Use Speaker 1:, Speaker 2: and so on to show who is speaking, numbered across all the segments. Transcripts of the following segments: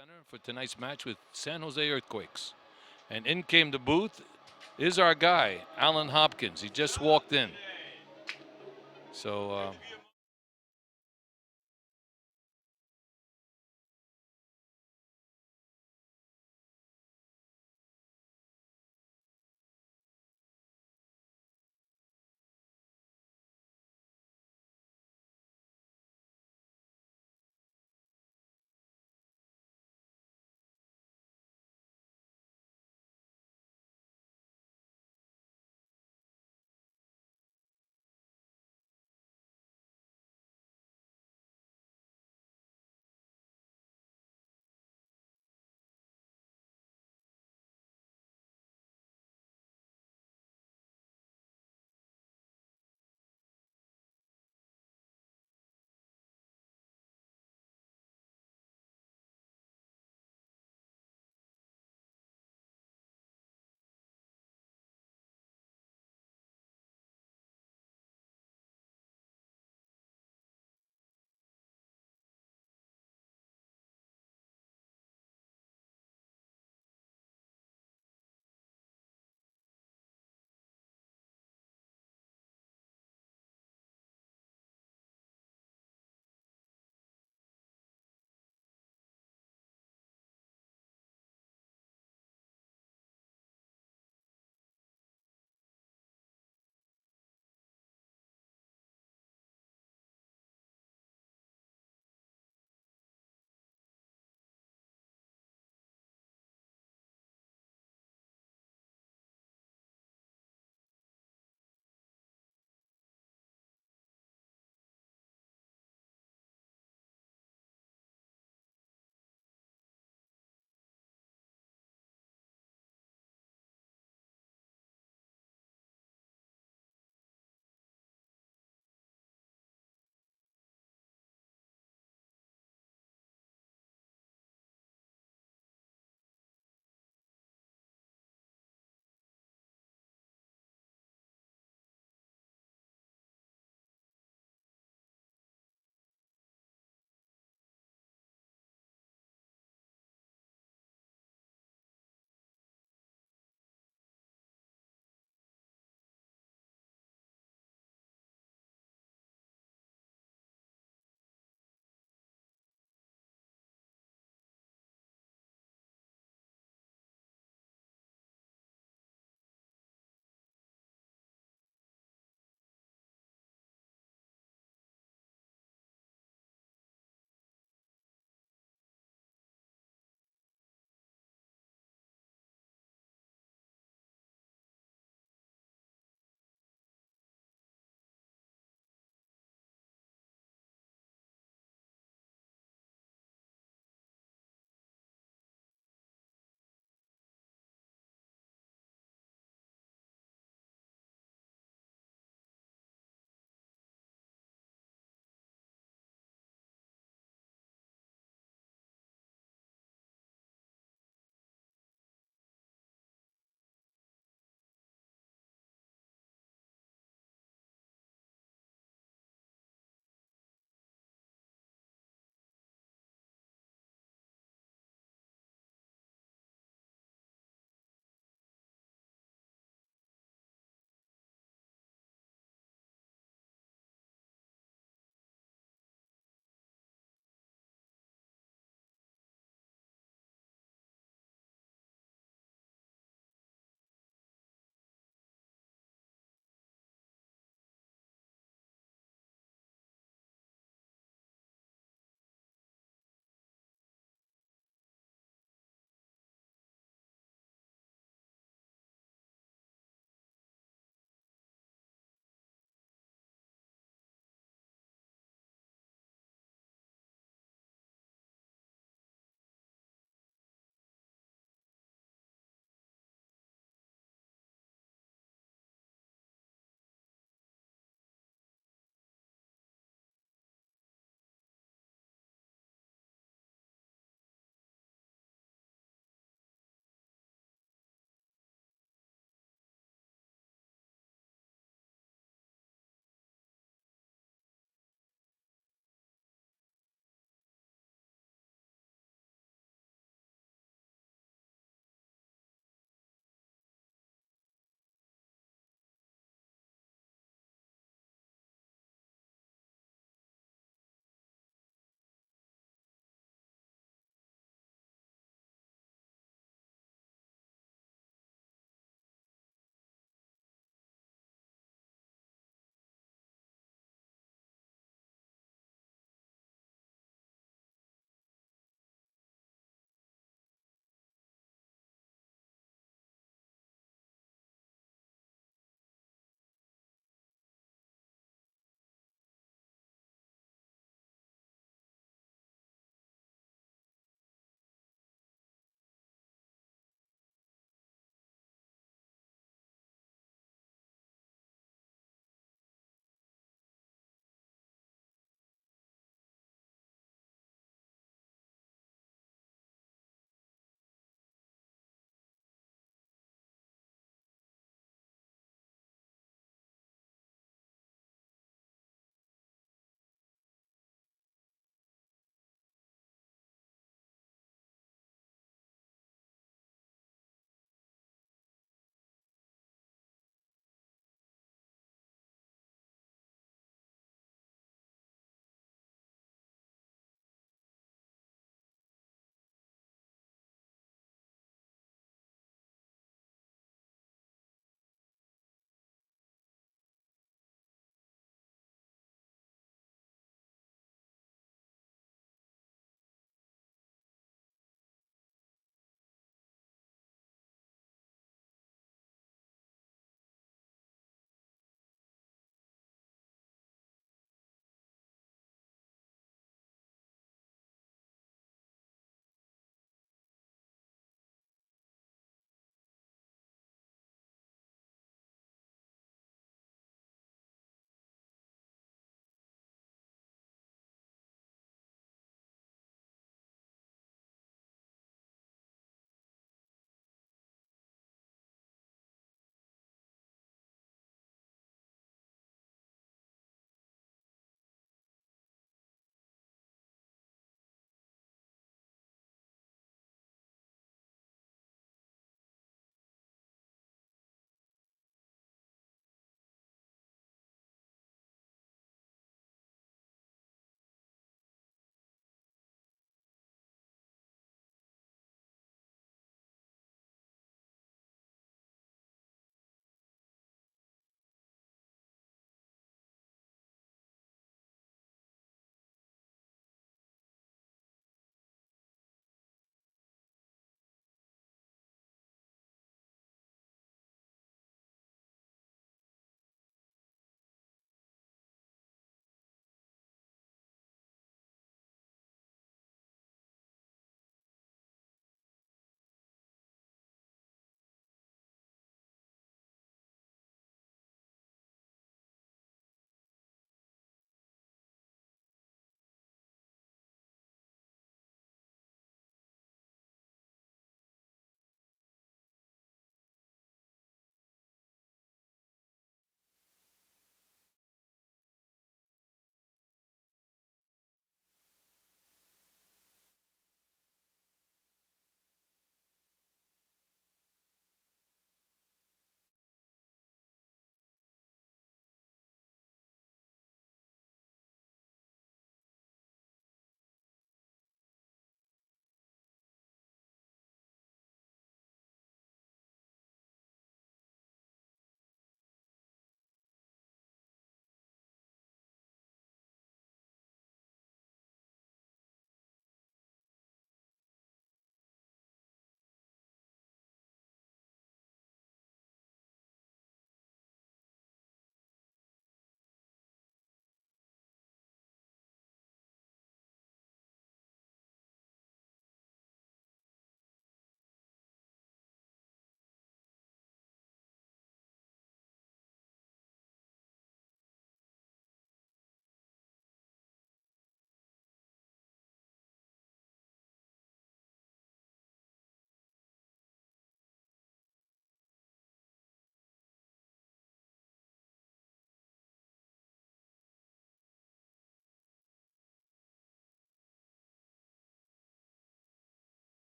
Speaker 1: center for tonight's match with San Jose Earthquakes. And in came the booth is our guy, Alan Hopkins. He just walked in. So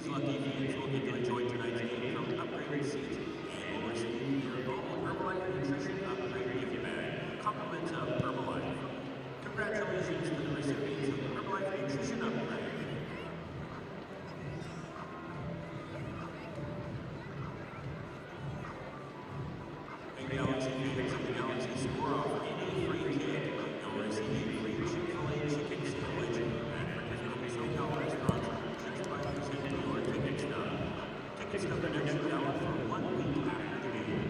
Speaker 2: These lucky fans will get to enjoy tonight's game from upgraded seats and will receive your own Herbalife Nutrition Upgrade gift bag, compliments of Herbalife. Congratulations to the recipients of the Herbalife Nutrition Upgrade. And Galaxy fans of the Galaxy score off any free kit. You'll receive a free Chick-fil-A chicken sandwich at participating SoCal restaurants for 65% of your ticket stub. Ticket stub redemption valid for 1 week after the game.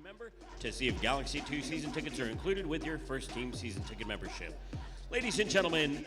Speaker 3: member to see if Galaxy 2 season tickets are included with your first team season ticket membership. Ladies and gentlemen,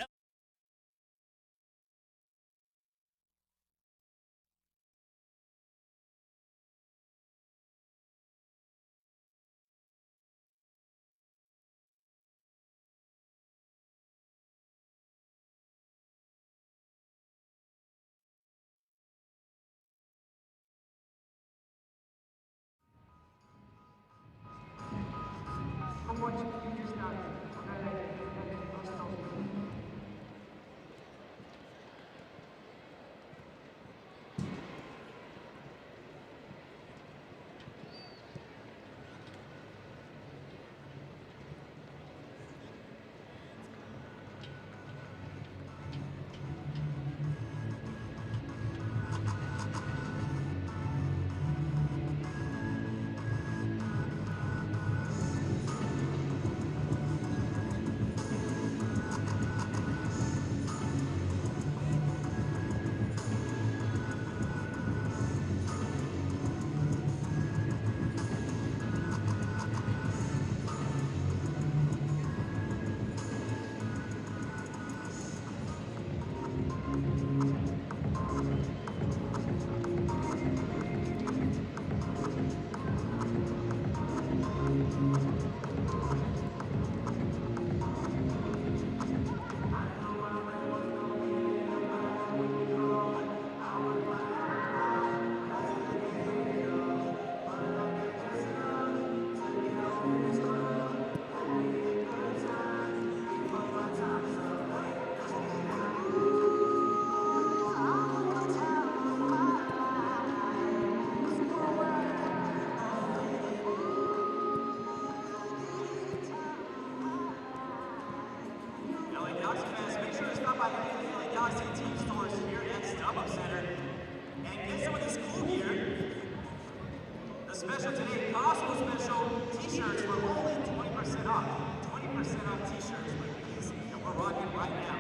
Speaker 2: Special today, Costco special t-shirts for only 20% off. 20% off t-shirts like these that we're rocking right now.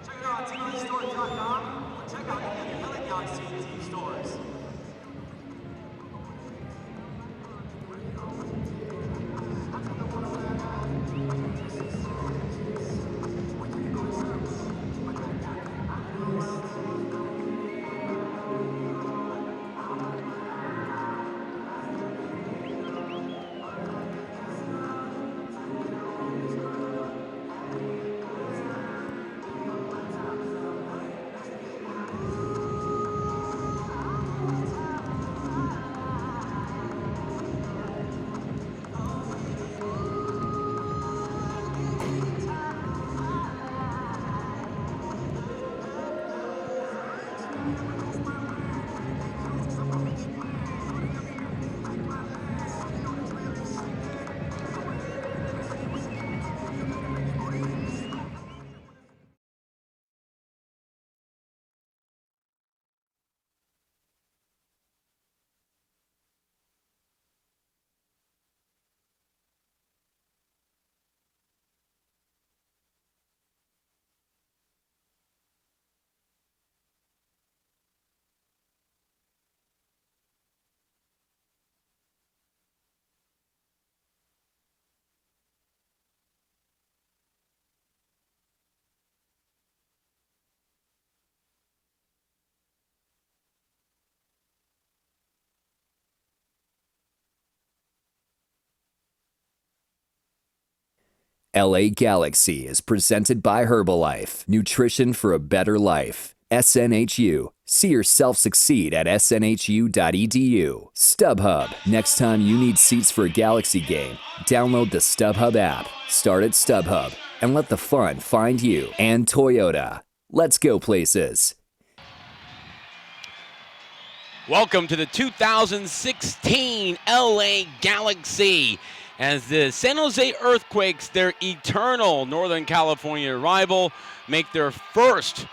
Speaker 2: Check it out on teamstore.com or check out any of the LA Galaxy team stores.
Speaker 4: LA Galaxy is presented by Herbalife, nutrition for a better life. SNHU, see yourself succeed at snhu.edu. StubHub, next time you need seats for a Galaxy game, download the StubHub app. Start at StubHub and let the fun find you. And Toyota, let's go places.
Speaker 5: Welcome to the 2016 LA Galaxy, as the San Jose Earthquakes, their eternal Northern California rival, make their first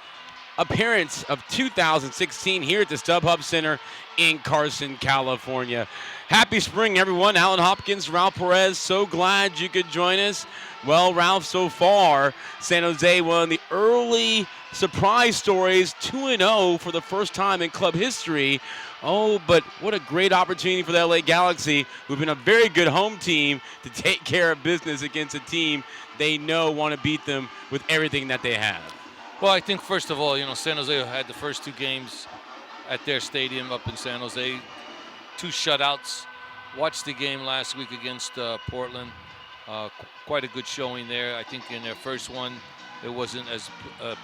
Speaker 5: appearance of 2016 here at the StubHub Center in Carson, California. Happy spring, everyone. Alan Hopkins, Ralph Perez, so glad you could join us. Well, Ralph, so far, San Jose, one of the early surprise stories, 2-0 for the first time in club history Oh, but what a great opportunity for the LA Galaxy, who've been a very good home team, to take care of business against a team they know want to beat them with everything that they have.
Speaker 1: Well, I think first of all, San Jose had the first 2 games at their stadium up in San Jose, 2 shutouts. Watched the game last week against Portland. Quite a good showing there. I think in their first one, it wasn't as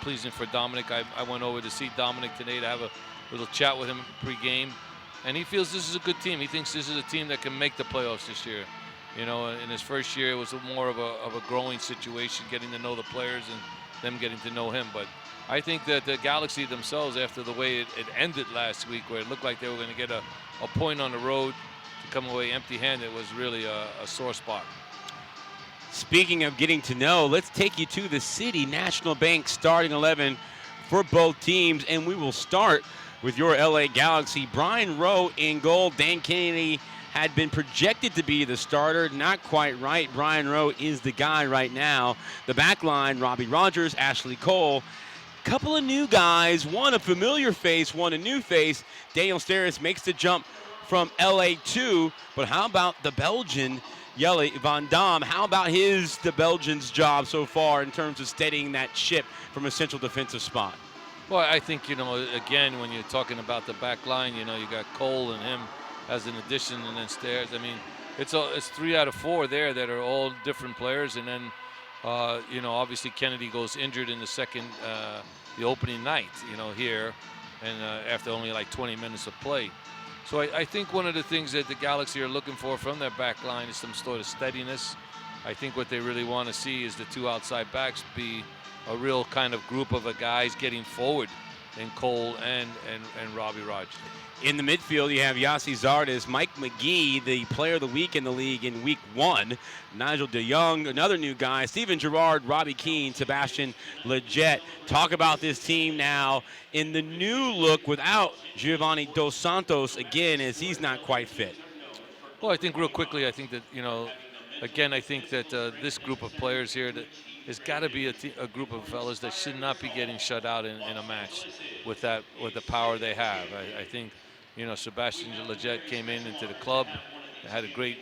Speaker 1: pleasing for Dominic. I went over to see Dominic today to have a little chat with him pre-game, and he feels this is a good team. He thinks this is a team that can make the playoffs this year. In his first year, it was more of a growing situation, getting to know the players and them getting to know him. But I think that the Galaxy themselves, after the way it ended last week, where it looked like they were going to get a point on the road to come away empty-handed, was really a sore spot.
Speaker 5: Speaking of getting to know, let's take you to the City National Bank starting 11 for both teams, and we will start with your LA Galaxy. Brian Rowe in goal. Dan Kennedy had been projected to be the starter. Not quite right. Brian Rowe is the guy right now. The back line, Robbie Rogers, Ashley Cole. Couple of new guys, one a familiar face, one a new face. Daniel Steris makes the jump from LA2, but how about the Belgian, Jelle Van Dam? How about the Belgian's job so far in terms of steadying that ship from a central defensive spot?
Speaker 1: Well, I think, again, when you're talking about the back line, you got Cole and him as an addition, and then Stairs. I mean, it's 3 out of 4 there that are all different players, and then, obviously Kennedy goes injured in the opening night, here, and after only like 20 minutes of play. So I think one of the things that the Galaxy are looking for from their back line is some sort of steadiness. I think what they really want to see is the 2 outside backs be a real kind of group of guys getting forward in Cole and Robbie Rogers.
Speaker 5: In the midfield, you have Yassi Zardes, Mike McGee, the player of the week in the league in week 1. Nigel de Jong, another new guy. Steven Gerrard, Robbie Keane, Sebastian Lletget. Talk about this team now in the new look without Giovanni Dos Santos again, as he's not quite fit.
Speaker 1: Well, I think real quickly, I think that, again, I think that this group of players here, that there's got to be a group of fellas that should not be getting shut out in a match with the power they have. I think, Sebastian Lletget came into the club, had a great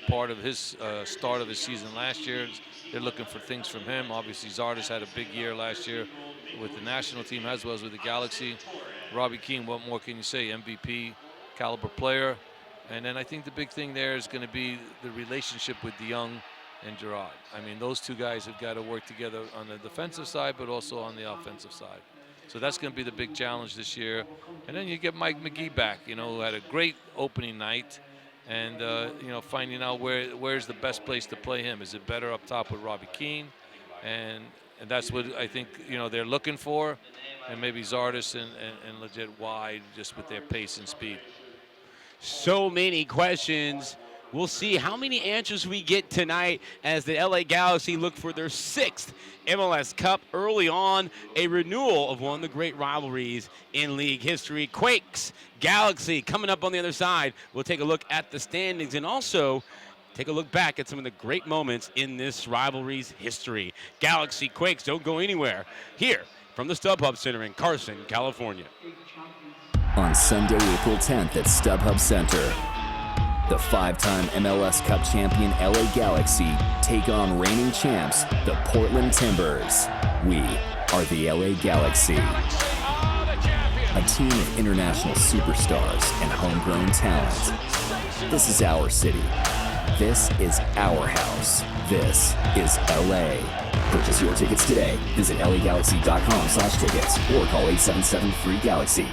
Speaker 1: part of his start of his season last year. They're looking for things from him. Obviously, Zardes had a big year last year with the national team as well as with the Galaxy. Robbie Keane, what more can you say? MVP caliber player. And then I think the big thing there is going to be the relationship with de Jong and Gerrard. I mean, those 2 guys have got to work together on the defensive side, but also on the offensive side. So that's going to be the big challenge this year. And then you get Mike McGee back, who had a great opening night, and finding out where's the best place to play him. Is it better up top with Robbie Keane? And that's what I think they're looking for, and maybe Zardes and Lletget wide, just with their pace and speed.
Speaker 5: So many questions. We'll see how many answers we get tonight as the LA Galaxy look for their 6th MLS Cup early on, a renewal of one of the great rivalries in league history. Quakes, Galaxy coming up on the other side. We'll take a look at the standings and also take a look back at some of the great moments in this rivalry's history. Galaxy Quakes, don't go anywhere. Here from the StubHub Center in Carson, California.
Speaker 4: On Sunday, April 10th at StubHub Center, the 5-time MLS Cup champion LA Galaxy take on reigning champs, the Portland Timbers. We are the LA Galaxy. A team of international superstars and homegrown talent. This is our city. This is our house. This is LA. Purchase your tickets today. Visit lagalaxy.com/tickets or call 877-FREE-GALAXY.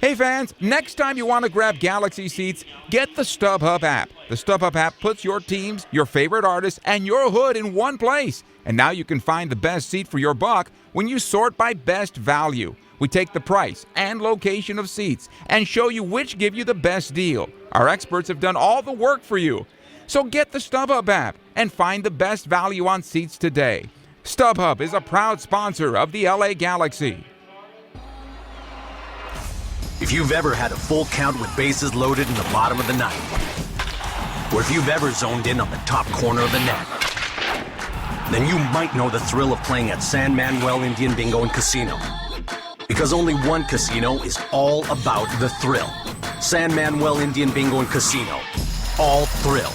Speaker 6: Hey fans, next time you want to grab Galaxy seats, get the StubHub app. The StubHub app puts your teams, your favorite artists, and your hood in one place. And now you can find the best seat for your buck when you sort by best value. We take the price and location of seats and show you which give you the best deal. Our experts have done all the work for you. So get the StubHub app and find the best value on seats today. StubHub is a proud sponsor of the LA Galaxy.
Speaker 7: If you've ever had a full count with bases loaded in the bottom of the ninth, or if you've ever zoned in on the top corner of the net, then you might know the thrill of playing at San Manuel Indian Bingo and Casino. Because only one casino is all about the thrill. San Manuel Indian Bingo and Casino. All thrill.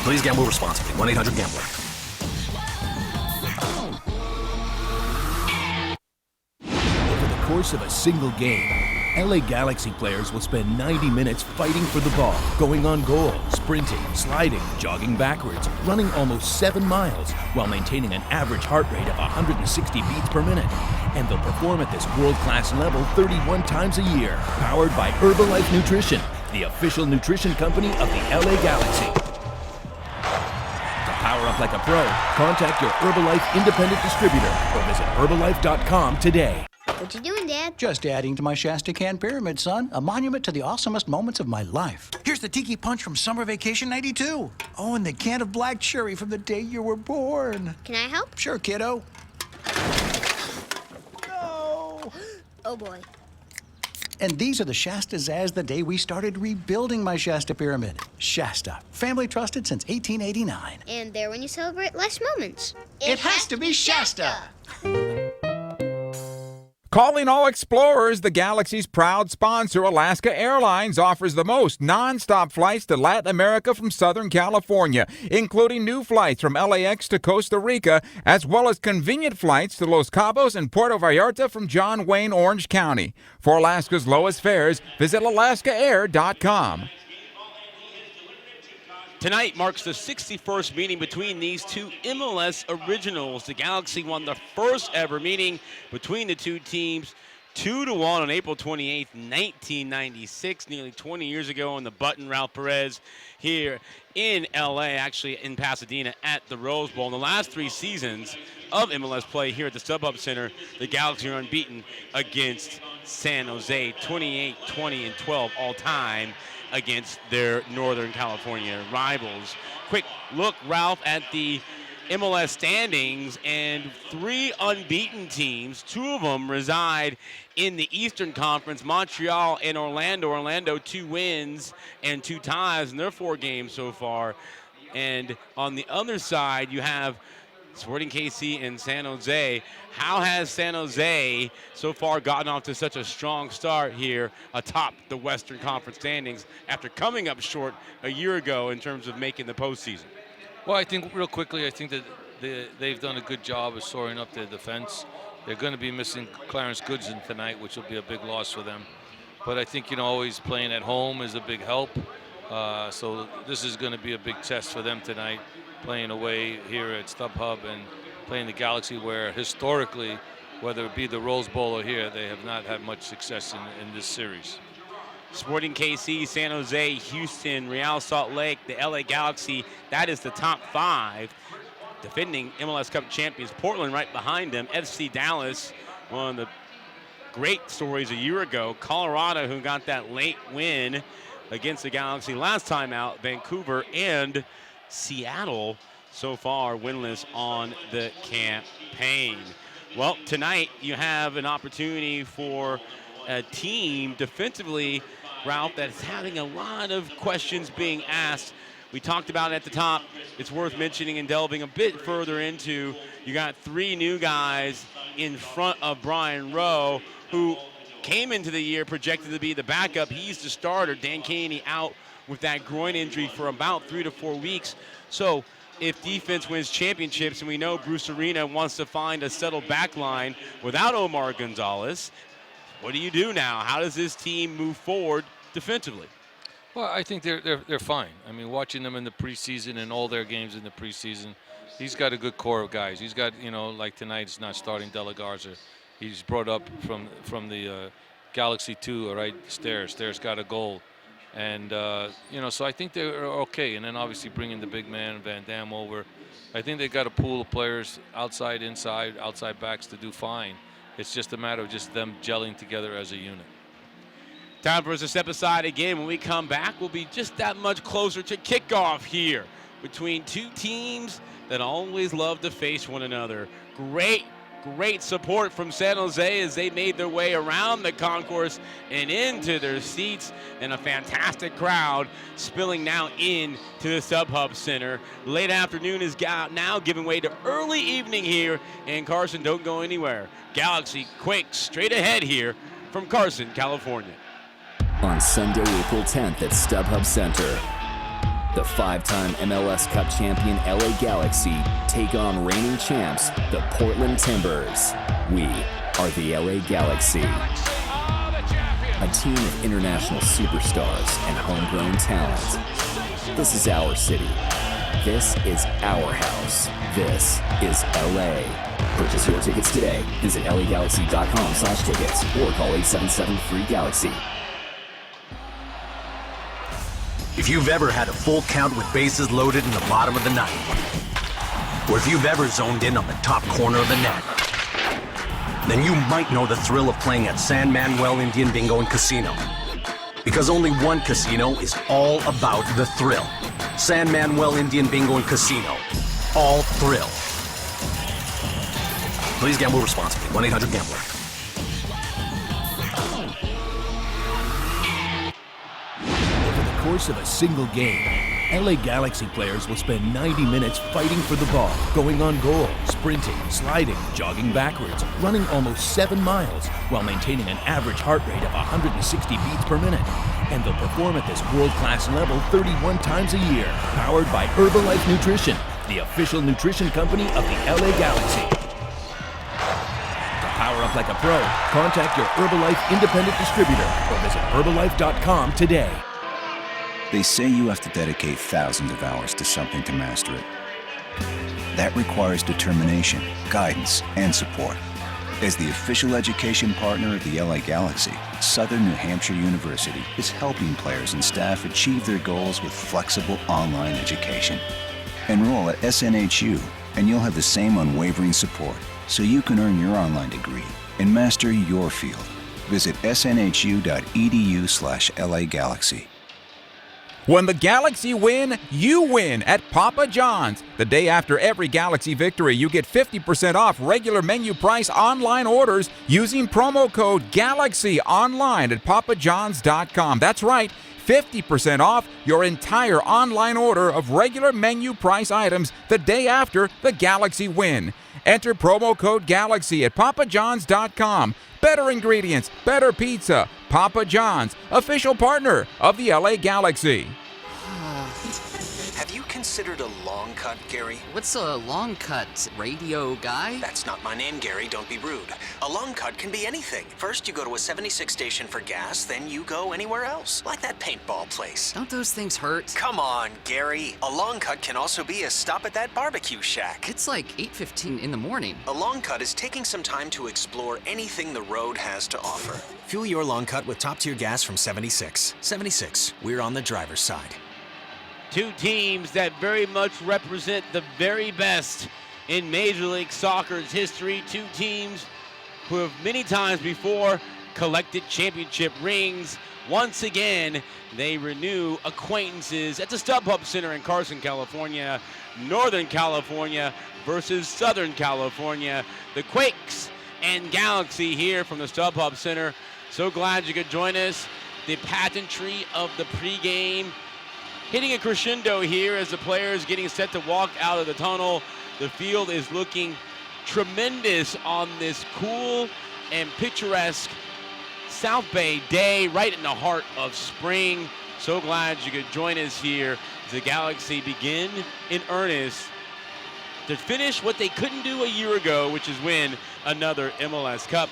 Speaker 7: Please gamble responsibly. 1-800-GAMBLER.
Speaker 8: Over the course of a single game, LA Galaxy players will spend 90 minutes fighting for the ball, going on goal, sprinting, sliding, jogging backwards, running almost 7 miles, while maintaining an average heart rate of 160 beats per minute. And they'll perform at this world-class level 31 times a year, powered by Herbalife Nutrition, the official nutrition company of the LA Galaxy. To power up like a pro, contact your Herbalife independent distributor or visit Herbalife.com today.
Speaker 9: What you doing, Dad?
Speaker 10: Just adding to my Shasta Can Pyramid, son. A monument to the awesomest moments of my life. Here's the Tiki Punch from Summer Vacation 92. Oh, and the can of black cherry from the day you were born.
Speaker 9: Can I help?
Speaker 10: Sure, kiddo. No!
Speaker 9: Oh, boy.
Speaker 10: And these are the Shastas as the day we started rebuilding my Shasta Pyramid. Shasta, family trusted since 1889.
Speaker 9: And there when you celebrate life's moments.
Speaker 10: It has to be Shasta.
Speaker 6: Calling all explorers, the Galaxy's proud sponsor, Alaska Airlines, offers the most non-stop flights to Latin America from Southern California, including new flights from LAX to Costa Rica, as well as convenient flights to Los Cabos and Puerto Vallarta from John Wayne, Orange County. For Alaska's lowest fares, visit alaskaair.com.
Speaker 5: Tonight marks the 61st meeting between these two MLS originals. The Galaxy won the first ever meeting between the two teams 2-1 on April 28th, 1996, nearly 20 years ago, on the Button Ralph Perez here in LA, actually in Pasadena at the Rose Bowl. In the last 3 seasons of MLS play here at the StubHub Center, the Galaxy are unbeaten against San Jose, 28, 20, and 12 all time against their Northern California rivals. Quick look, Ralph, at the MLS standings, and 3 unbeaten teams. 2 of them reside in the Eastern Conference, Montreal and Orlando. Orlando 2 wins and 2 ties in their 4 games so far. And on the other side, you have Sporting KC and San Jose. How has San Jose so far gotten off to such a strong start here atop the Western Conference standings after coming up short a year ago in terms of making the postseason?
Speaker 1: Well, I think real quickly, I think that they've done a good job of shoring up their defense. They're going to be missing Clarence Goodson tonight, which will be a big loss for them. But I think, always playing at home is a big help. So this is going to be a big test for them tonight, playing away here at StubHub and playing the Galaxy, where historically, whether it be the Rose Bowl or here, they have not had much success in this series.
Speaker 5: Sporting KC, San Jose, Houston, Real Salt Lake, the LA Galaxy, that is the top 5. Defending MLS Cup champions, Portland right behind them. FC Dallas, one of the great stories a year ago. Colorado, who got that late win against the Galaxy last time out. Vancouver and Seattle so far winless on the campaign. Well, tonight you have an opportunity for a team defensively, Ralph, that's having a lot of questions being asked. We talked about it at the top. It's worth mentioning and delving a bit further into. You got 3 new guys in front of Brian Rowe, who came into the year projected to be the backup. He's the starter. Dan Caney out with that groin injury for about 3 to 4 weeks. So if defense wins championships, and we know Bruce Arena wants to find a settled back line without Omar Gonzalez, what do you do now? How does this team move forward defensively?
Speaker 1: Well, I think they're fine. I mean, watching them in the preseason and all their games in the preseason, he's got a good core of guys. He's got, like tonight, he's not starting De La Garza. He's brought up from the Galaxy 2, all right, Stairs. Stairs got a goal. And, so I think they're okay. And then obviously bringing the big man, Van Dam, over. I think they got a pool of players outside, inside, outside backs to do fine. It's just a matter of just them gelling together as a unit.
Speaker 5: Time for us to step aside again. When we come back, we'll be just that much closer to kickoff here between 2 teams that always love to face one another. Great support from San Jose as they made their way around the concourse and into their seats, and a fantastic crowd spilling now into the StubHub Center. Late afternoon is now giving way to early evening here in Carson. Don't go anywhere. Galaxy quick straight ahead here from Carson, California.
Speaker 4: On Sunday, April 10th at StubHub Center, the 5-time MLS Cup champion LA Galaxy take on reigning champs, the Portland Timbers. We are the LA Galaxy. A team of international superstars and homegrown talent. This is our city. This is our house. This is LA. Purchase your tickets today. Visit lagalaxy.com/tickets or call 877-FREE-GALAXY.
Speaker 7: If you've ever had a full count with bases loaded in the bottom of the ninth, or if you've ever zoned in on the top corner of the net, then you might know the thrill of playing at San Manuel Indian Bingo and Casino. Because only one casino is all about the thrill. San Manuel Indian Bingo and Casino. All thrill. Please gamble responsibly. 1-800-GAMBLER.
Speaker 8: Over the course of a single game, LA Galaxy players will spend 90 minutes fighting for the ball, going on goal, sprinting, sliding, jogging backwards, running almost 7 miles, while maintaining an average heart rate of 160 beats per minute. And they'll perform at this world-class level 31 times a year, powered by Herbalife Nutrition, the official nutrition company of the LA Galaxy. To power up like a pro, contact your Herbalife independent distributor or visit Herbalife.com today.
Speaker 11: They say you have to dedicate thousands of hours to something to master it. That requires determination, guidance, and support. As the official education partner of the LA Galaxy, Southern New Hampshire University is helping players and staff achieve their goals with flexible online education. Enroll at SNHU, and you'll have the same unwavering support, so you can earn your online degree and master your field. Visit snhu.edu/LA-Galaxy.
Speaker 6: When the Galaxy win, you win at Papa John's. The day after every Galaxy victory, you get 50% off regular menu price online orders using promo code GALAXY online at papajohns.com. That's right, 50% off your entire online order of regular menu price items the day after the Galaxy win. Enter promo code GALAXY at papajohns.com. Better ingredients, better pizza. Papa John's, official partner of the LA Galaxy.
Speaker 12: Have you considered a long cut, Gary?
Speaker 13: What's a long cut? Radio guy?
Speaker 12: That's not my name, Gary. Don't be rude. A long cut can be anything. First, you go to a 76 station for gas, then you go anywhere else. Like that paintball place.
Speaker 13: Don't those things hurt?
Speaker 12: Come on, Gary. A long cut can also be a stop at that barbecue shack.
Speaker 13: It's like 8:15 in the morning.
Speaker 12: A long cut is taking some time to explore anything the road has to offer. Fuel your long cut with top-tier gas from 76. 76, we're on the driver's side.
Speaker 5: Two teams that very much represent the very best in Major League Soccer's history. Two teams who have many times before collected championship rings. Once again, they renew acquaintances at the StubHub Center in Carson, California. Northern California versus Southern California. The Quakes and Galaxy here from the StubHub Center. So glad you could join us. The pageantry of the pregame hitting a crescendo here as the players getting set to walk out of the tunnel. The field is looking tremendous on this cool and picturesque South Bay day right in the heart of spring. So glad you could join us here as the Galaxy begin in earnest to finish what they couldn't do a year ago, which is win another MLS Cup.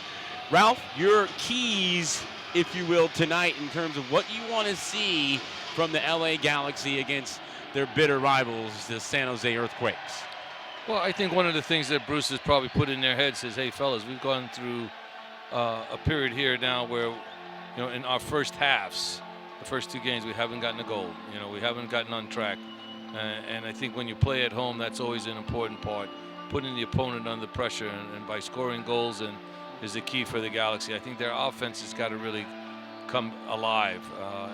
Speaker 5: Ralph, your keys, if you will, tonight in terms of what you want to see from the LA Galaxy against their bitter rivals, the San Jose Earthquakes.
Speaker 1: Well, I think one of the things that Bruce has probably put in their heads is, hey, fellas, we've gone through a period here now where, in our first halves, the first two games, we haven't gotten a goal. We haven't gotten on track. And I think when you play at home, that's always an important part, putting the opponent under pressure. And by scoring goals is the key for the Galaxy. I think their offense has got to really come alive.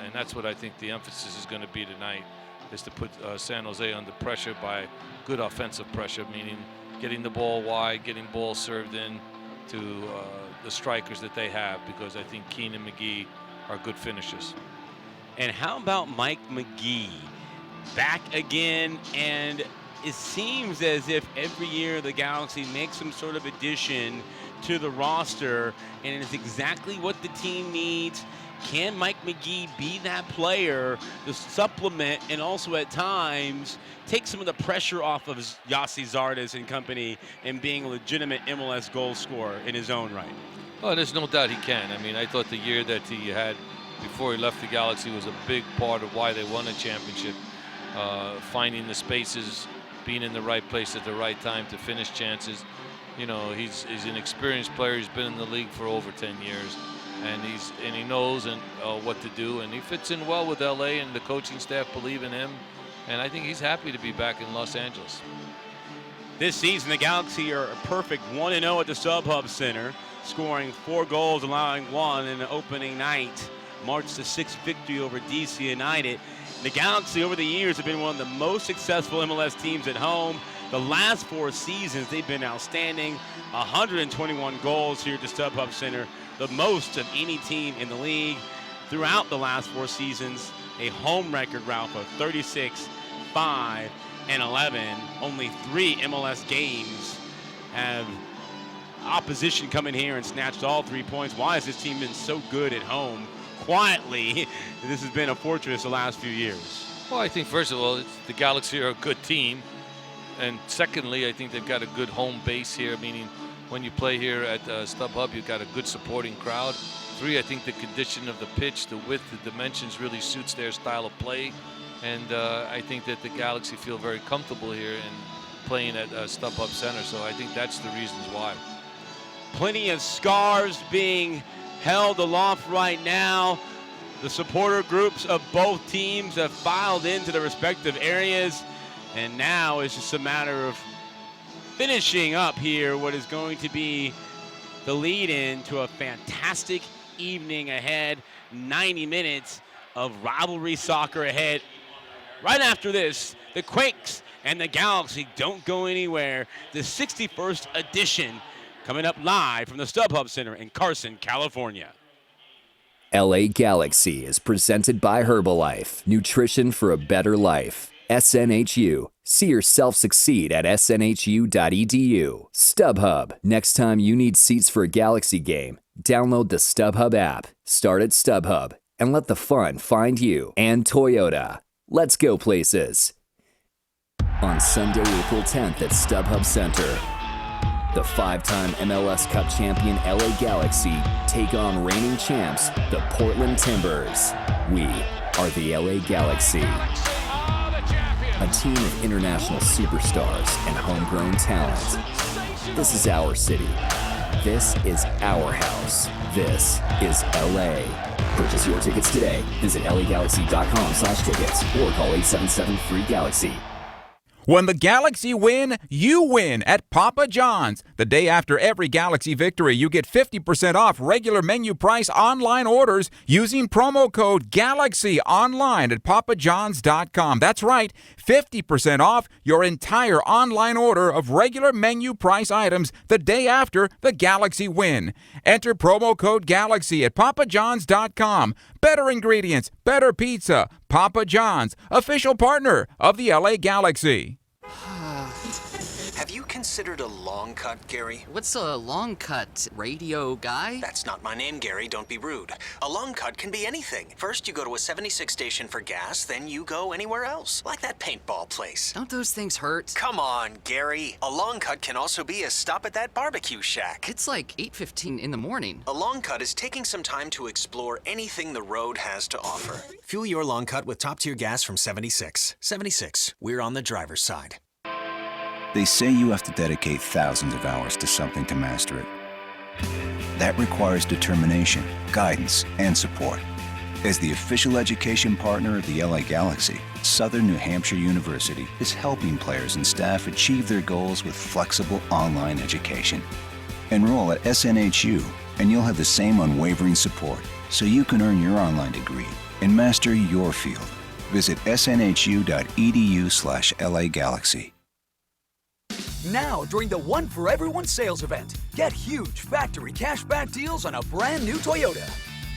Speaker 1: And that's what I think the emphasis is going to be tonight, is to put San Jose under pressure by good offensive pressure, meaning getting the ball wide, getting balls served in to the strikers that they have, because I think Keane and McGee are good finishers.
Speaker 5: And how about Mike McGee? Back again, and it seems as if every year the Galaxy makes some sort of addition to the roster, and it's exactly what the team needs. Can Mike McGee be that player to supplement and also at times take some of the pressure off of Yossi Zardes and company and being a legitimate MLS goal scorer in his own right?
Speaker 1: Oh, there's no doubt he can. I mean, I thought the year that he had before he left the Galaxy was a big part of why they won a championship. Finding the spaces, being in the right place at the right time to finish chances. You know, he's an experienced player. He's been in the league for over 10 years. And he knows what to do, and he fits in well with LA, and the coaching staff believe in him, and I think he's happy to be back in Los Angeles.
Speaker 5: This season, the Galaxy are a perfect 1-0 at the StubHub Center, scoring 4 goals, allowing 1 in the opening night. March the 6th victory over DC United. The Galaxy over the years have been one of the most successful MLS teams at home. The last 4 seasons, they've been outstanding. 121 goals here at the StubHub Center, the most of any team in the league. Throughout the last 4 seasons, a home record, Ralph, of 36, 5, and 11. Only 3 MLS games have opposition come in here and snatched all 3 points. Why has this team been so good at home? Quietly, this has been a fortress the last few years.
Speaker 1: Well, I think first of all, the Galaxy are a good team. And secondly, I think they've got a good home base here, meaning when you play here at StubHub, you've got a good supporting crowd. 3, I think the condition of the pitch, the width, the dimensions really suits their style of play. And I think that the Galaxy feel very comfortable here in playing at StubHub Center. So I think that's the reasons why.
Speaker 5: Plenty of scars being held aloft right now. The supporter groups of both teams have filed into the respective areas. And now it's just a matter of finishing up here what is going to be the lead-in to a fantastic evening ahead. 90 minutes of rivalry soccer ahead. Right after this, the Quakes and the Galaxy don't go anywhere. The 61st edition coming up live from the StubHub Center in Carson, California.
Speaker 4: LA Galaxy is presented by Herbalife, nutrition for a better life. SNHU. See yourself succeed at snhu.edu. StubHub. Next time you need seats for a Galaxy game, download the StubHub app. Start at StubHub and let the fun find you. And Toyota. Let's go places. On Sunday, April 10th at StubHub Center, the 5-time MLS Cup champion LA Galaxy take on reigning champs, the Portland Timbers. We are the LA Galaxy. A team of international superstars and homegrown talent. This is our city. This is our house. This is LA. Purchase your tickets today. Visit lagalaxy.com/tickets or call 877-FREE-GALAXY.
Speaker 6: When the Galaxy win, you win at Papa John's. The day after every Galaxy victory, you get 50% off regular menu price online orders using promo code GALAXY online at papajohns.com. That's right, 50% off your entire online order of regular menu price items the day after the Galaxy win. Enter promo code GALAXY at papajohns.com. Better ingredients, better pizza. Papa John's, official partner of the LA Galaxy.
Speaker 12: Have you considered a long cut, Gary?
Speaker 13: What's a long cut, radio guy?
Speaker 12: That's not my name, Gary. Don't be rude. A long cut can be anything. First, you go to a 76 station for gas, then you go anywhere else. Like that paintball place.
Speaker 13: Don't those things hurt?
Speaker 12: Come on, Gary. A long cut can also be a stop at that barbecue shack.
Speaker 13: It's like 8:15 in the morning.
Speaker 12: A long cut is taking some time to explore anything the road has to offer. Fuel your long cut with top-tier gas from 76. 76, we're on the driver's side.
Speaker 11: They say you have to dedicate thousands of hours to something to master it. That requires determination, guidance, and support. As the official education partner of the LA Galaxy, Southern New Hampshire University is helping players and staff achieve their goals with flexible online education. Enroll at SNHU, and you'll have the same unwavering support so you can earn your online degree and master your field. Visit snhu.edu/LA Galaxy.
Speaker 14: Now, during the One for Everyone sales event, get huge factory cashback deals on a brand new Toyota.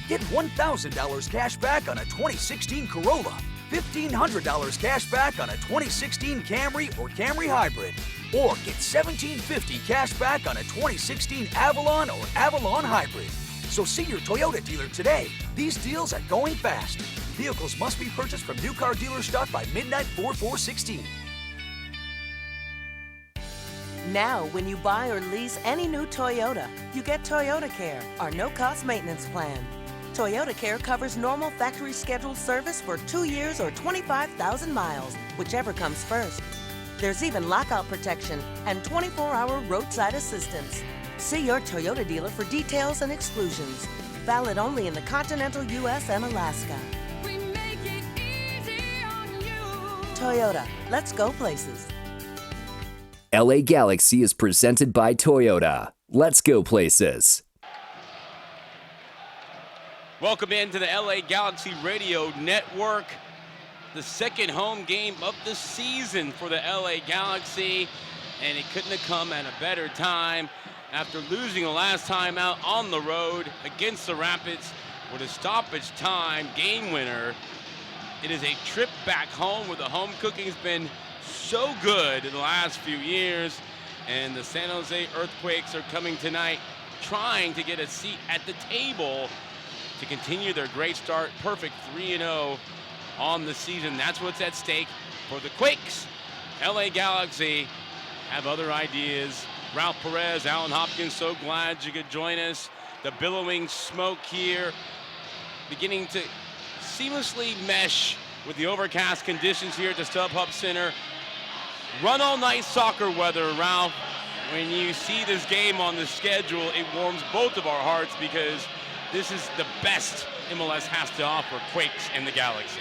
Speaker 14: Get $1,000 cash back on a 2016 Corolla, $1,500 cash back on a 2016 Camry or Camry Hybrid, Or get $1,750 cash back on a 2016 Avalon or Avalon Hybrid. So see your Toyota dealer today. These deals are going fast. Vehicles must be purchased from new car dealer stock by midnight 4/4/16.
Speaker 15: Now, when you buy or lease any new Toyota, you get Toyota Care, our no-cost maintenance plan. Toyota Care covers normal factory scheduled service for 2 years or 25,000 miles, whichever comes first. There's even lockout protection and 24-hour roadside assistance. See your Toyota dealer for details and exclusions. Valid only in the continental U.S. and Alaska. Toyota, let's go places.
Speaker 4: LA Galaxy is presented by Toyota. Let's go places.
Speaker 5: Welcome into the LA Galaxy Radio Network. The second home game of the season for the LA Galaxy, and it couldn't have come at a better time after losing the last time out on the road against the Rapids with a stoppage time game winner. It is a trip back home where the home cooking has been so good in the last few years, and the San Jose Earthquakes are coming tonight trying to get a seat at the table to continue their great start. Perfect 3-0 on the season. That's what's at stake for the Quakes. LA Galaxy have other ideas. Ralph Perez, Alan Hopkins, so glad you could join us. The billowing smoke here beginning to seamlessly mesh with the overcast conditions here at the StubHub Center. Run all night soccer weather, Ralph. When you see this game on the schedule, it warms both of our hearts because this is the best MLS has to offer, Quakes and the Galaxy.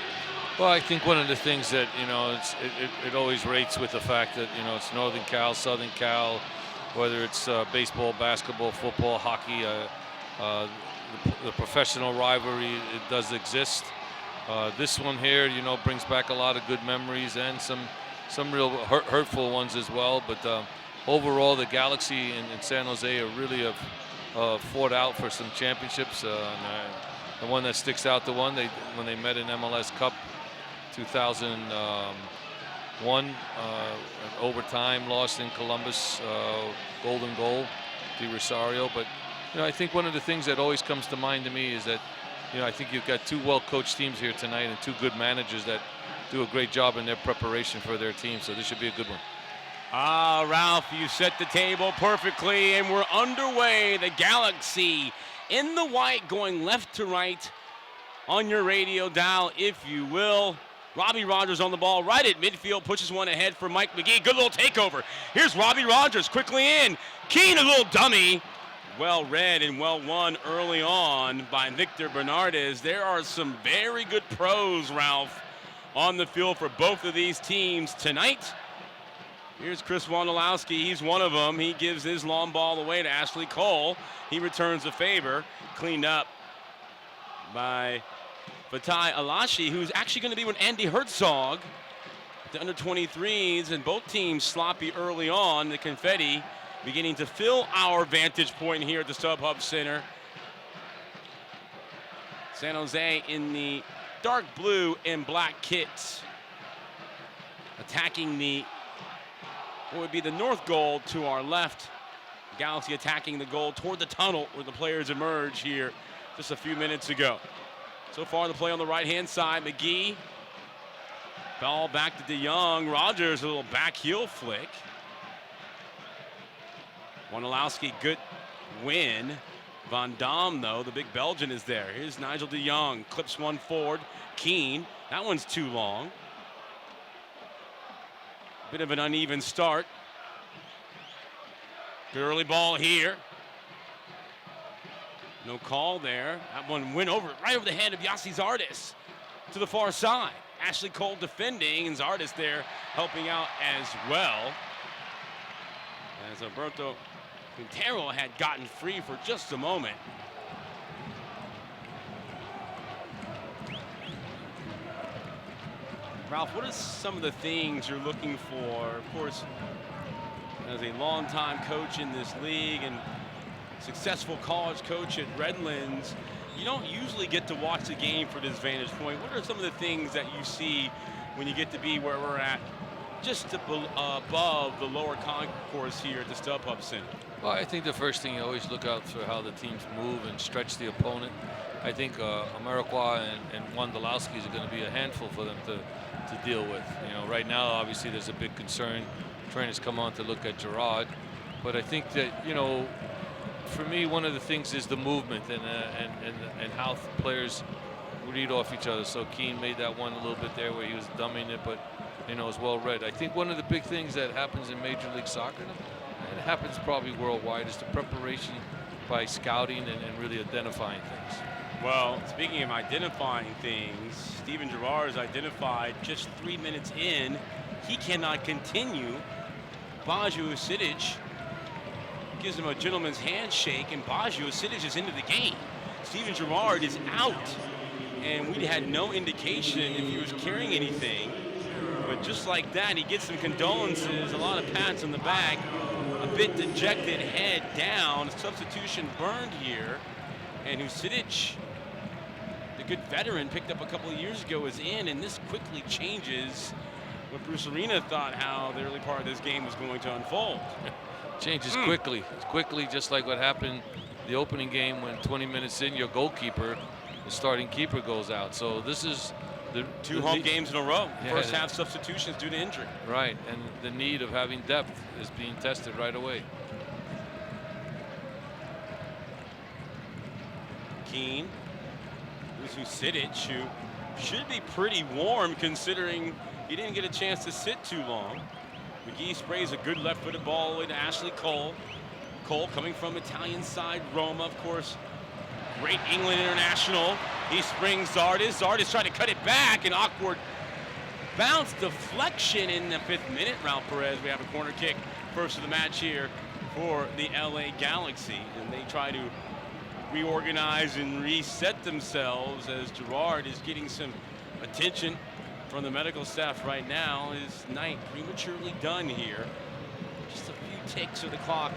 Speaker 1: Well, I think one of the things that, you know, it always rates with the fact that, you know, it's Northern Cal, Southern Cal, whether it's baseball, basketball, football, hockey, the professional rivalry, it does exist. This one here, you know, brings back a lot of good memories and some real hurtful ones as well. But overall, the Galaxy in San Jose are really have fought out for some championships. The one that sticks out, when they met in MLS Cup 2001, overtime loss in Columbus, golden goal, Di Rosario. But you know, I think one of the things that always comes to mind to me is that, you know, I think you've got two well-coached teams here tonight and two good managers that do a great job in their preparation for their team. So this should be a good one.
Speaker 5: Ah, Ralph, you set the table perfectly, and we're underway. The Galaxy in the white, going left to right on your radio dial, if you will. Robbie Rogers on the ball right at midfield, pushes one ahead for Mike McGee. Good little takeover. Here's Robbie Rogers quickly in. Keane, a little dummy. Well read and well won early on by Victor Bernardes. There are some very good pros, Ralph, on the field for both of these teams tonight. Here's Chris Wondolowski. He's one of them. He gives his long ball away to Ashley Cole. He returns the favor. Cleaned up by Fatai Alashi, who's actually going to be with Andy Herzog, the under-23s, and both teams sloppy early on. The confetti beginning to fill our vantage point here at the StubHub Center. San Jose in the dark blue and black kits, attacking what would be the north goal to our left. Galaxy attacking the goal toward the tunnel where the players emerge here just a few minutes ago. So far the play on the right-hand side, McGee. Ball back to DeYoung. Rogers, a little back heel flick. Wondolowski, good win. Van Dam, though, the big Belgian, is there. Here's Nigel DeYoung, clips one forward. Keane, that one's too long. Bit of an uneven start. Good early ball here. No call there. That one went right over the head of Yassi Zardes to the far side. Ashley Cole defending, and Zardes there helping out as well. As Alberto Quintero had gotten free for just a moment. Ralph, what are some of the things you're looking for? Of course, as a longtime coach in this league and successful college coach at Redlands, you don't usually get to watch the game for this vantage point. What are some of the things that you see when you get to be where we're at just above the lower concourse here at the StubHub Center?
Speaker 1: Well, I think the first thing you always look out for how the teams move and stretch the opponent. I think Amarikwa and Wondolowski is going to be a handful for them to deal with. You know, right now, obviously, there's a big concern. Trainers come on to look at Gerard, but I think that, you know, for me, one of the things is the movement and how players read off each other. So Keane made that one a little bit there where he was dumbing it, but you know, it's well read. I think one of the big things that happens in Major League Soccer, and it happens probably worldwide, is the preparation by scouting and really identifying things.
Speaker 5: Well, speaking of identifying things, Steven Gerrard has identified just 3 minutes in, he cannot continue. Baju Sidic gives him a gentleman's handshake, and Baju Sidic is into the game. Steven Gerrard is out, and we had no indication if he was carrying anything. But just like that, he gets some condolences, a lot of pats on the back, a bit dejected, head down. Substitution burned here, and Husidic, the good veteran picked up a couple of years ago, is in, and this quickly changes what Bruce Arena thought how the early part of this game was going to unfold.
Speaker 1: Changes quickly. It's quickly, just like what happened the opening game when 20 minutes in, your goalkeeper, the starting keeper, goes out. So this is the
Speaker 5: two home games in a row.
Speaker 1: Yeah,
Speaker 5: First half substitutions due to injury.
Speaker 1: Right, and the need of having depth is being tested right away.
Speaker 5: Keane, Husidic, who should be pretty warm considering he didn't get a chance to sit too long. McGee sprays a good left-footed ball all the way to Ashley Cole. Cole coming from Italian side, Roma, of course. Great England international. He springs Zardes. Zardes trying to cut it back. An awkward bounce deflection in the 5th minute. Raul Perez, we have a corner kick. First of the match here for the LA Galaxy. And they try to reorganize and reset themselves as Gerrard is getting some attention from the medical staff right now. His night prematurely done here. Just a few ticks of the clock,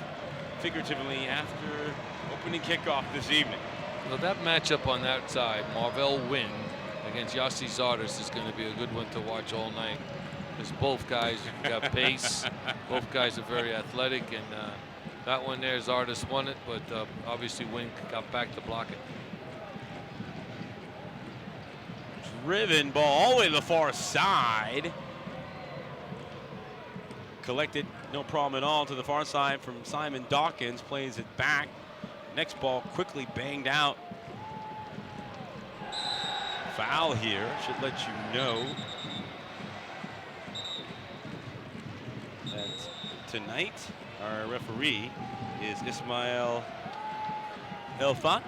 Speaker 5: figuratively, after opening kickoff this evening.
Speaker 1: Well, that matchup on that side, Marvell Wynn against Yossi Zardes, is going to be a good one to watch all night. Because both guys got pace, both guys are very athletic, and that one there, Zardes won it, but obviously Wynn got back to block it.
Speaker 5: Driven ball all the way to the far side. Collected, no problem at all, to the far side from Simon Dawkins. Plays it back. Next ball quickly banged out. Foul here, should let you know that tonight our referee is Ismail Elfat.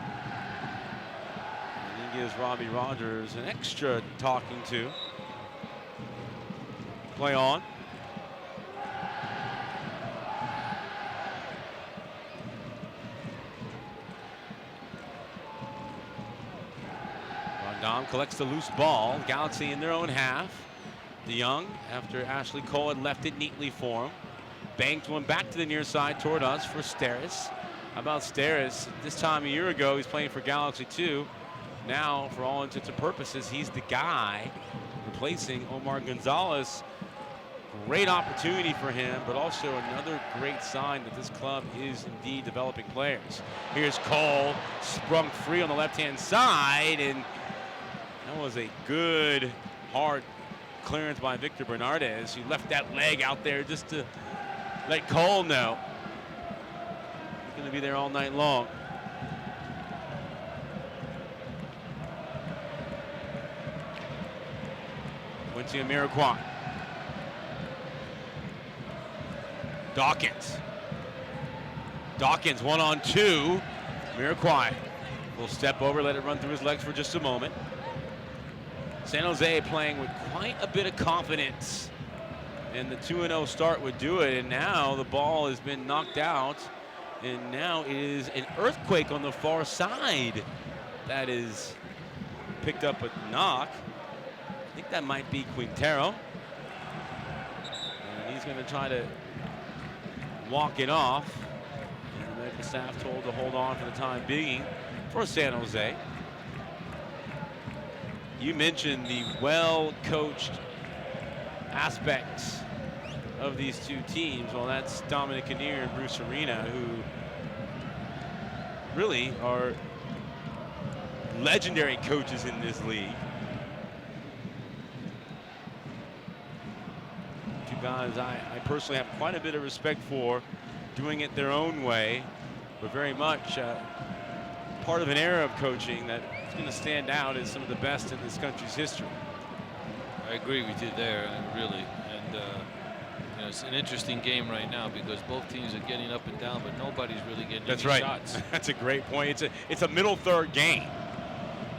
Speaker 5: And he gives Robbie Rogers an extra talking to. Play on. Dom collects the loose ball. Galaxy in their own half. DeYoung, after Ashley Cole had left it neatly for him, banked one back to the near side toward us for Steris. How about Steris? This time a year ago, he's playing for Galaxy 2. Now, for all intents and purposes, he's the guy replacing Omar Gonzalez. Great opportunity for him, but also another great sign that this club is indeed developing players. Here's Cole, sprung free on the left-hand side, and that was a good, hard clearance by Victor Bernardes, who left that leg out there just to let Cole know he's going to be there all night long. Quincy Amarikwa. Dawkins. Dawkins 1-on-2. Amarikwa will step over, let it run through his legs for just a moment. San Jose playing with quite a bit of confidence, and the 2-0 start would do it, and now the ball has been knocked out, and now it is an earthquake on the far side that is picked up a knock. I think that might be Quintero, and he's going to try to walk it off, and the medical staff told to hold on for the time being for San Jose. You mentioned the well-coached aspects of these two teams, well, that's Dominic Kinnear and Bruce Arena, who really are legendary coaches in this league. Two guys I personally have quite a bit of respect for, doing it their own way, but very much part of an era of coaching that is going to stand out as some of the best in this country's history.
Speaker 1: I agree with you there, really. And you know, it's an interesting game right now because both teams are getting up and down, but nobody's really getting
Speaker 5: That's
Speaker 1: any
Speaker 5: right.
Speaker 1: shots.
Speaker 5: That's a great point. It's a middle third game,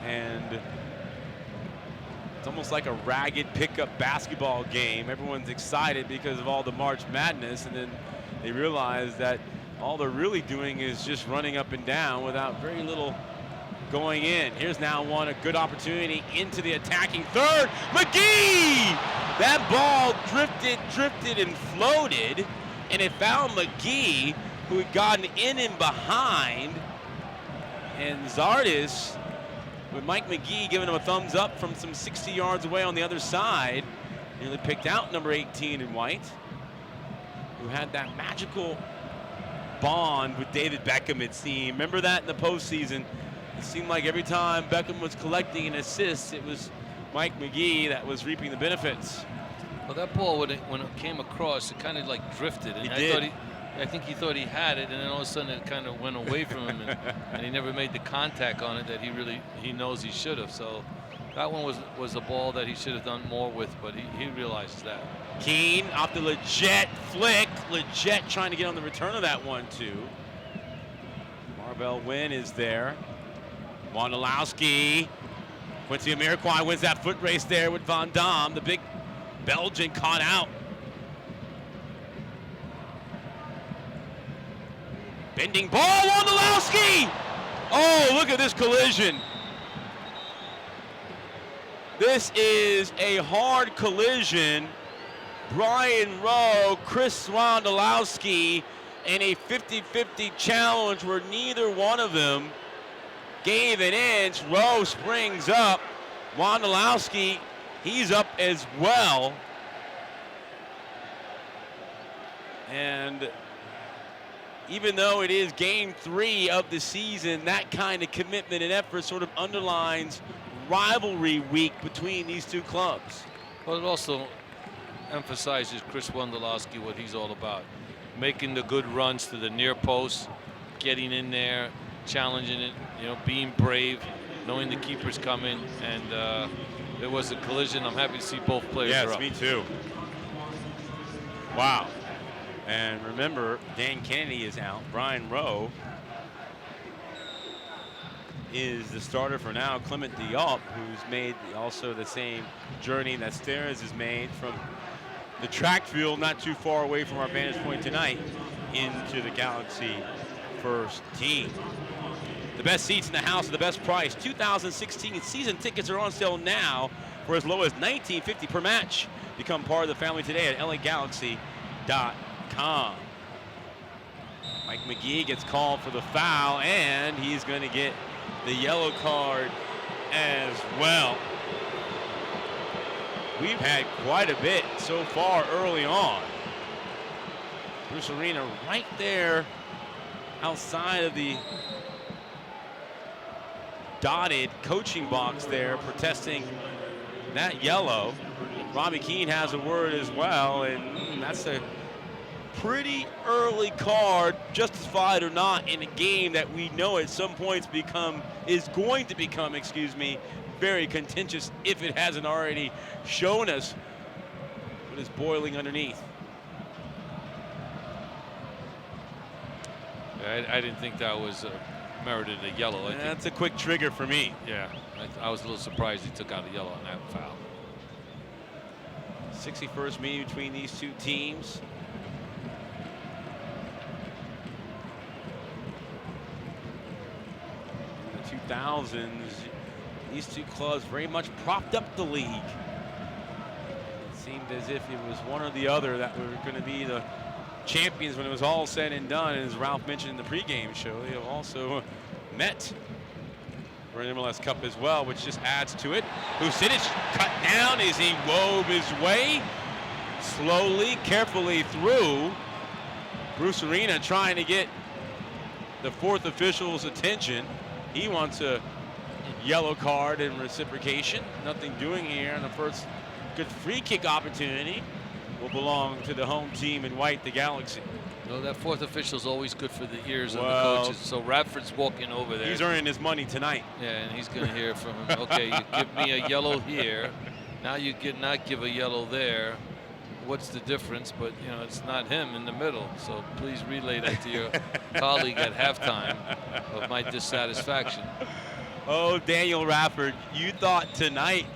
Speaker 5: and it's almost like a ragged pickup basketball game. Everyone's excited because of all the March Madness, and then they realize that all they're really doing is just running up and down without very little going in. Here's now a good opportunity into the attacking third. McGee! That ball drifted and floated, and it found McGee, who had gotten in and behind. And Zardis, with Mike McGee giving him a thumbs up from some 60 yards away on the other side, nearly picked out number 18 in white, who had that magical bond with David Beckham, it seemed. Remember that in the postseason? It seemed like every time Beckham was collecting an assist, it was Mike McGee that was reaping the benefits.
Speaker 1: Well, that ball, when it came across, it kind of like drifted. And I think he thought he had it, and then all of a sudden it kind of went away from him, and he never made the contact on it that he knows he should have. So that one was a ball that he should have done more with, but he realizes that.
Speaker 5: Keene off the Leggett flick. Leggett trying to get on the return of that one, too. Marvell Wynn is there. Wondolowski. Quincy Amirquai wins that foot race there with Van Dam. The big Belgian caught out. Bending ball, Wondolowski! Oh, look at this collision. This is a hard collision. Brian Rowe, Chris Wondolowski in a 50-50 challenge where neither one of them gave an inch. Rowe springs up. Wondolowski, he's up as well. And even though it is game 3 of the season, that kind of commitment and effort sort of underlines rivalry week between these two clubs.
Speaker 1: Well, it also emphasizes Chris Wondolowski, what he's all about. Making the good runs to the near post, getting in there, challenging it, being brave, knowing the keeper's coming, and it was a collision. I'm happy to see both players are up.
Speaker 5: Yes, me too. Wow. And remember, Dan Kennedy is out. Brian Rowe is the starter for now. Clement Diop, who's made also the same journey that Steres has made from the track field not too far away from our vantage point tonight into the Galaxy first team. The best seats in the house at the best price. 2016 season tickets are on sale now for as low as $19.50 per match. Become part of the family today at LAGalaxy.com. Mike McGee gets called for the foul, and he's going to get the yellow card as well. We've had quite a bit so far early on. Bruce Arena right there outside of the dotted coaching box there, protesting that yellow. Robbie Keane has a word as well, and that's a pretty early card, justified or not, in a game that we know at some points is going to become, very contentious if it hasn't already shown us what is boiling underneath.
Speaker 1: I didn't think that was merited a yellow.
Speaker 5: That's a quick trigger for me.
Speaker 1: Yeah, I was a little surprised he took out a yellow on that foul.
Speaker 5: 61st meeting between these two teams. In the 2000s, these two clubs very much propped up the league. It seemed as if it was one or the other that were going to be the champions when it was all said and done. And as Ralph mentioned in the pregame show, they have also met for an MLS Cup as well, which just adds to it. Vucinic cut down as he wove his way. slowly, carefully through. Bruce Arena trying to get the fourth official's attention. He wants a yellow card in reciprocation. Nothing doing here, and the first good free kick opportunity will belong to the home team in white, the Galaxy.
Speaker 1: Well, that fourth official is always good for the ears of the
Speaker 5: Well,
Speaker 1: coaches. So Radford's walking over there.
Speaker 5: He's earning his money tonight.
Speaker 1: Yeah, and he's going to hear from him. Okay, you give me a yellow here. Now you not give a yellow there. What's the difference? But, you know, it's not him in the middle. So please relay that to your colleague at halftime of my dissatisfaction.
Speaker 5: Oh, Daniel Radford, you thought tonight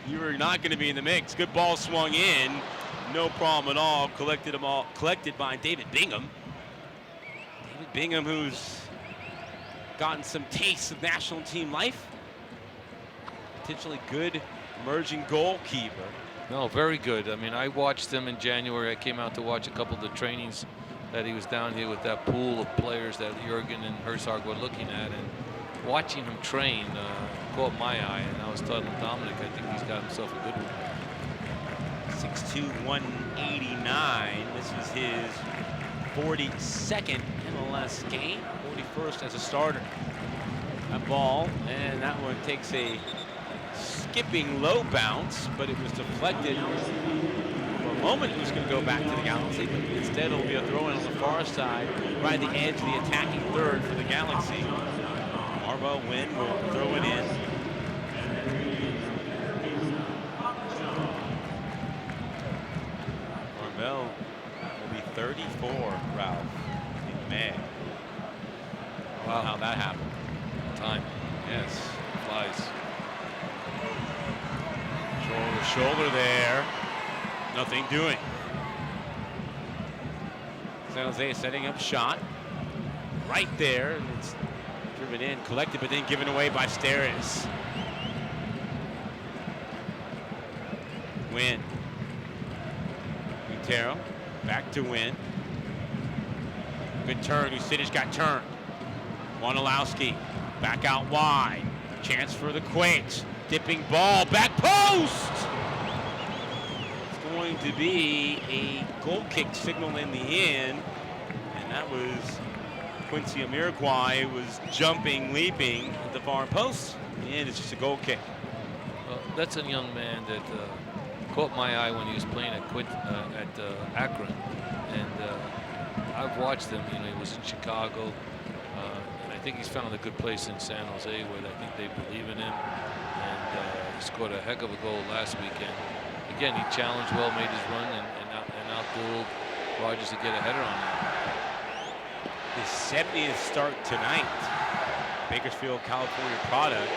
Speaker 5: you were not going to be in the mix. Good ball swung in. No problem at all. Collected by David Bingham. David Bingham, who's gotten some tastes of national team life. Potentially good emerging goalkeeper.
Speaker 1: No, very good. I mean, I watched him in January. I came out to watch a couple of the trainings that he was down here with that pool of players that Jurgen and Herzog were looking at. And watching him train caught my eye. And I was telling Dominic, I think he's got himself a good one.
Speaker 5: 6'2", 189. This is his 42nd MLS game, 41st as a starter. That ball, and that one takes a skipping low bounce, but it was deflected. For a moment, it was going to go back to the Galaxy, but instead it'll be a throw-in on the far side, right at the edge of the attacking third for the Galaxy. Marva Wynn will throw it in. Marvell will be 34, Ralph, in May. Wow, how that happened.
Speaker 1: Time.
Speaker 5: Yes, flies. Shoulder to shoulder there. Nothing doing. San Jose setting up shot. Right there, and it's driven in, collected, but then given away by Steres. Wynn. Quintero, back to Wynn. Good turn, Usidic got turned. Wondolowski, back out wide. Chance for the Quakes. Dipping ball, back post! It's going to be a goal kick signal in the end, and that was Quincy Amirquai was jumping, leaping at the far post. In the end, it's just a goal kick.
Speaker 1: Well, that's a young man that caught my eye when he was playing at Akron, and I've watched him. You know, he was in Chicago, and I think he's found a good place in San Jose where I think they believe in him. And he scored a heck of a goal last weekend. Again, he challenged well, made his run, and out-dueled Rogers to get a header on him.
Speaker 5: His 70th start tonight. Bakersfield, California product.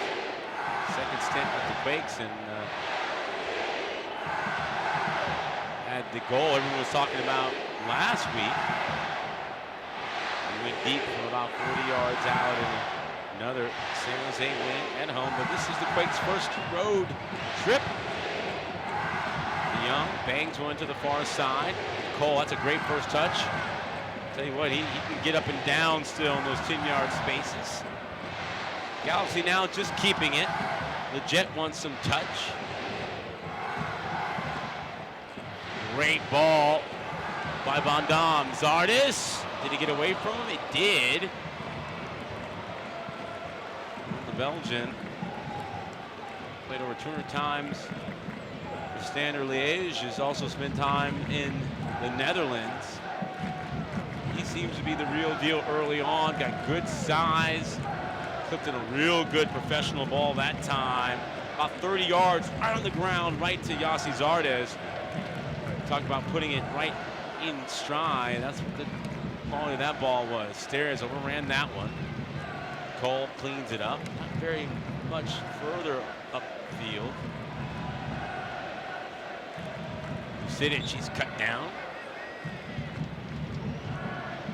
Speaker 5: Second stint with the Quakes, and had the goal everyone was talking about last week. He went deep from about 40 yards out, and another San Jose win at home. But this is the Quakes' first road trip. DeYoung bangs one to the far side. Cole, that's a great first touch. Tell you what, he can get up and down still in those 10-yard spaces. Galaxy now just keeping it. The Jet wants some touch. Great ball by Van Dam. Zardes, did he get away from him? It did. The Belgian played over 200 times for Standard Liège. Has also spent time in the Netherlands. He seems to be the real deal early on. Got good size. Clipped in a real good professional ball that time. About 30 yards right on the ground, right to Yossi Zardes. Talk about putting it right in stride. That's what the quality of that ball was. Steres overran that one. Cole cleans it up. Not very much further upfield. Usidic, he's cut down.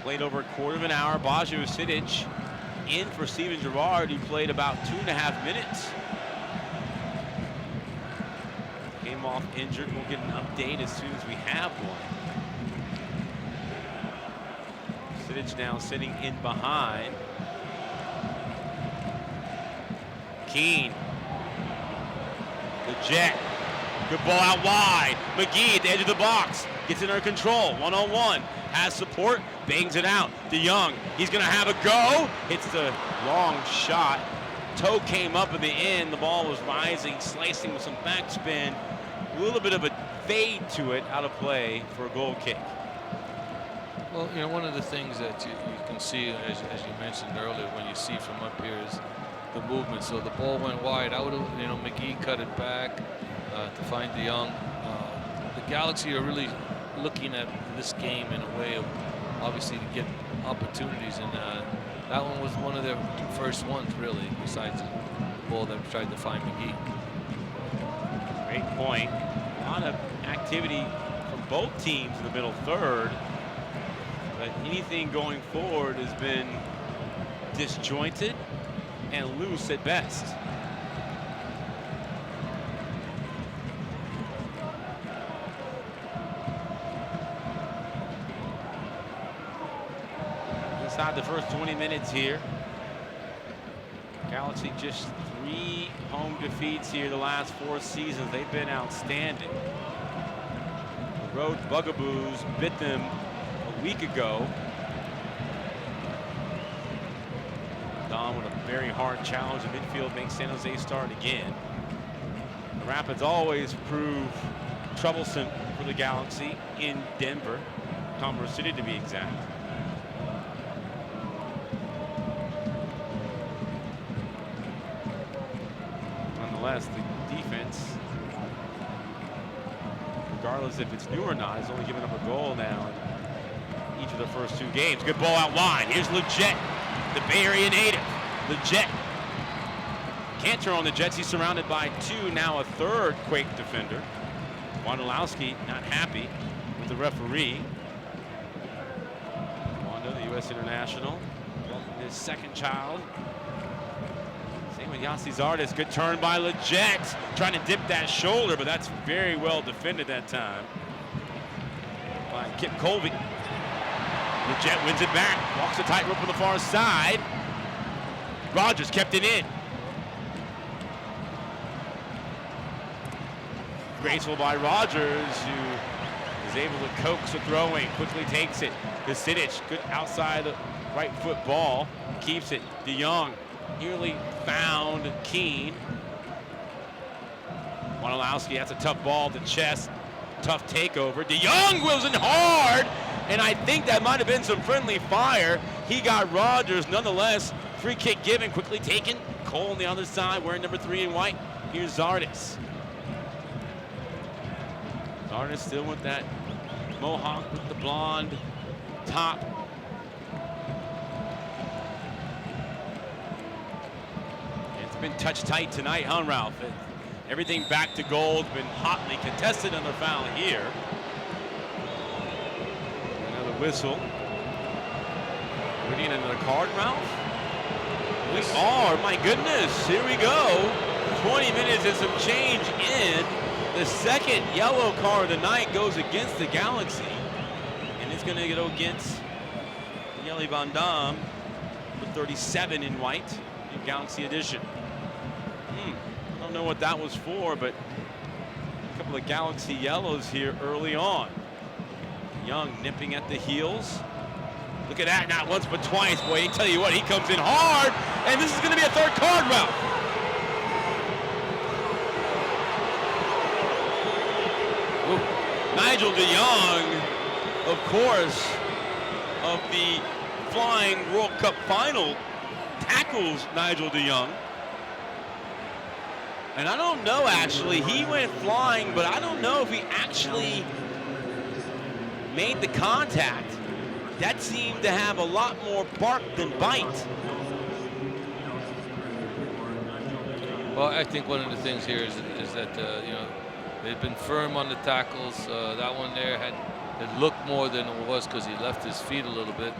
Speaker 5: Played over a quarter of an hour. Baja Usidic in for Steven Gerrard. He played about 2.5 minutes. Came off injured. We'll get an update as soon as we have one. Usidic now sitting in behind. Keane. The Jet Good ball out wide. McGee at the edge of the box. Gets it under control. One-on-one. Has support. Bangs it out. DeYoung. He's going to have a go. Hits the long shot. Toe came up at the end. The ball was rising, slicing with some backspin. A little bit of a fade to it, out of play for a goal kick.
Speaker 1: Well, you know, one of the things that you can see, as you mentioned earlier, when you see from up here is the movement. So the ball went wide. I would have, you know, McGee cut it back to find DeYoung. The Galaxy are really looking at this game in a way of obviously to get opportunities, and that one was one of their first ones, really, besides the ball that tried to find McGee.
Speaker 5: Great point. A lot of activity from both teams in the middle third, but anything going forward has been disjointed and loose at best. Inside the first 20 minutes here. Galaxy just 3 home defeats here the last 4 seasons. They've been outstanding. The road bugaboos bit them a week ago. Don with a very hard challenge in midfield makes San Jose start again. The Rapids always prove troublesome for the Galaxy in Denver, Commerce City to be exact. Nonetheless, the defense, regardless if it's new or not, has only given up a goal now in each of the first 2 games. Good ball out wide. Here's Leggett, the Bay Area native. Leggett can't turn on the Jets. He's surrounded by 2, now a 3rd Quake defender. Wondolowski not happy with the referee. Wanda, the U.S. international, his 2nd child. Same with Yossi Zardes. Good turn by Leggett. Trying to dip that shoulder, but that's very well defended that time by Kip Colby. Leggett wins it back. Walks the tightrope on the far side. Rogers kept it in. Graceful by Rogers, who is able to coax a throw in. Quickly takes it. Hasidic, good outside the right foot ball. Keeps it. DeYoung nearly found Keane. Wondolowski, that's a tough ball to chest. Tough takeover. DeYoung was in hard, and I think that might have been some friendly fire. He got Rogers nonetheless. Free kick given, quickly taken. Cole on the other side, wearing number 3 in white. Here's Zardes. Zardes still with that mohawk with the blonde top. It's been touch tight tonight, huh, Ralph? Everything back to goal has been hotly contested under foul here. Another whistle. We're getting another card, Ralph? We are, my goodness, here we go. 20 minutes and some change in. The 2nd yellow card of the night goes against the Galaxy. And it's going to go against Yeli Van Dam for 37 in white in Galaxy edition. I don't know what that was for, but a couple of Galaxy yellows here early on. Young nipping at the heels. Look at that, not once but twice. Boy, I tell you what, he comes in hard, and this is going to be a 3rd card, Ralph. Nigel DeYoung, of course, of the Flying World Cup final, tackles Nigel DeYoung. And I don't know, actually, he went flying, but I don't know if he actually made the contact. That seemed to have a lot more bark than bite.
Speaker 1: Well, I think one of the things here is that you know, they've been firm on the tackles. That one there it looked more than it was because he left his feet a little bit.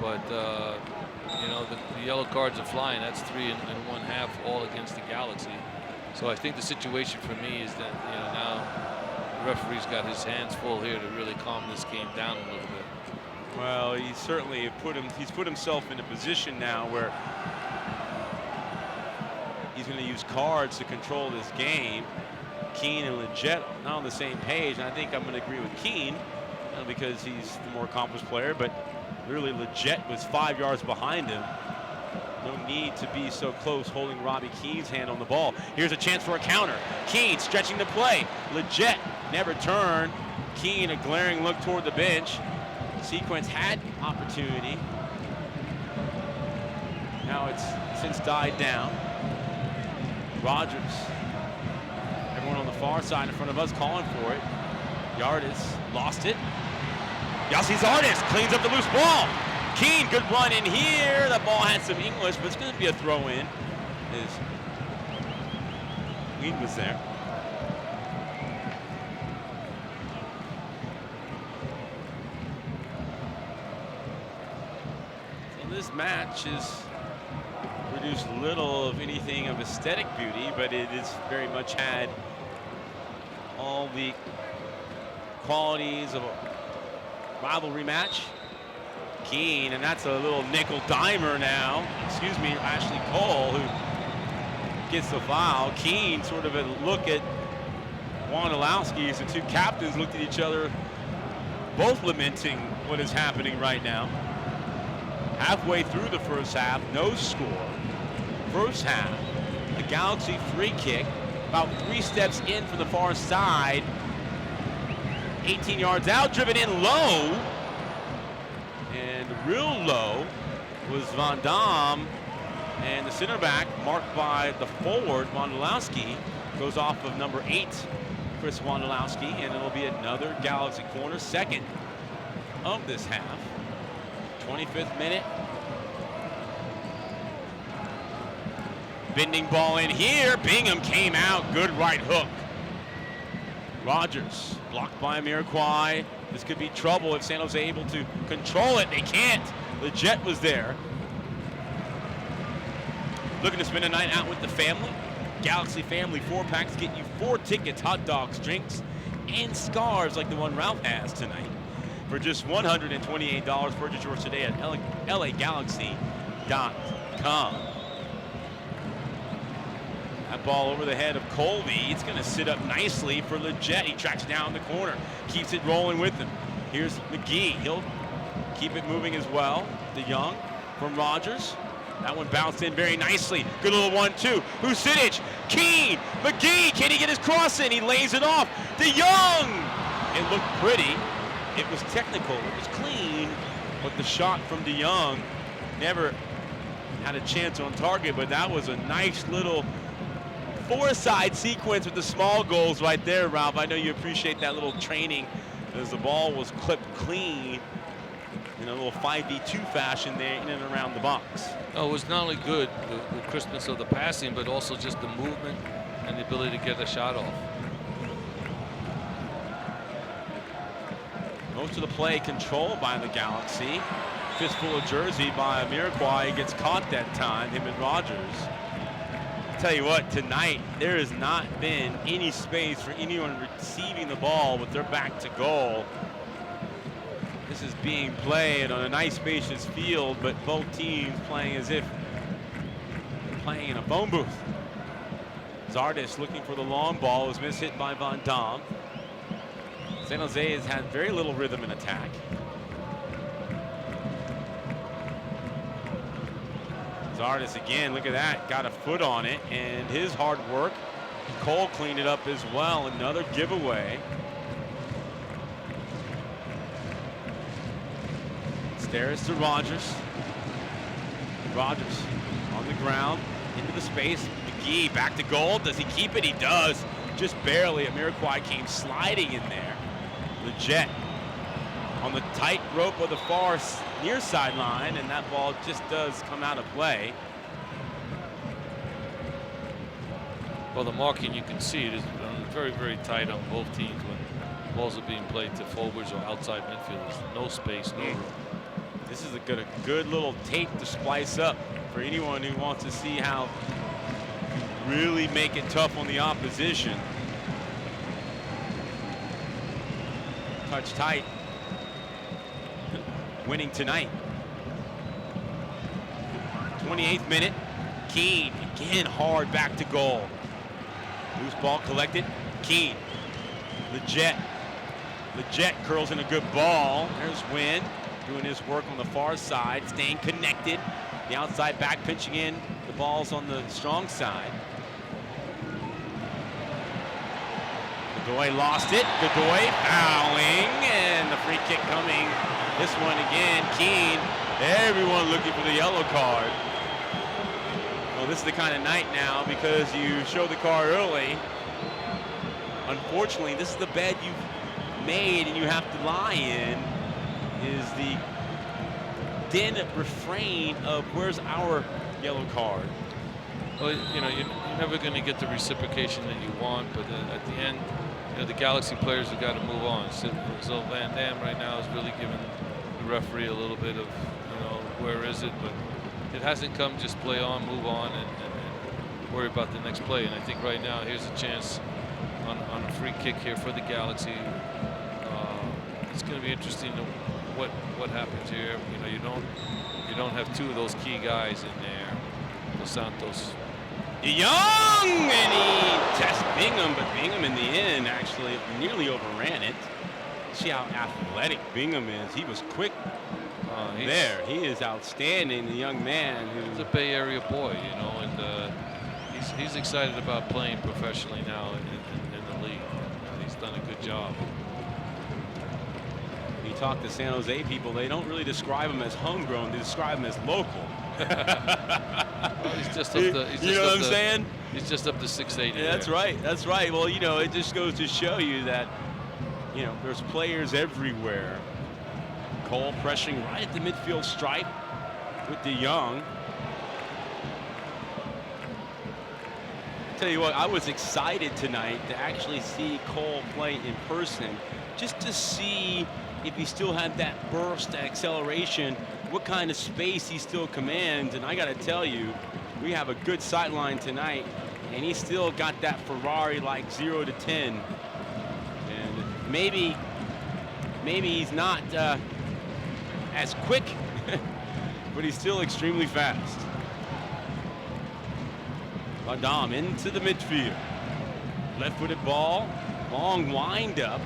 Speaker 1: But you know, the yellow cards are flying. That's 3 and 1/2 all against the Galaxy. So I think the situation for me is that, you know, now the referee's got his hands full here to really calm this game down a little bit.
Speaker 5: Well, he certainly he's put himself in a position now where he's going to use cards to control this game. Keene and Leggett not on the same page, and I think I'm going to agree with Keene because he's the more accomplished player, but really Leggett was 5 yards behind him. No need to be so close holding Robbie Keene's hand on the ball. Here's a chance for a counter. Keene stretching the play. Leggett never turned. Keene a glaring look toward the bench. Sequence had opportunity. Now it's since died down. Rogers. Everyone on the far side in front of us calling for it. Yardis lost it. Yassi's Artist cleans up the loose ball. Keene, good run in here. That ball had some English, but it's going to be a throw-in. His lead was there. So this match has produced little of anything of aesthetic beauty, but it has very much had all the qualities of a rivalry match. Keene, and that's a little nickel dimer now. Excuse me, Ashley Cole, who gets the foul. Keene sort of a look at Wondolowski as the two captains looked at each other, both lamenting what is happening right now. Halfway through the first half, no score. First half, a Galaxy free kick, about 3 steps in from the far side. 18 yards out, driven in low. And real low was Van Dam. And the center back, marked by the forward, Wondolowski, goes off of number 8, Chris Wondolowski. And it'll be another Galaxy corner, second of this half. 25th minute. Bending ball in here. Bingham came out. Good right hook. Rogers blocked by Iroquois. This could be trouble if San Jose able to control it. They can't. Leggett was there. Looking to spend a night out with the family? Galaxy Family 4-packs get you 4 tickets, hot dogs, drinks, and scarves like the one Ralph has tonight. For just $128, purchase yours today at LAGalaxy.com. That ball over the head of Colby. It's going to sit up nicely for Leggett. He tracks down the corner, keeps it rolling with him. Here's McGee. He'll keep it moving as well. DeYoung from Rogers. That one bounced in very nicely. Good little 1-2. Husidic, Keene, McGee. Can he get his cross in? He lays it off. DeYoung. It looked pretty. It was technical. It was clean. But the shot from DeYoung never had a chance on target. But that was a nice little four-side sequence with the small goals right there, Ralph. I know you appreciate that little training as the ball was clipped clean in a little 5v2 fashion there in and around the box.
Speaker 1: Oh, it was not only good, the crispness of the passing, but also just the movement and the ability to get a shot off.
Speaker 5: Most of the play controlled by the Galaxy. Fistful of jersey by Iroquois. He gets caught that time, him and Rogers. Tell you what, tonight there has not been any space for anyone receiving the ball with their back to goal. This is being played on a nice spacious field, but both teams playing as if they're playing in a phone booth. Zardes looking for the long ball, was mishit by Van Dam. San Jose has had very little rhythm in attack. Zardes again, look at that, got a foot on it, and his hard work. Cole cleaned it up as well, another giveaway. Stairs to Rogers. Rogers on the ground, into the space. McGee back to goal, does he keep it? He does, just barely. Iroquois came sliding in there. Leggett on the tight rope of the far near sideline, and that ball just does come out of play.
Speaker 1: Well, the marking, you can see it is very, very tight on both teams when balls are being played to forwards or outside midfielders. No space, no room.
Speaker 5: This is a good little tape to splice up for anyone who wants to see how you really make it tough on the opposition. Touch tight. Winning tonight. 28th minute. Keene again hard back to goal. Loose ball collected. Keen. The Jet curls in a good ball. There's Wynn doing his work on the far side, staying connected. The outside back pitching in. The ball's on the strong side. Godoy lost it. Godoy fouling, and the free kick coming. This one again, Keen. Everyone looking for the yellow card. Well, this is the kind of night now because you show the card early. Unfortunately, this is the bed you've made and you have to lie in, is the den refrain of where's our yellow card.
Speaker 1: Well, you know, you're never going to get the reciprocation that you want, but at the end, you know, the Galaxy players have got to move on. So Van Dam right now is really giving the referee a little bit of, you know, where is it? But it hasn't come. Just play on, move on, and worry about the next play. And I think right now, here's a chance on a free kick here for the Galaxy. It's going to be interesting to what happens here. You know, you don't have two of those key guys in there. Dos Santos.
Speaker 5: Young, and he tests Bingham, but Bingham in the end actually nearly overran it. See how athletic Bingham is. He was quick there. He is outstanding, the young man.
Speaker 1: He's a Bay Area boy, you know, and he's excited about playing professionally now in the league. He's done a good job.
Speaker 5: You talk to San Jose people, they don't really describe him as homegrown. They describe him as local.
Speaker 1: Well, he's just up the,
Speaker 5: you know what I'm saying?
Speaker 1: He's just up to 6'8".
Speaker 5: Yeah, that's right. That's right. Well, you know, it just goes to show you that, you know, there's players everywhere. Cole pressuring right at the midfield stripe with the Young. Tell you what, I was excited tonight to actually see Cole play in person, just to see if he still had that burst, that acceleration, what kind of space he still commands. And I got to tell you, we have a good sight line tonight, and he still got that Ferrari like 0 to 10. And maybe he's not as quick, but he's still extremely fast. Adam into the midfield. Left-footed ball, long wind-up.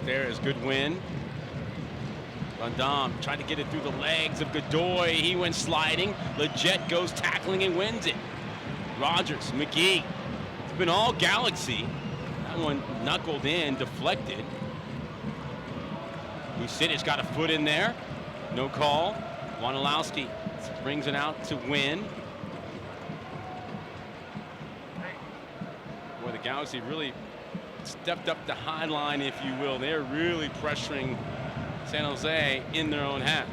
Speaker 5: There is good win. Van Dam tried to get it through the legs of Godoy. He went sliding. Leggett goes tackling and wins it. Rogers, McGee. It's been all Galaxy. That one knuckled in, deflected. Vucinic got a foot in there. No call. Wondolowski brings it out to win. Boy, the Galaxy really stepped up the high line, if you will. They're really pressuring San Jose in their own half.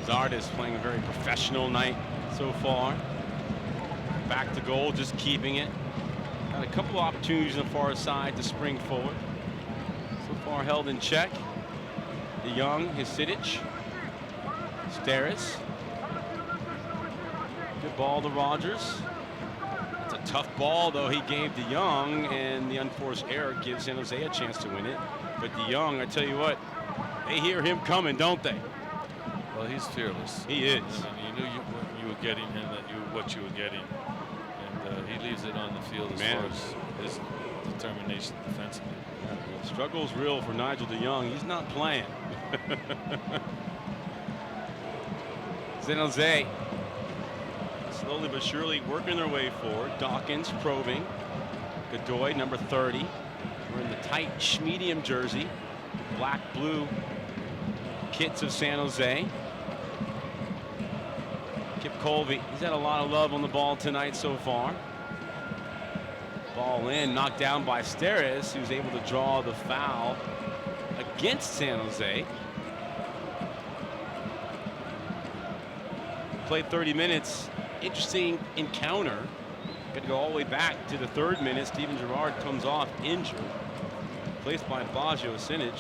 Speaker 5: Zardes playing a very professional night so far. Back to goal, just keeping it. Got a couple of opportunities on the far side to spring forward. So far held in check. De Jong, Vucinic, Steres. Good ball to Rogers. It's a tough ball, though, he gave De Jong, and the unforced error gives San Jose a chance to win it. But De Jong, I tell you what, they hear him coming, don't they?
Speaker 1: Well, he's fearless.
Speaker 5: He is.
Speaker 1: And you knew you were getting him, what you were getting. And he leaves it on the field as far as his determination defensively.
Speaker 5: Yeah, the struggle's real for Nigel De Jong. He's not playing. San Jose slowly but surely working their way forward. Dawkins probing. Godoy, number 30. We're in the tight medium jersey. Black-blue kits of San Jose. Kip Colby, he's had a lot of love on the ball tonight so far. Ball in, knocked down by Steres, who's able to draw the foul against San Jose. Played 30 minutes. Interesting encounter. Got to go all the way back to the 3rd minute. Steven Gerrard comes off injured. Placed by Baggio Vucinic.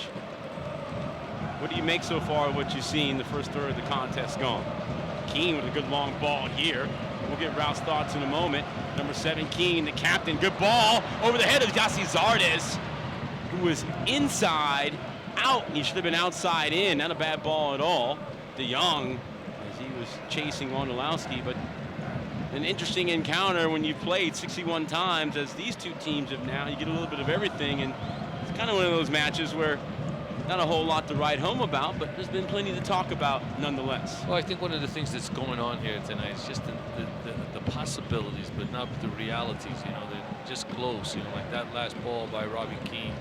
Speaker 5: What do you make so far of what you've seen the first third of the contest gone? Keen with a good long ball here. We'll get Ralph's thoughts in a moment. Number 7, Keen, the captain. Good ball over the head of Yassi Zardes, who was inside out. He should have been outside in. Not a bad ball at all. DeYoung, as he was chasing Wondolowski, but an interesting encounter when you've played 61 times, as these two teams have now. You get a little bit of everything, and it's kind of one of those matches where not a whole lot to write home about, but there's been plenty to talk about nonetheless.
Speaker 1: Well, I think one of the things that's going on here tonight is just the possibilities, but not the realities. You know, they're just close. You know, like that last ball by Robbie Keane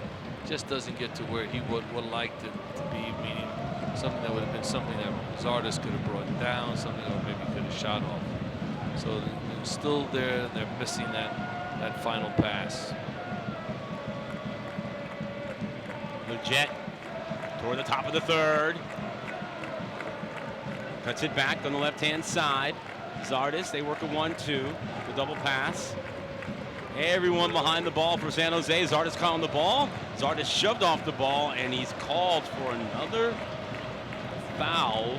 Speaker 1: just doesn't get to where he would like to be, meaning something that would have been something that Zardes could have brought down, something that maybe could have shot off. So they're still there. They're missing that final pass.
Speaker 5: Leggett toward the top of the third. Cuts it back on the left-hand side. Zardes, they work a 1-2. The double pass. Everyone behind the ball for San Jose. Zardes caught on the ball. Zardes shoved off the ball, and he's called for another foul.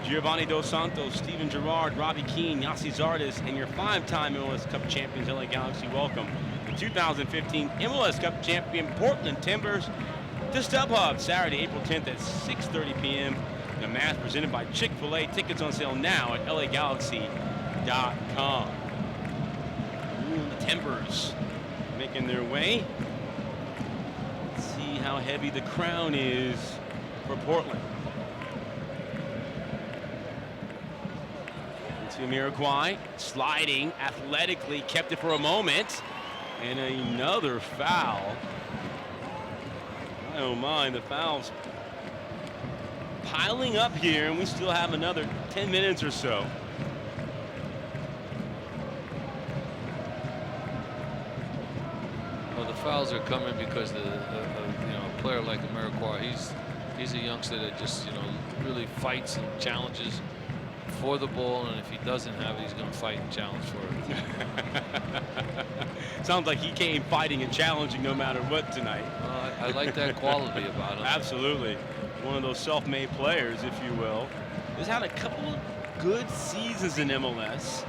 Speaker 5: Giovanni Dos Santos, Steven Gerrard, Robbie Keane, Yossi Zardes, and your 5-time MLS Cup champions, LA Galaxy, welcome the 2015 MLS Cup champion Portland Timbers to StubHub Saturday, April 10th at 6:30 p.m. The match presented by Chick-fil-A. Tickets on sale now at LAGalaxy.com. The Timbers making their way. Let's see how heavy the crown is for Portland. Jamiroquai sliding athletically, kept it for a moment, and another foul. I don't mind the fouls piling up here, and we still have another 10 minutes or so.
Speaker 1: Well, the fouls are coming because you know, a player like Jamiroquai, he's a youngster that just, you know, really fights and challenges for the ball, and if he doesn't have it, he's going to fight and challenge for it.
Speaker 5: Sounds like he came fighting and challenging no matter what tonight.
Speaker 1: I like that quality about him.
Speaker 5: Absolutely. One of those self-made players, if you will. He's had a couple of good seasons in MLS.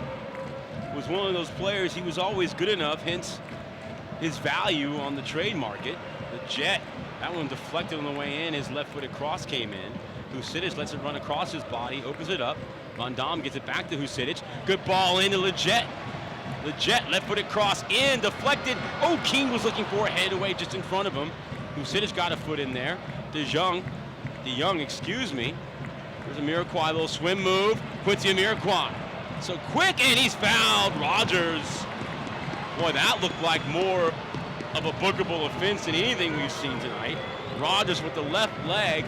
Speaker 5: Was one of those players, he was always good enough, hence his value on the trade market. The Jet, that one deflected on the way in. His left-footed cross came in. Husidic lets it run across his body, opens it up. Van Dam gets it back to Husidic. Good ball into Leggett. Leggett, left-footed cross in, deflected. Oh, King was looking for a head away just in front of him. Husidic got a foot in there. DeYoung, excuse me. There's a Jamiroquai, little swim move. Quincy Jamiroquai. So quick, and he's fouled. Rogers. Boy, that looked like more of a bookable offense than anything we've seen tonight. Rogers with the left leg,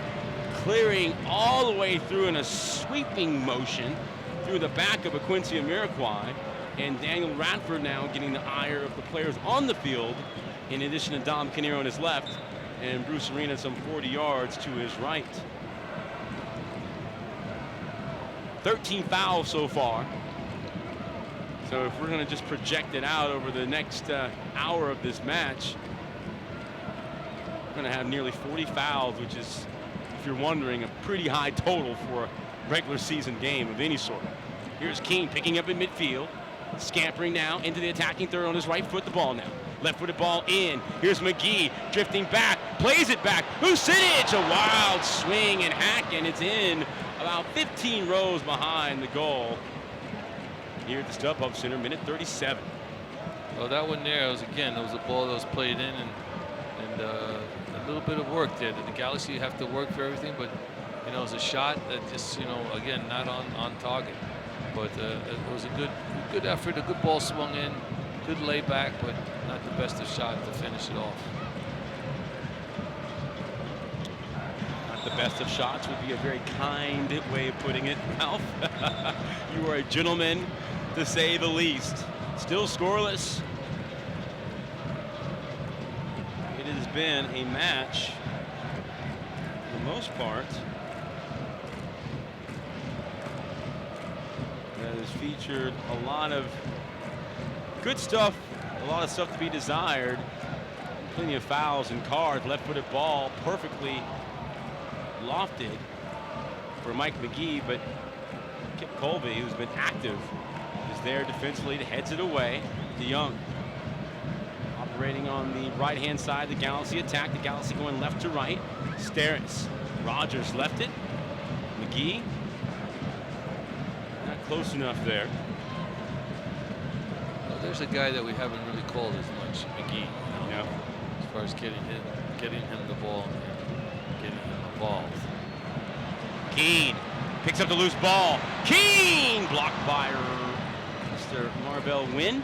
Speaker 5: clearing all the way through in a sweeping motion through the back of a Quincy Jamiroquai, and Daniel Radford now getting the ire of the players on the field, in addition to Dom Canero on his left and Bruce Arena some 40 yards to his right. 13 fouls so far. So if we're going to just project it out over the next hour of this match, we're going to have nearly 40 fouls, which is, if you're wondering, a pretty high total for a regular season game of any sort. Here's King picking up in midfield, scampering now into the attacking third on his right foot. The ball now. Left-footed ball in. Here's McGee drifting back, plays it back. Husidic, a wild swing and hack, and it's in about 15 rows behind the goal here at the StubHub Center, minute 37.
Speaker 1: Well, that one there was, again, it was a ball that was played in, and a little bit of work there. The Galaxy have to work for everything, but, you know, it was a shot that just, you know, again, not on target. But it was a good effort, a good ball swung in, good layback, but not the best of shot to finish it off.
Speaker 5: Not the best of shots would be a very kind way of putting it, Ralph. You are a gentleman, to say the least. Still scoreless. It has been a match, for the most part, that has featured a lot of good stuff, a lot of stuff to be desired. Plenty of fouls and cards. Left-footed ball, perfectly lofted for Mike McGee, but Kip Colby, who's been active, is there defensively, heads it away. DeYoung Operating on the right-hand side, the Galaxy attack. The Galaxy going left to right. Steris. Rogers left it. McGee. Not close enough there.
Speaker 1: Well, there's a guy that we haven't really called as much, McGee.
Speaker 5: Yeah.
Speaker 1: As far as getting him the ball and getting him involved.
Speaker 5: Keene picks up the loose ball. Keene blocked by Mr. Marvell Wynn.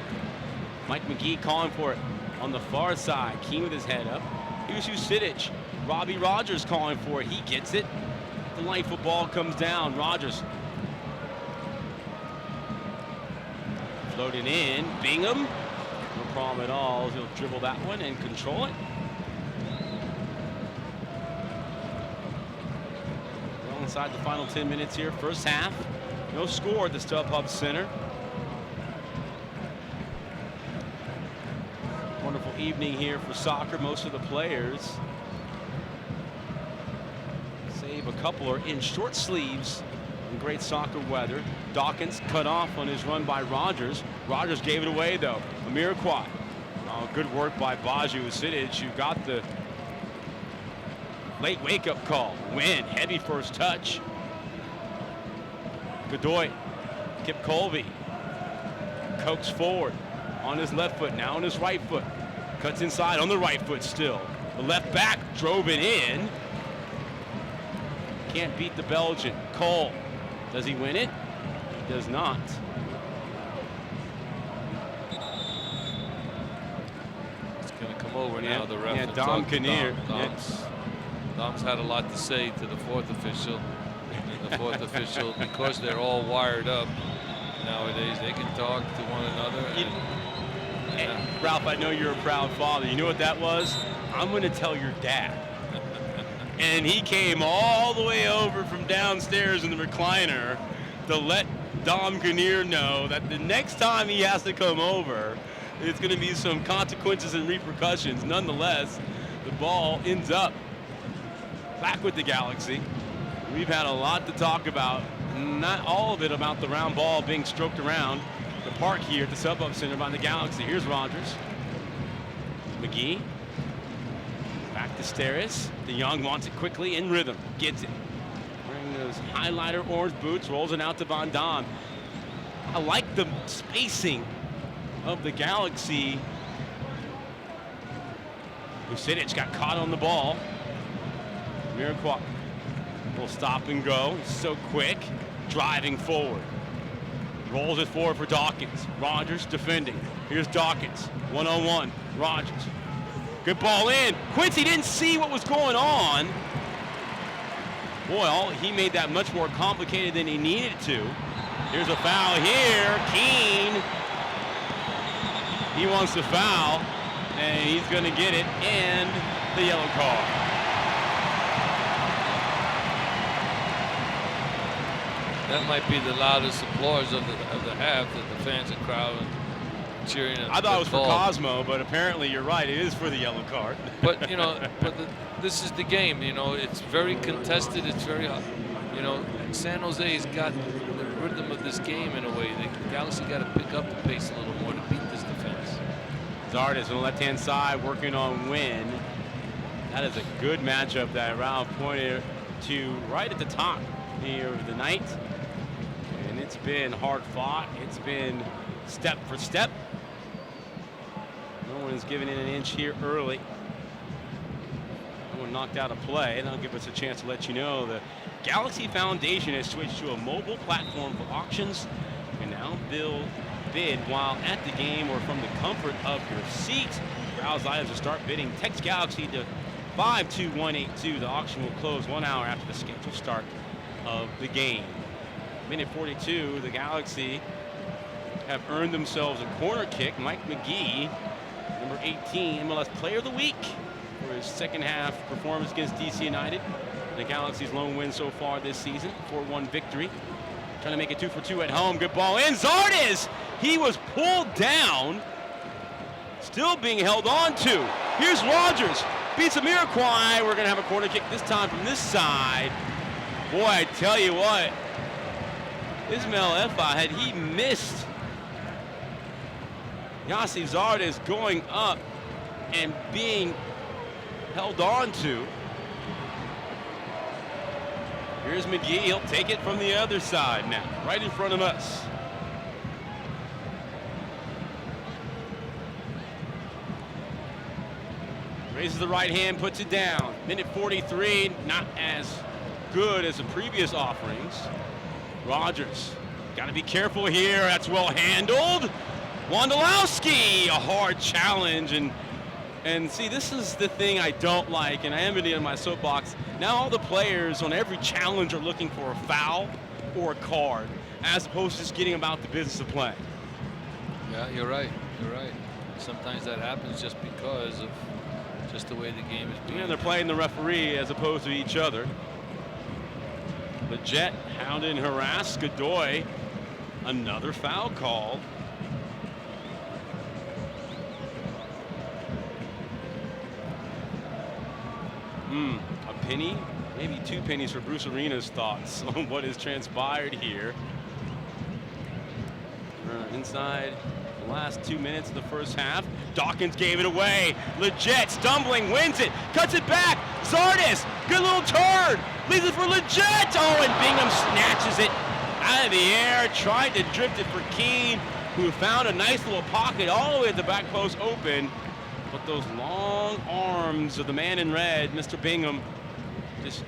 Speaker 5: Mike McGee calling for it on the far side. Keene with his head up. Here's Usidic. Robbie Rogers calling for it. He gets it. The light football comes down. Rogers floating in. Bingham. No problem at all. He'll dribble that one and control it. Well inside the final 10 minutes here. First half. No score at the StubHub Center. Wonderful evening here for soccer. Most of the players, save a couple, are in short sleeves in great soccer weather. Dawkins cut off on his run by Rogers. Rogers gave it away though. Amirquai. Oh, good work by Baju Usidic, who got the late wake-up call. Win, heavy first touch. Godoy, Kip Colby, coax forward on his left foot, now on his right foot. Cuts inside on the right foot still. The left back drove it in. Can't beat the Belgian. Cole, does he win it? He does not.
Speaker 1: It's going to come over now, the ref.
Speaker 5: Yeah,
Speaker 1: and
Speaker 5: Dom
Speaker 1: talk to
Speaker 5: Kinnear.
Speaker 1: Dom's had a lot to say to the fourth official. The fourth official, because they're all wired up nowadays, they can talk to one another.
Speaker 5: And Ralph, I know you're a proud father. You know what that was? I'm going to tell your dad. And he came all the way over from downstairs in the recliner to let Dom Kinnear know that the next time he has to come over, it's going to be some consequences and repercussions. Nonetheless, the ball ends up back with the Galaxy. We've had a lot to talk about. Not all of it about the round ball being stroked around the park here at the StubHub Center by the Galaxy. Here's Rogers. McGee. Back to Steris. DeYoung wants it quickly in rhythm. Gets it. Wearing those highlighter orange boots. Rolls it out to Van Dam. I like the spacing of the Galaxy. Usidic got caught on the ball. Amirquai will stop and go. He's so quick. Driving forward. Rolls it forward for Dawkins. Rogers defending. Here's Dawkins. One-on-one. Rogers. Good ball in. Quincy didn't see what was going on. Boy, he made that much more complicated than he needed to. Here's a foul here. Keene. He wants the foul, and he's going to get it, and the yellow card.
Speaker 1: That might be the loudest applause of the half, that the fans and crowd and cheering.
Speaker 5: I thought it was for Cosmo, but apparently you're right. It is for the yellow card.
Speaker 1: But, you know, this is the game. You know, it's very contested. It's very, you know, San Jose's got the rhythm of this game in a way. The Galaxy got to pick up the pace a little more to beat this defense.
Speaker 5: Zardes on the left-hand side working on Wynn. That is a good matchup that Ralph pointed to right at the top here of the night. And it's been hard fought. It's been step for step. No one is giving it an inch here early. No one knocked out a play. And that'll give us a chance to let you know the Galaxy Foundation has switched to a mobile platform for auctions. You can now bid while at the game or from the comfort of your seat. Browse items to start bidding. Text Galaxy to 52182. The auction will close 1 hour after the scheduled start of the game. Minute 42, the Galaxy have earned themselves a corner kick. Mike McGee, number 18, MLS Player of the Week for his second half performance against DC United. The Galaxy's lone win so far this season, 4-1 victory. Trying to make it 2 for 2 at home. Good ball in. Zardes, he was pulled down. Still being held on to. Here's Rogers, beats Amirquai. We're gonna have a corner kick this time from this side. Boy, I tell you what, Ismail Effa, had he missed Yossi Zardes going up and being held on to. Here's McGee. He'll take it from the other side now, right in front of us. Raises the right hand, puts it down. Minute 43, not as good as the previous offerings. Rogers, got to be careful here. That's well handled. Wondolowski, a hard challenge. And see, this is the thing I don't like, and I am in my soapbox. Now all the players on every challenge are looking for a foul or a card, as opposed to just getting about the business of play.
Speaker 1: Yeah, you're right. You're right. Sometimes that happens just because of just the way the game is being.
Speaker 5: Yeah, they're playing the referee as opposed to each other. Leggett hounded and harassed. Godoy, another foul call. A penny, maybe 2 pennies for Bruce Arena's thoughts on what has transpired here. Inside the last 2 minutes of the first half. Dawkins gave it away. Leggett stumbling, wins it, cuts it back. Zardes, good little turn, leaves it for Leggett. Oh, and Bingham snatches it out of the air, tried to drift it for Keene, who found a nice little pocket all the way at the back post open. But those long arms of the man in red, Mr. Bingham, just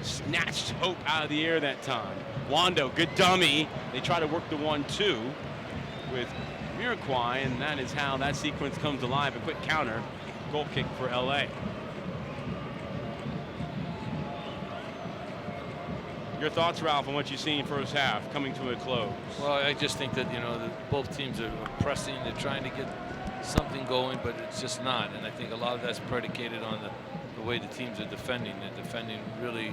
Speaker 5: snatched hope out of the air that time. Wando, good dummy. They try to work the 1-2 with Miraquai, and that is how that sequence comes alive. A quick counter, goal kick for LA. Your thoughts, Ralph, on what you've seen first half coming to a close?
Speaker 1: Well, I just think that, that both teams are pressing. They're trying to get something going, but it's just not. And I think a lot of that's predicated on the way the teams are defending. They're defending really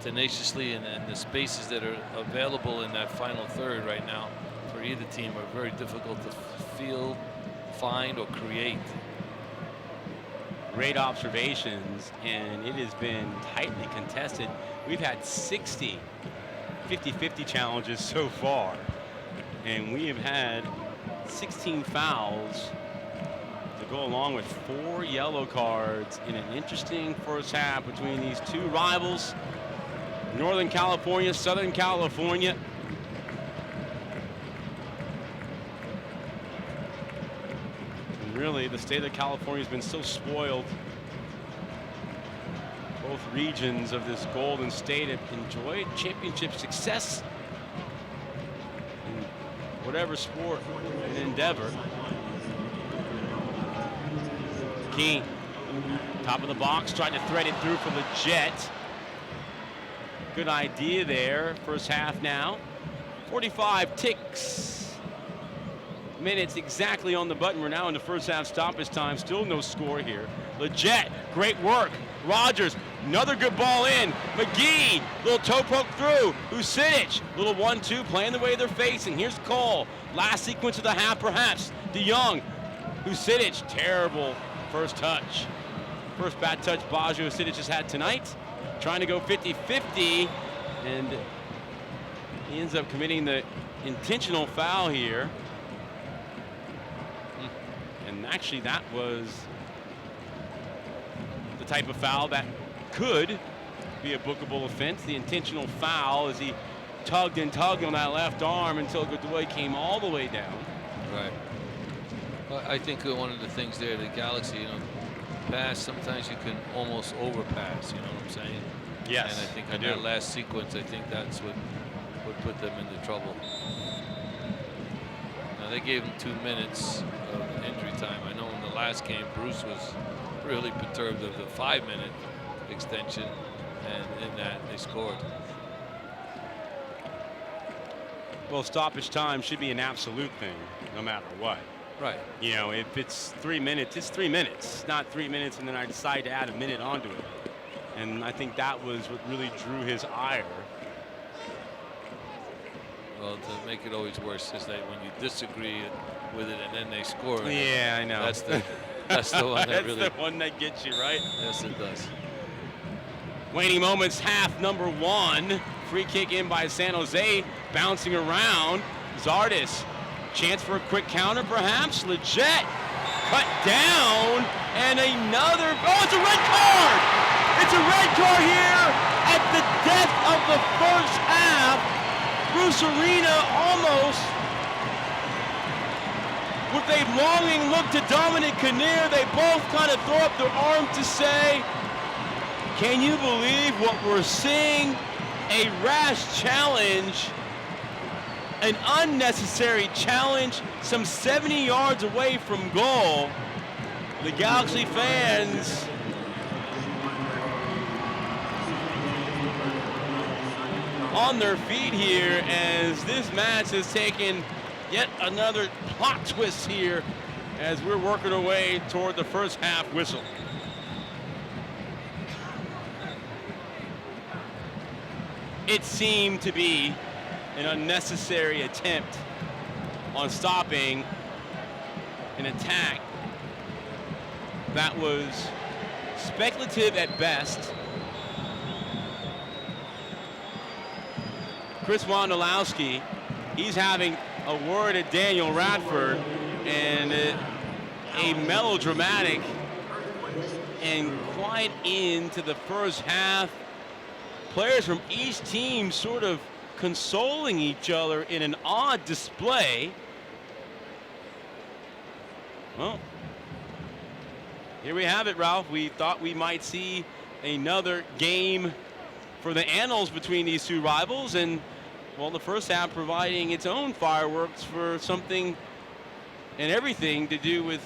Speaker 1: tenaciously, and the spaces that are available in that final third right now for either team are very difficult to field, find, or create.
Speaker 5: Great observations, and it has been tightly contested. We've had 60 50-50 challenges so far, and we have had 16 fouls to go along with 4 yellow cards in an interesting first half between these two rivals, Northern California, Southern California. And really, the state of California has been so spoiled. Both regions of this Golden State have enjoyed championship success in whatever sport and endeavor. Keene, top of the box, trying to thread it through for the Jet. Good idea there. First half now. 45 ticks. Minutes exactly on the button. We're now in the first half stoppage time. Still no score here. Leggett, great work. Rogers, another good ball in. McGee, little toe poke through. Usinic, little 1-2 playing the way they're facing. Here's Cole. Last sequence of the half, perhaps. DeYoung, Usinic, terrible first touch. First bad touch Baggio Usinic has had tonight. Trying to go 50-50, and he ends up committing the intentional foul here. And actually that was the type of foul that could be a bookable offense. The intentional foul as he tugged and tugged on that left arm until Godoy came all the way down.
Speaker 1: Right. Well, I think one of the things there, the Galaxy, pass, sometimes you can almost overpass, you know what I'm saying?
Speaker 5: Yes,
Speaker 1: and I think in that last sequence, I think that's what would put them into trouble. Now, they gave him 2 minutes of injury time. I know in the last game, Bruce was really perturbed of the 5-minute extension, and in that, they scored.
Speaker 5: Well, stoppage time should be an absolute thing, no matter what.
Speaker 1: Right.
Speaker 5: You know, if it's 3 minutes, it's 3 minutes, not 3 minutes, and then I decide to add a minute onto it. And I think that was what really drew his ire.
Speaker 1: Well, to make it always worse is that when you disagree with it and then they score.
Speaker 5: Yeah, I know.
Speaker 1: That's the one that
Speaker 5: that's
Speaker 1: really.
Speaker 5: the one that gets you, right?
Speaker 1: Yes, it does.
Speaker 5: Waning moments, half number 1. Free kick in by San Jose, bouncing around. Zardes, chance for a quick counter, perhaps. Leggett cut down, and another, oh, it's a red card! It's a red card here at the death of the first half. Bruce Arena almost, with a longing look to Dominic Kinnear, they both kind of throw up their arms to say, can you believe what we're seeing? A rash challenge, an unnecessary challenge, some 70 yards away from goal. The Galaxy fans on their feet here as this match has taken yet another plot twist here as we're working our way toward the first half whistle. It seemed to be an unnecessary attempt on stopping an attack that was speculative at best. Chris Wondolowski, he's having a word at Daniel Radford, and a melodramatic and quiet end to the first half. Players from each team sort of consoling each other in an odd display. Well, here we have it, Ralph. We thought we might see another game for the annals between these two rivals, and well, the first half providing its own fireworks for something and everything to do with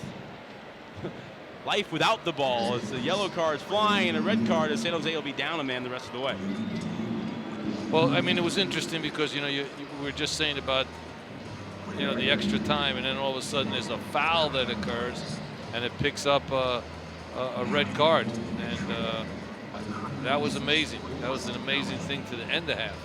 Speaker 5: life without the ball, as the yellow card is flying and a red card as San Jose will be down a man the rest of the way.
Speaker 1: Well, I mean, it was interesting because, you were just saying about, the extra time, and then all of a sudden there's a foul that occurs and it picks up a red card. And that was amazing. That was an amazing thing to the end of half.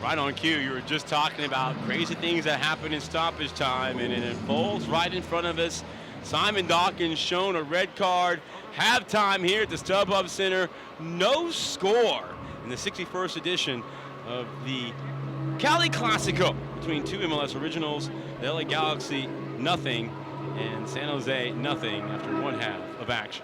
Speaker 5: Right on cue. You were just talking about crazy things that happen in stoppage time, and it unfolds right in front of us. Simon Dawkins shown a red card. Halftime here at the StubHub Center. No score in the 61st edition of the Cali Classico between two MLS originals. The LA Galaxy, nothing, and San Jose, nothing after one half of action.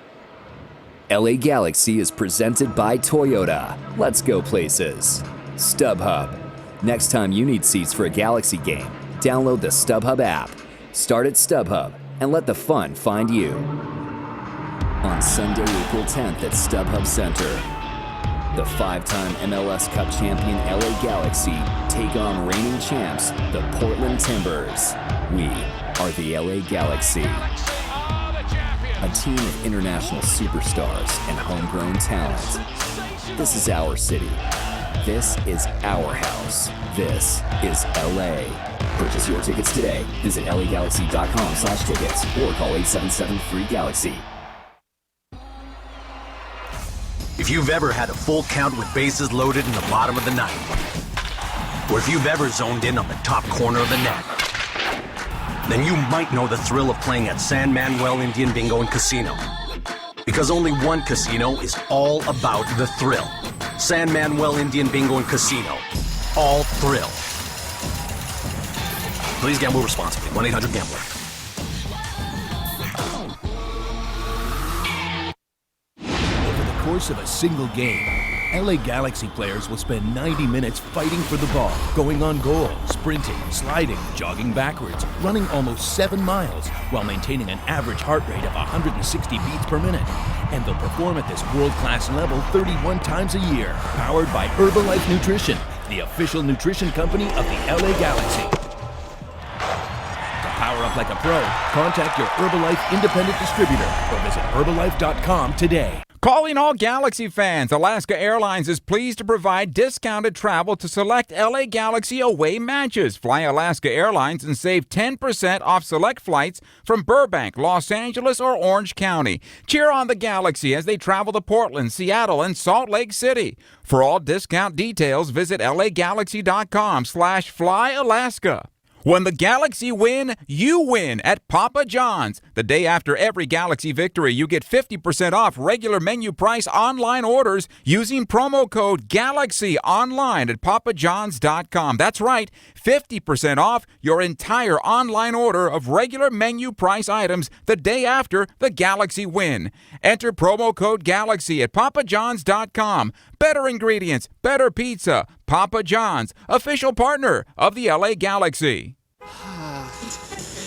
Speaker 4: LA Galaxy is presented by Toyota. Let's go places. StubHub. Next time you need seats for a Galaxy game, download the StubHub app. Start at StubHub and let the fun find you. On Sunday, April 10th at StubHub Center, the 5-time MLS Cup champion LA Galaxy take on reigning champs, the Portland Timbers. We are the LA Galaxy. A team of international superstars and homegrown talent. This is our city. This is our house. This is LA. Purchase your tickets today. Visit LAGalaxy.com/tickets or call 877-FREE-GALAXY.
Speaker 7: If you've ever had a full count with bases loaded in the bottom of the ninth, or if you've ever zoned in on the top corner of the net, then you might know the thrill of playing at San Manuel Indian Bingo and Casino. Because only one casino is all about the thrill. San Manuel Indian Bingo and Casino. All thrill. Please gamble responsibly. 1-800-GAMBLER.
Speaker 8: Over the course of a single game, LA Galaxy players will spend 90 minutes fighting for the ball, going on goal, sprinting, sliding, jogging backwards, running almost 7 miles, while maintaining an average heart rate of 160 beats per minute. And they'll perform at this world-class level 31 times a year, powered by Herbalife Nutrition, the official nutrition company of the LA Galaxy. To power up like a pro, contact your Herbalife independent distributor or visit Herbalife.com today.
Speaker 6: Calling all Galaxy fans, Alaska Airlines is pleased to provide discounted travel to select LA Galaxy away matches. Fly Alaska Airlines and save 10% off select flights from Burbank, Los Angeles, or Orange County. Cheer on the Galaxy as they travel to Portland, Seattle, and Salt Lake City. For all discount details, visit LAGalaxy.com/flyalaska. When the Galaxy win, you win at Papa John's. The day after every Galaxy victory, you get 50% off regular menu price online orders using promo code GALAXY online at papajohns.com. That's right, 50% off your entire online order of regular menu price items the day after the Galaxy win. Enter promo code GALAXY at papajohns.com. Better ingredients, better pizza. Papa John's, official partner of the LA Galaxy.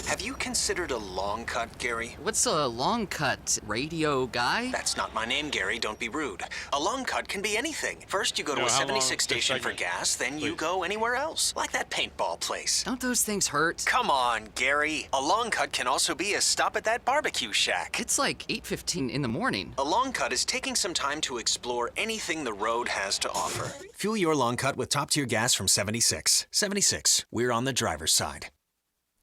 Speaker 12: Have you considered a long cut, Gary?
Speaker 13: What's a long cut, radio guy?
Speaker 12: That's not my name, Gary. Don't be rude. A long cut can be anything. First, you go to a 76 station for gas, then you go anywhere else, like that paintball place.
Speaker 13: Don't those things hurt?
Speaker 12: Come on, Gary. A long cut can also be a stop at that barbecue shack.
Speaker 13: It's like 8:15 in the morning.
Speaker 12: A long cut is taking some time to explore anything the road has to offer. Fuel your long cut with top-tier gas from 76. 76, we're on the driver's side.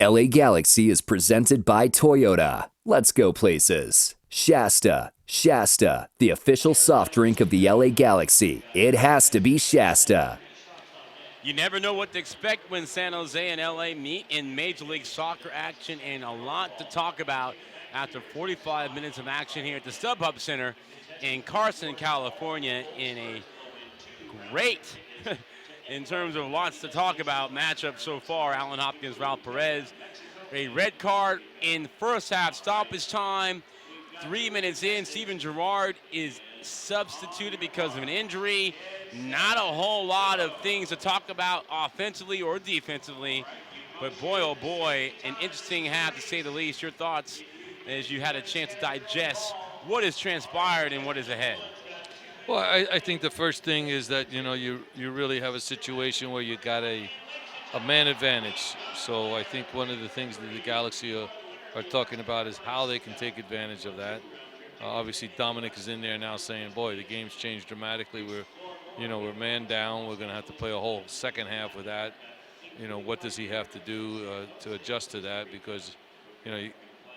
Speaker 4: LA Galaxy is presented by Toyota. Let's go places. Shasta, the official soft drink of the LA Galaxy. It has to be Shasta.
Speaker 5: You never know what to expect when San Jose and LA meet in Major League Soccer action, and a lot to talk about after 45 minutes of action here at the StubHub Center in Carson, California, in a great in terms of lots to talk about matchup so far. Alan Hopkins, Ralph Perez. A red card in first half stoppage time. 3 minutes in, Steven Gerrard is substituted because of an injury. Not a whole lot of things to talk about offensively or defensively, but boy, oh boy, an interesting half to say the least. Your thoughts as you had a chance to digest what has transpired and what is ahead?
Speaker 1: Well, I think the first thing is that, you really have a situation where you got a man advantage. So I think one of the things that the Galaxy are talking about is how they can take advantage of that. Obviously, Dominic is in there now saying, boy, the game's changed dramatically. We're man down. We're going to have to play a whole second half with that. What does he have to do to adjust to that? Because,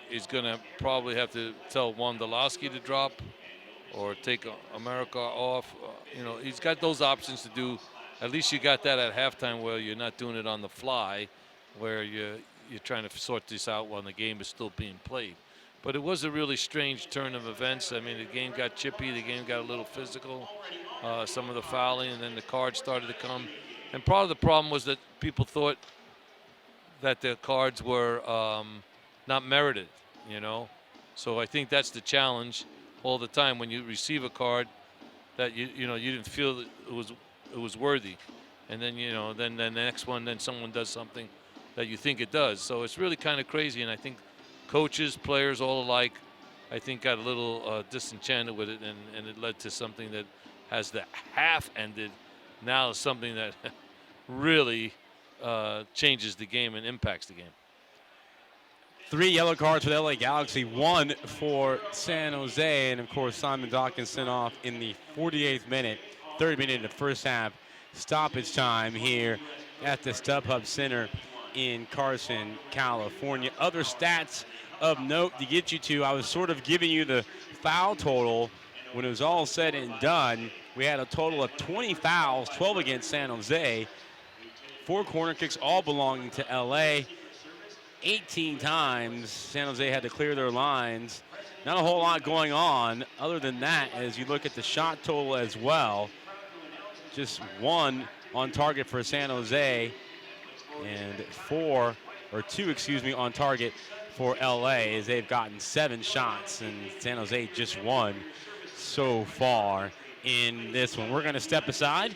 Speaker 1: he's going to probably have to tell Wondolowski to drop or take America off. He's got those options to do. At least you got that at halftime where you're not doing it on the fly, where you're trying to sort this out while the game is still being played. But it was a really strange turn of events. I mean, the game got chippy. The game got a little physical. Some of the fouling, and then the cards started to come. And part of the problem was that people thought that the cards were not merited, So I think that's the challenge all the time when you receive a card that you didn't feel that it was worthy, and then then the next one, then someone does something that you think it does. So it's really kind of crazy, and I think coaches, players, all alike, I think got a little disenchanted with it, and it led to something that has the half ended now is something that really changes the game and impacts the game.
Speaker 5: 3 yellow cards for the LA Galaxy, 1 for San Jose, and of course Simon Dawkins sent off in the 48th minute, 3rd minute of the first half stoppage time here at the StubHub Center in Carson, California. Other stats of note to get you to, I was sort of giving you the foul total. When it was all said and done, we had a total of 20 fouls, 12 against San Jose, 4 corner kicks, all belonging to LA. 18 times San Jose had to clear their lines. Not a whole lot going on other than that as you look at the shot total as well. Just 1 on target for San Jose and 2 on target for LA as they've gotten 7 shots and San Jose just 1 so far in this one. We're going to step aside.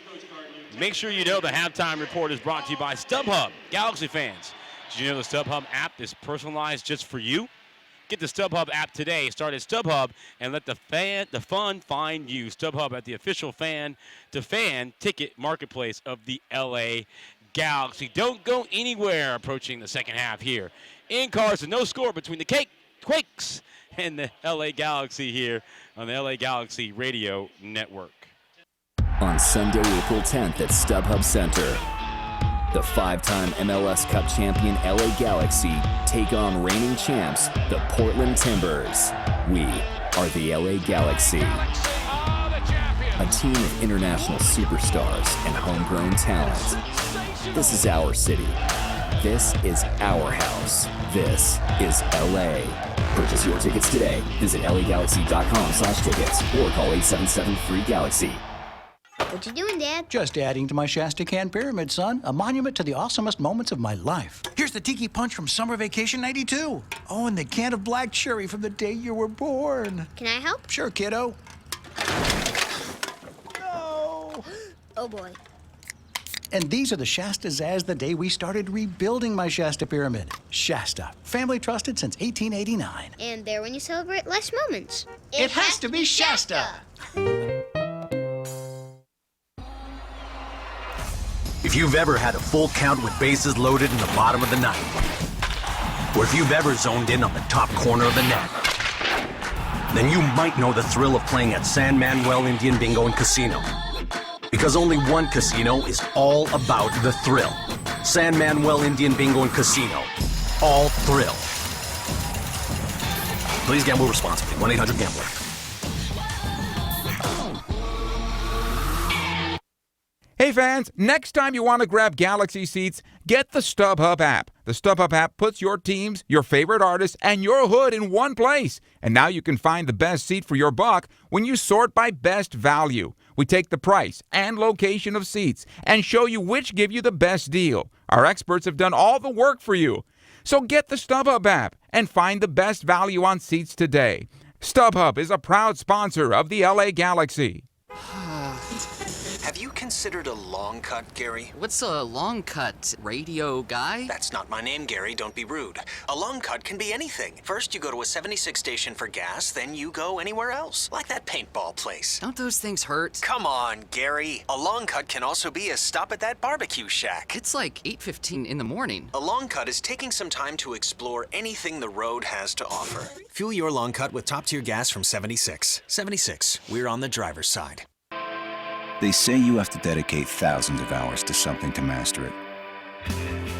Speaker 5: Make sure you know the halftime report is brought to you by StubHub. Galaxy fans, did you know the StubHub app is personalized just for you? Get the StubHub app today. Start at StubHub and let the fun find you. StubHub at the official fan-to-fan ticket marketplace of the LA Galaxy. Don't go anywhere approaching the second half here in Carson. No score between the Quakes and the LA Galaxy here on the LA Galaxy Radio Network.
Speaker 4: On Sunday, April 10th at StubHub Center, the 5-time MLS Cup champion LA Galaxy take on reigning champs, the Portland Timbers. We are the LA Galaxy, a team of international superstars and homegrown talent. This is our city, This is our house. This is LA. Purchase your tickets today. Visit LAGalaxy.com/tickets or call 877-FREE-GALAXY.
Speaker 9: What you doing, Dad?
Speaker 10: Just adding to my Shasta Can Pyramid, son. A monument to the awesomest moments of my life. Here's the Tiki Punch from Summer Vacation '92. Oh, and the can of black cherry from the day you were born.
Speaker 9: Can I help?
Speaker 10: Sure, kiddo.
Speaker 9: Oh, boy.
Speaker 10: And these are the Shastas as the day we started rebuilding my Shasta Pyramid. Shasta, family trusted since 1889.
Speaker 9: And there when you celebrate life's moments.
Speaker 10: It has to be Shasta.
Speaker 7: If you've ever had a full count with bases loaded in the bottom of the ninth, or if you've ever zoned in on the top corner of the net, then you might know the thrill of playing at San Manuel Indian Bingo and Casino. Because only one casino is all about the thrill. San Manuel Indian Bingo and Casino. All thrill. Please gamble responsibly. 1-800-GAMBLER.
Speaker 6: Hey fans, next time you want to grab Galaxy seats, get the StubHub app. The StubHub app puts your teams, your favorite artists, and your hood in one place. And now you can find the best seat for your buck when you sort by best value. We take the price and location of seats and show you which give you the best deal. Our experts have done all the work for you. So get the StubHub app and find the best value on seats today. StubHub is a proud sponsor of the LA Galaxy.
Speaker 12: Have you considered a long cut, Gary?
Speaker 13: What's a long cut? Radio guy?
Speaker 12: That's not my name, Gary. Don't be rude. A long cut can be anything. First, you go to a 76 station for gas, then you go anywhere else. Like that paintball place.
Speaker 13: Don't those things hurt?
Speaker 12: Come on, Gary. A long cut can also be a stop at that barbecue shack.
Speaker 13: It's like 8:15 in the morning.
Speaker 12: A long cut is taking some time to explore anything the road has to offer. Fuel your long cut with top-tier gas from 76. 76. We're on the driver's side.
Speaker 11: They say you have to dedicate thousands of hours to something to master it.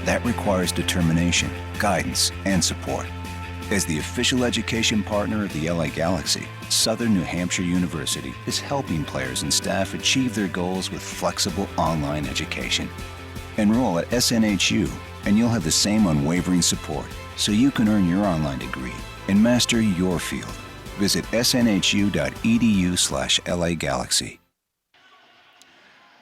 Speaker 11: That requires determination, guidance, and support. As the official education partner of the LA Galaxy, Southern New Hampshire University is helping players and staff achieve their goals with flexible online education. Enroll at SNHU, and you'll have the same unwavering support so you can earn your online degree and master your field. Visit snhu.edu/LAGalaxy.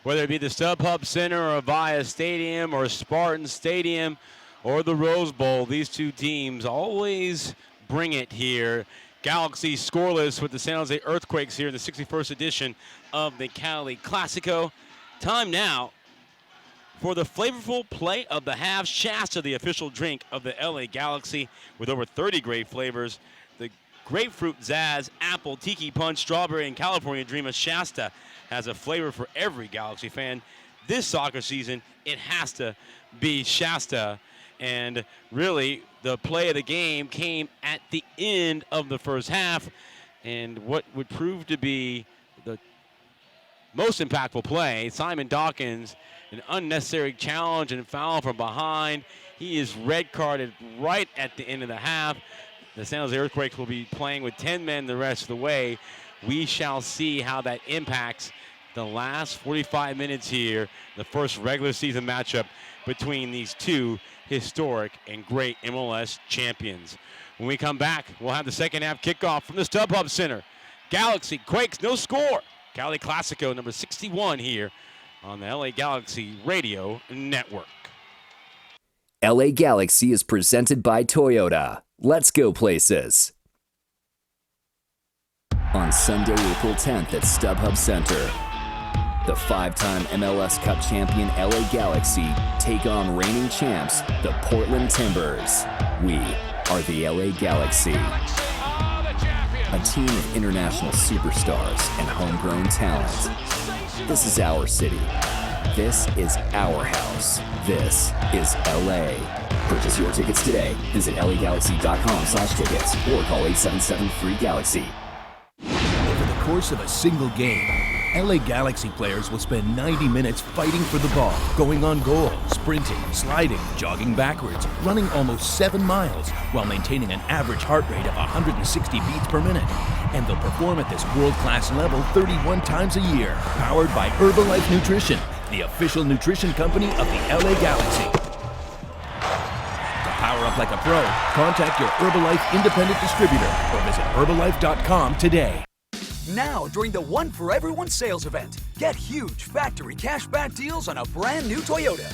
Speaker 5: Whether it be the StubHub Center or Avaya Stadium or Spartan Stadium or the Rose Bowl, these two teams always bring it here. Galaxy scoreless with the San Jose Earthquakes here in the 61st edition of the Cali Classico. Time now for the flavorful play of the half. Shasta, the official drink of the LA Galaxy, with over 30 great flavors. The grapefruit Zazz, apple, tiki punch, strawberry, and California Dreamer. Shasta has a flavor for every Galaxy fan. This soccer season, it has to be Shasta. And really, the play of the game came at the end of the first half. And what would prove to be the most impactful play, Simon Dawkins, an unnecessary challenge and foul from behind. He is red carded right at the end of the half. The San Jose Earthquakes will be playing with 10 men the rest of the way. We shall see how that impacts the last 45 minutes here, the first regular season matchup between these two historic and great MLS champions. When we come back, we'll have the second half kickoff from the StubHub Center. Galaxy Quakes, no score. Cali Classico number 61 here on the LA Galaxy Radio Network.
Speaker 4: LA Galaxy is presented by Toyota. Let's go places. On Sunday, April 10th at StubHub Center, the five-time MLS Cup champion LA Galaxy take on reigning champs, the Portland Timbers. We are the LA Galaxy, a team of international superstars and homegrown talent. This is our city. This is our house. This is LA. Purchase your tickets today. Visit LAGalaxy.com/tickets or call 877-FREE-GALAXY.
Speaker 8: Over the course of a single game, LA Galaxy players will spend 90 minutes fighting for the ball, going on goal, sprinting, sliding, jogging backwards, running almost 7 miles, while maintaining an average heart rate of 160 beats per minute. And they'll perform at this world-class level 31 times a year, powered by Herbalife Nutrition, the official nutrition company of the LA Galaxy. Power up like a pro. Contact your Herbalife independent distributor or visit Herbalife.com today.
Speaker 14: Now, during the One for Everyone sales event, get huge factory cashback deals on a brand new Toyota.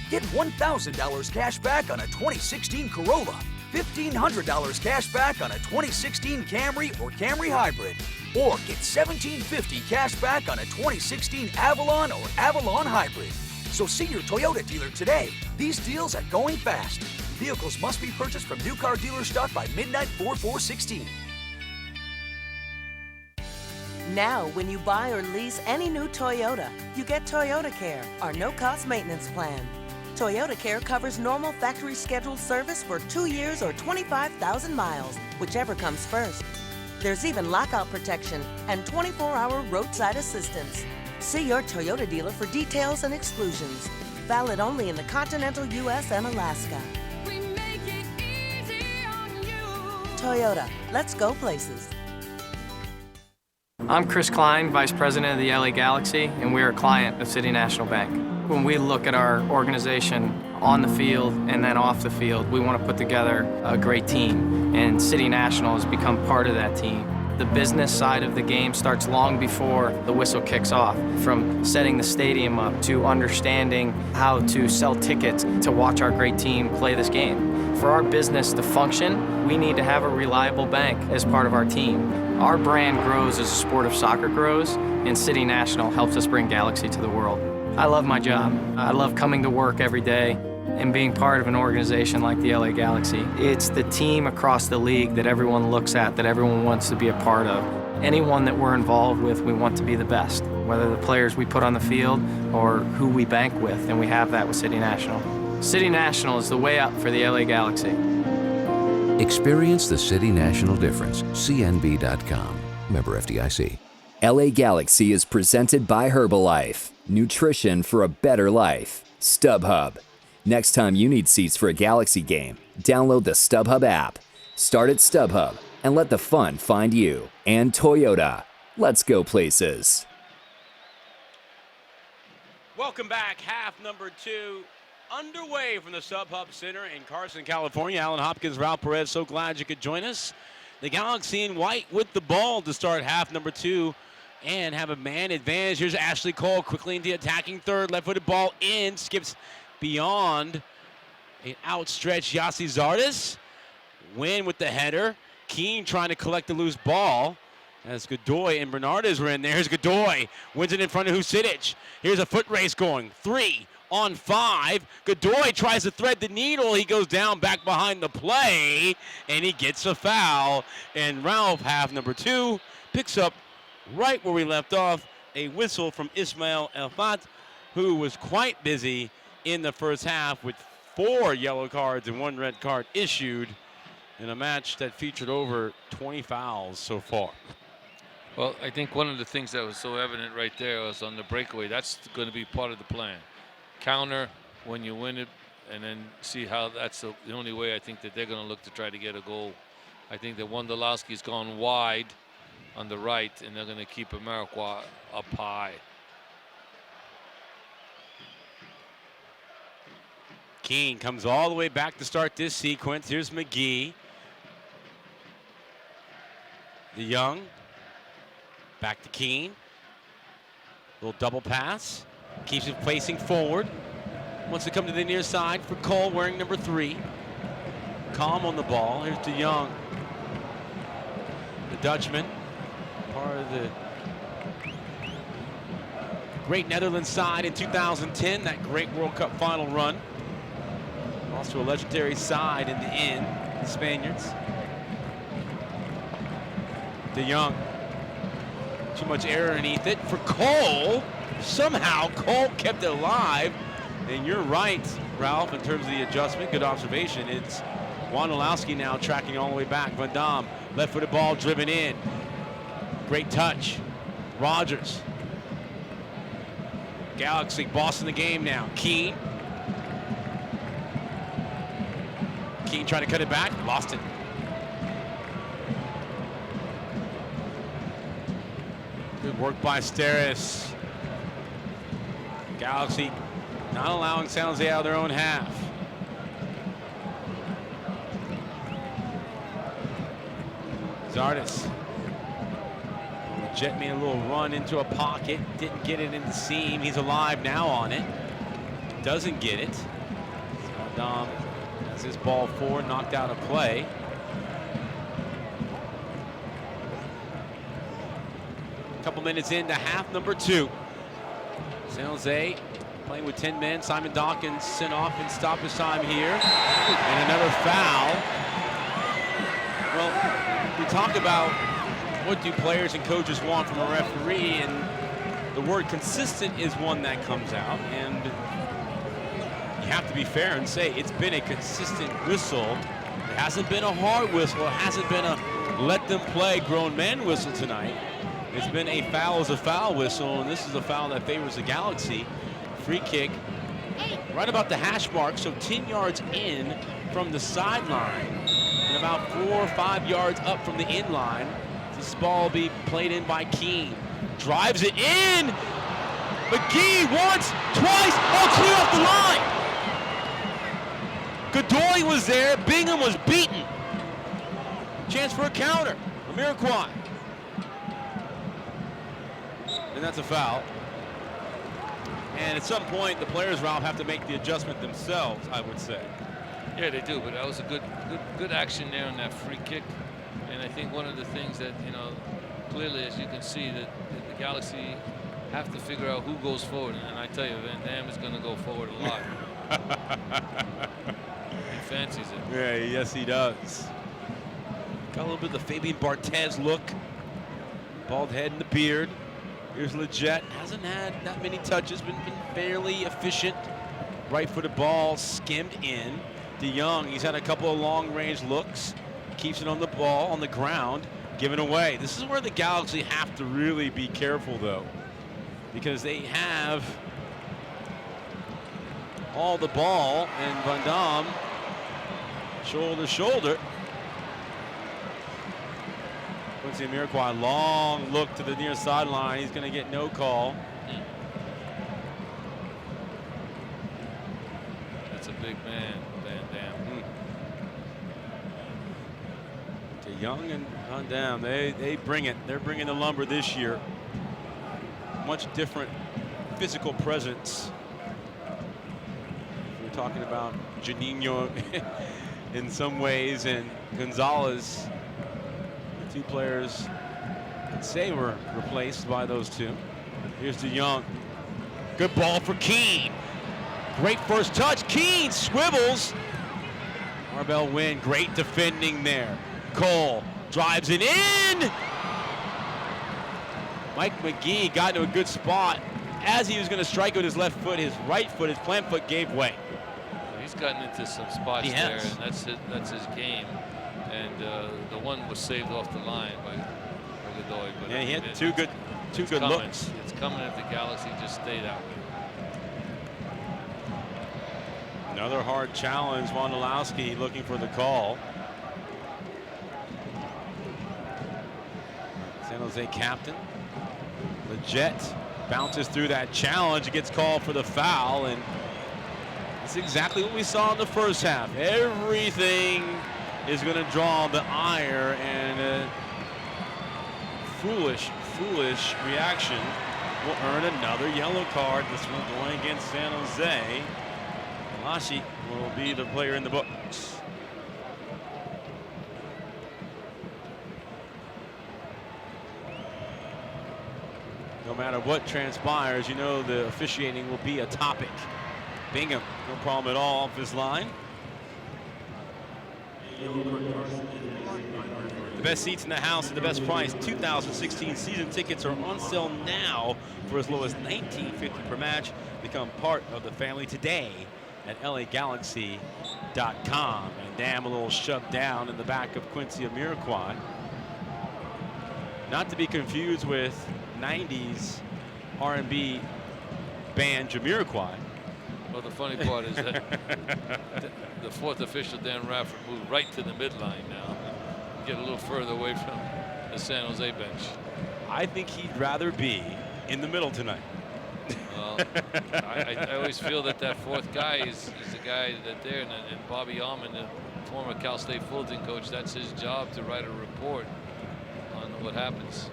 Speaker 14: Get $1,000 cash back on a 2016 Corolla, $1,500 cash back on a 2016 Camry or Camry Hybrid, or get $1,750 cash back on a 2016 Avalon or Avalon Hybrid. So see your Toyota dealer today. These deals are going fast. Vehicles must be purchased from new car dealer stock by midnight 4/4/16.
Speaker 15: Now, when you buy or lease any new Toyota, you get Toyota Care, our no-cost maintenance plan. Toyota Care covers normal factory scheduled service for 2 years or 25,000 miles, whichever comes first. There's even lockout protection and 24-hour roadside assistance. See your Toyota dealer for details and exclusions. Valid only in the continental U.S. and Alaska.
Speaker 16: We make it easy on you.
Speaker 15: Toyota, let's go places.
Speaker 17: I'm Chris Klein, Vice President of the LA Galaxy, and we're a client of City National Bank. When we look at our organization on the field and then off the field, we want to put together a great team, and City National has become part of that team. The business side of the game starts long before the whistle kicks off, from setting the stadium up to understanding how to sell tickets to watch our great team play this game. For our business to function, we need to have a reliable bank as part of our team. Our brand grows as the sport of soccer grows, and City National helps us bring Galaxy to the world. I love my job. I love coming to work every day and being part of an organization like the LA Galaxy. It's the team across the league that everyone looks at, that everyone wants to be a part of. Anyone that we're involved with, we want to be the best, whether the players we put on the field or who we bank with, and we have that with City National. City National is the way up for the LA Galaxy.
Speaker 18: Experience the City National difference. CNB.com. Member FDIC.
Speaker 4: LA Galaxy is presented by Herbalife. Nutrition for a better life. StubHub. Next time you need seats for a Galaxy game, download the StubHub app. Start at StubHub and let the fun find you. And Toyota. Let's go places.
Speaker 5: Welcome back. Half number 2 underway from the StubHub Center in Carson, California. Alan Hopkins, Ralph Perez, so glad you could join us. The Galaxy in white with the ball to start half number 2 and have a man advantage. Here's Ashley Cole quickly into the attacking third. Left-footed ball in, skips beyond an outstretched Yossi Zardes. Win with the header. Keene trying to collect the loose ball as Godoy and Bernardes were in there. Here's Godoy, wins it in front of Husidic. Here's a foot race going. 3 on 5. Godoy tries to thread the needle. He goes down back behind the play, and he gets a foul. And Ralph, half number 2, picks up right where we left off, a whistle from Ismail Elfat, who was quite busy in the first half with 4 yellow cards and 1 red card issued in a match that featured over 20 fouls so far.
Speaker 1: Well, I think one of the things that was so evident right there was on the breakaway. That's going to be part of the plan. Counter when you win it, and then see how that's the only way I think that they're going to look to try to get a goal. I think that Wondolowski's gone wide on the right, and they're going to keep Amarikwa up high.
Speaker 5: Keene comes all the way back to start this sequence. Here's McGee. DeYoung. Back to Keene. Little double pass. Keeps it facing forward. Wants to come to the near side for Cole, wearing number 3. Calm on the ball. Here's DeYoung. The Dutchman. Part of the great Netherlands side in 2010. That great World Cup final run. Also a legendary side in the end, the Spaniards. DeYoung. Too much air underneath it for Cole. Somehow Cole kept it alive. And you're right, Ralph, in terms of the adjustment. Good observation. It's Wondolowski now tracking all the way back. Van Dam, left-footed ball driven in. Great touch. Rogers. Galaxy bossing the game now. Keene. Keene trying to cut it back. Lost it. Good work by Steris. Galaxy not allowing San Jose out of their own half. Zardes. Jet made a little run into a pocket, didn't get it in the seam. He's alive now on it. Doesn't get it. Dom has his ball forward, knocked out of play. A couple minutes into half number 2. San Jose playing with 10 men. Simon Dawkins sent off in stoppage time here. And another foul. Well, we talk about what do players and coaches want from a referee, and the word consistent is one that comes out. And you have to be fair and say it's been a consistent whistle. It hasn't been a hard whistle. It hasn't been a let them play grown men whistle tonight. It's been a foul as a foul whistle, and this is a foul that favors the Galaxy. Free kick right about the hash mark, so 10 yards in from the sideline and about 4 or 5 yards up from the in line. This ball will be played in by Keene. Drives it in. McGee once, twice, clear off the line. Godoy was there. Bingham was beaten. Chance for a counter. Amirquai. And that's a foul. And at some point, the players, Ralph, have to make the adjustment themselves, I would say.
Speaker 1: Yeah, they do, but that was a good action there on that free kick. And I think one of the things that, clearly, as you can see, that the Galaxy have to figure out who goes forward. And I tell you, Van Dam is going to go forward a lot. He fancies it.
Speaker 5: Yeah, yes, he does. Got a little bit of the Fabian Barthez look. Bald head and the beard. Here's Leggett. Hasn't had that many touches, been fairly efficient. Right-footed ball skimmed in. DeYoung, he's had a couple of long-range looks. Keeps it on the ball, on the ground, given away. This is where the Galaxy have to really be careful, though, because they have all the ball, and Van Dam shoulder to shoulder. Quincy Amirquai, long look to the near sideline. He's going to get no call.
Speaker 1: That's a big man, Van Dam.
Speaker 5: DeYoung and Van Dam, they bring it. They're bringing the lumber this year. Much different physical presence. We're talking about Juninho in some ways, and Gonzalez. The two players I'd say were replaced by those two. Here's DeYoung. Good ball for Keene. Great first touch. Keene swivels. Marvell Wynn, great defending there. Cole drives it in. Mike McGee got to a good spot. As he was going to strike with his left foot, his right foot, his plant foot gave way.
Speaker 1: He's gotten into some spots there, and that's his game. And the one was saved off the line by Godoy. But
Speaker 5: yeah, he had two good looks.
Speaker 1: It's coming if the Galaxy just stay that way.
Speaker 5: Another hard challenge. Wondolowski looking for the call. San Jose captain. Leggett bounces through that challenge, gets called for the foul, and that's exactly what we saw in the first half. Everything is going to draw the ire, and a foolish reaction will earn another yellow card. This one going against San Jose. Malashi will be the player in the books. No matter what transpires, you know the officiating will be a topic. Bingham, no problem at all off his line. The best seats in the house at the best price. 2016 season tickets are on sale now for as low as $19.50 per match. Become part of the family today at LAGalaxy.com. And Dam a little shoved down in the back of Quincy Amirquai. Not to be confused with 90s R&B band Jamiroquai.
Speaker 1: Well, the funny part is that the fourth official, Dan Rafford, moved right to the midline now. Get a little further away from the San Jose bench.
Speaker 5: I think he'd rather be in the middle tonight.
Speaker 1: Well, I always feel that fourth guy is the guy that there, and Bobby Allman, the former Cal State Fullerton coach, that's his job to write a report what happens.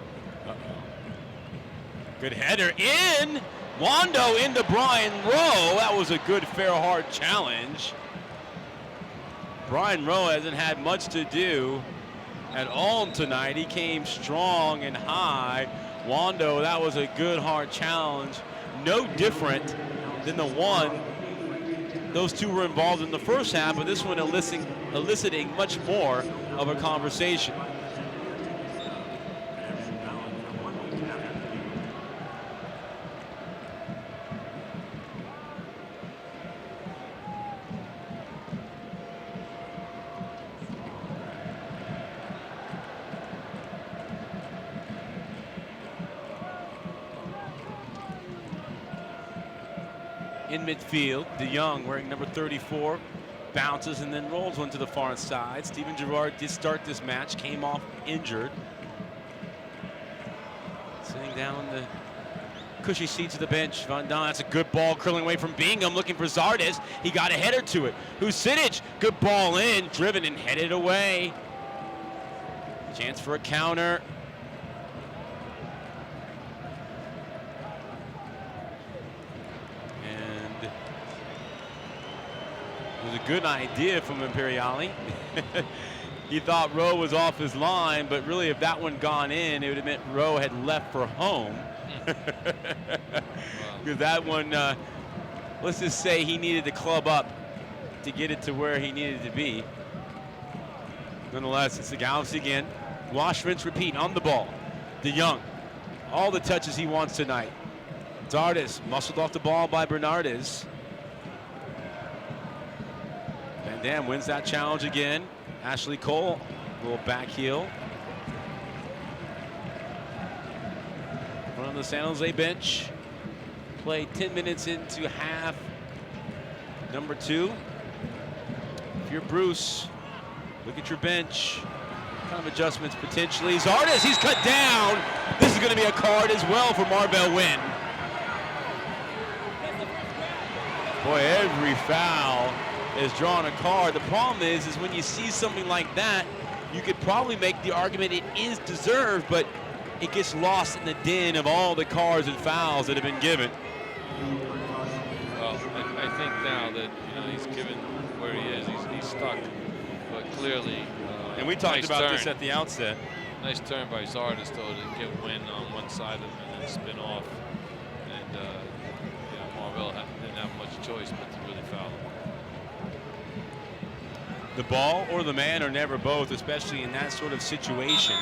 Speaker 5: Good header in. Wando into Brian Rowe. That was a good, fair, hard challenge. Brian Rowe hasn't had much to do at all tonight. He came strong and high. Wando, that was a good, hard challenge. No different than the one those two were involved in the first half, but this one eliciting much more of a conversation. In midfield, DeYoung wearing number 34, bounces and then rolls one to the far side. Steven Gerrard did start this match, came off injured. Sitting down the cushy seats of the bench. Van Daan, that's a good ball curling away from Bingham, looking for Zardes. He got a header to it. Husidic, good ball in, driven and headed away. Chance for a counter. It was a good idea from Imperiali. He thought Rowe was off his line, but really if that one gone in, it would have meant Rowe had left for home. Because that one, let's just say he needed to club up to get it to where he needed to be. Nonetheless, it's the Galaxy again. Wash, rinse, repeat on the ball. DeYoung, all the touches he wants tonight. Zardes muscled off the ball by Bernardes. Van Dam wins that challenge again. Ashley Cole, a little back heel. From the San Jose bench. Played 10 minutes into half number 2. If you're Bruce, look at your bench. What kind of adjustments potentially? Zardes, he's cut down. This is going to be a card as well for Marvell Wynn. Boy, every foul is drawing a card. The problem is when you see something like that, you could probably make the argument it is deserved, but it gets lost in the din of all the cards and fouls that have been given.
Speaker 1: Well, I think now that he's given where he is, he's stuck. But clearly,
Speaker 5: and we talked
Speaker 1: nice
Speaker 5: about
Speaker 1: turn.
Speaker 5: this at the outset.
Speaker 1: Nice turn by Zardes, though, to get Wynn on one side of him and then spin off. And Marvell didn't have much choice but to really foul him.
Speaker 5: The ball or the man or never both, especially in that sort of situation.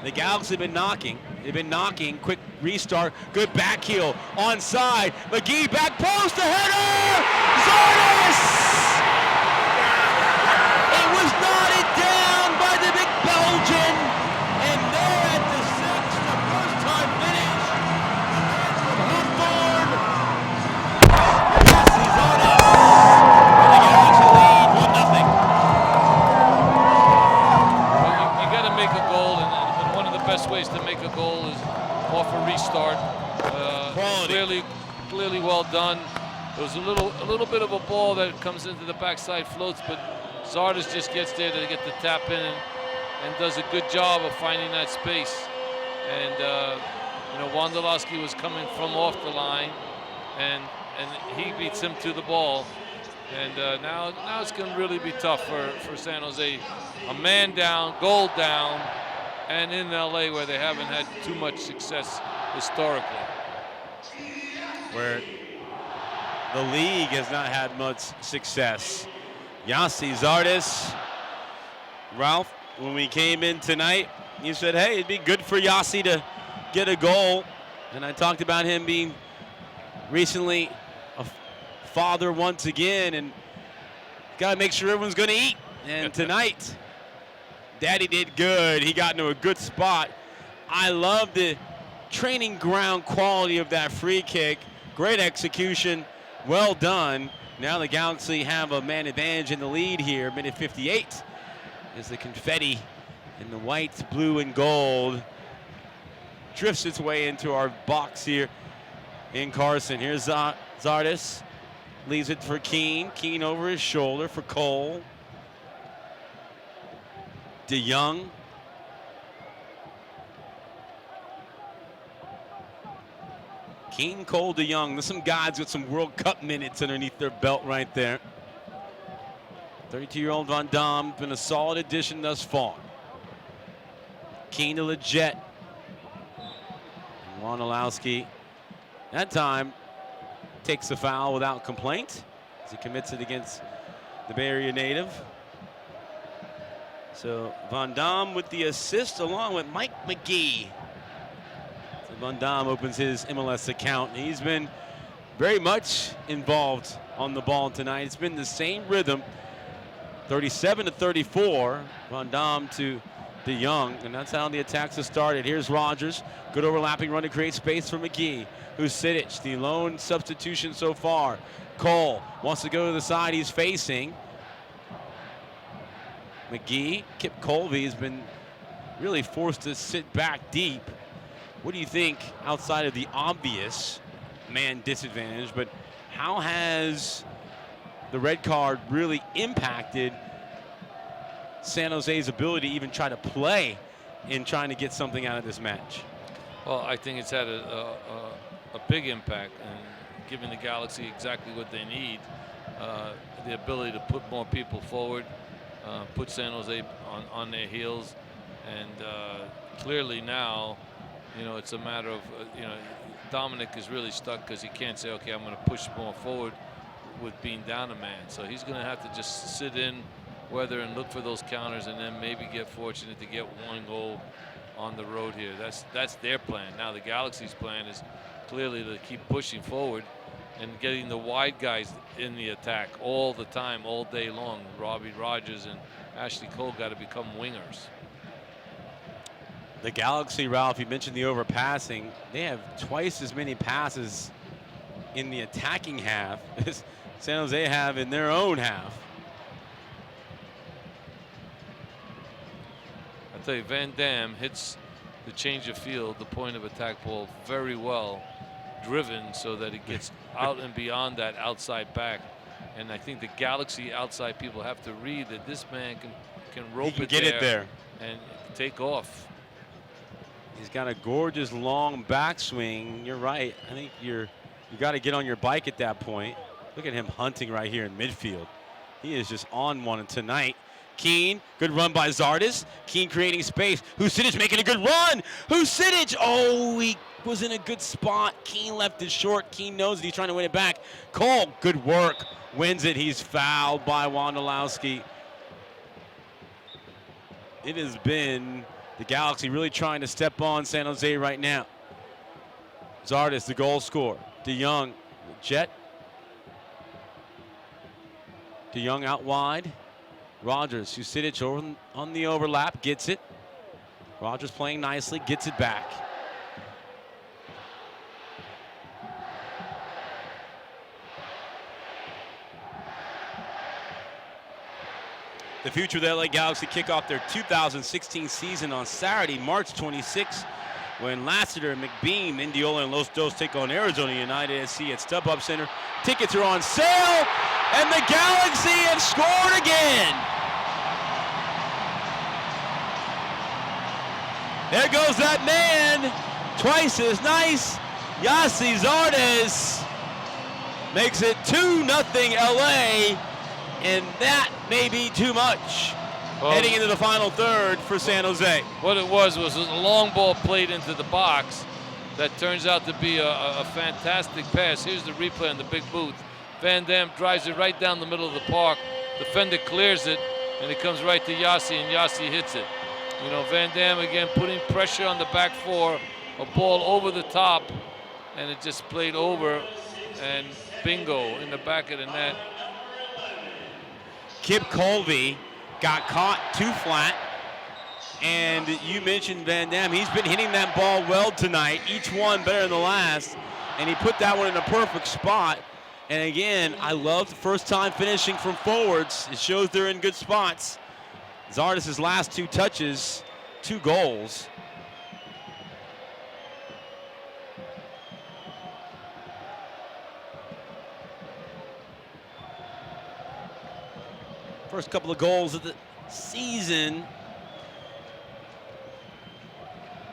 Speaker 5: The Galaxy have been knocking. They've been knocking. Quick restart. Good back heel. Onside. McGee back post. The header! Zardes! It was knotted down by the big Belgian. And there at the 6th, the first time finish. From Hawthorne. Yes, he's on it. And the Galaxy lead 1-0.
Speaker 1: Make a goal, and one of the best ways to make a goal is off a restart. Clearly well done. There was a little bit of a ball that comes into the backside, floats, but Zardes just gets there to get the tap in and does a good job of finding that space. And Wondolowski was coming from off the line, and he beats him to the ball. And now it's going to really be tough for San Jose. A man down, goal down, and in LA where they haven't had too much success historically.
Speaker 5: Where the league has not had much success. Yassi Zardes. Ralph, when we came in tonight, you said, hey, it'd be good for Yassi to get a goal. And I talked about him being recently a father once again, and got to make sure everyone's going to eat. And tonight, Daddy did good. He got into a good spot. I love the training ground quality of that free kick. Great execution. Well done. Now the Galaxy have a man advantage in the lead here. Minute 58 as the confetti in the white, blue, and gold drifts its way into our box here in Carson. Here's Zardes. Leaves it for Keane. Keane over his shoulder for Cole. DeYoung. Keane, Cole, DeYoung. There's some guys with some World Cup minutes underneath their belt right there. 32-year-old Van Dam, been a solid addition thus far. Keane to Leggett. Wondolowski, that time, takes the foul without complaint as he commits it against the Bay Area native. So Van Dam with the assist along with Mike McGee. So Van Dam opens his MLS account. He's been very much involved on the ball tonight. It's been the same rhythm, 37-34. Van Dam to DeYoung, and that's how the attacks have started. Here's Rogers, good overlapping run to create space for McGee. Husidic, the lone substitution so far. Cole wants to go to the side he's facing. McGee, Kip Colby has been really forced to sit back deep. What do you think outside of the obvious man disadvantage, but how has the red card really impacted San Jose's ability to even try to play in trying to get something out of this match?
Speaker 1: Well, I think it's had a big impact and giving the Galaxy exactly what they need, the ability to put more people forward, put San Jose on their heels, and clearly now, you know, it's a matter of, you know, Dominic is really stuck because he can't say, okay, I'm going to push more forward with being down a man. So he's going to have to just sit in, weather, and look for those counters, and then maybe get fortunate to get one goal on the road here. That's their plan. Now the Galaxy's plan is clearly to keep pushing forward and getting the wide guys in the attack all the time, all day long. Robbie Rogers and Ashley Cole got to become wingers.
Speaker 5: The Galaxy, Ralph, you mentioned the overpassing. They have twice as many passes in the attacking half as San Jose have in their own half.
Speaker 1: I tell you, Van Dam hits the change of field, the point of attack ball, very well driven so that it gets out and beyond that outside back. And I think the Galaxy outside people have to read that this man can rope it there and take off.
Speaker 5: He's got a gorgeous long backswing. You're right. I think you got to get on your bike at that point. Look at him hunting right here in midfield. He is just on one tonight. Keane, good run by Zardes. Keane creating space. Husidic making a good run. Husidic, oh, he was in a good spot. Keane left it short. Keane knows that he's trying to win it back. Cole, good work. Wins it. He's fouled by Wondolowski. It has been the Galaxy really trying to step on San Jose right now. Zardes, the goal scorer. DeYoung, Jet. DeYoung out wide. Rogers, Husidic over on the overlap, gets it. Rogers playing nicely, gets it back. The future of the LA Galaxy kick off their 2016 season on Saturday, March 26th, when Lassiter, McBeam, Indiola, and Los Dos take on Arizona United SC at StubHub Center. Tickets are on sale, and the Galaxy have scored again. There goes that man, twice as nice. Yassi Zardes makes it 2-0 LA, and that may be too much heading into the final third for San Jose.
Speaker 1: What it was a long ball played into the box that turns out to be a fantastic pass. Here's the replay on the big booth. Van Dam drives it right down the middle of the park. Defender clears it, and it comes right to Yassi, and Yassi hits it. You know, Van Dam again putting pressure on the back four, a ball over the top, and it just played over, and bingo in the back of the net.
Speaker 5: Kip Colby got caught too flat, and you mentioned Van Dam. He's been hitting that ball well tonight, each one better than the last, and he put that one in a perfect spot. And again, I love the first time finishing from forwards. It shows they're in good spots. Zardes' last 2 touches, 2 goals. First couple of goals of the season,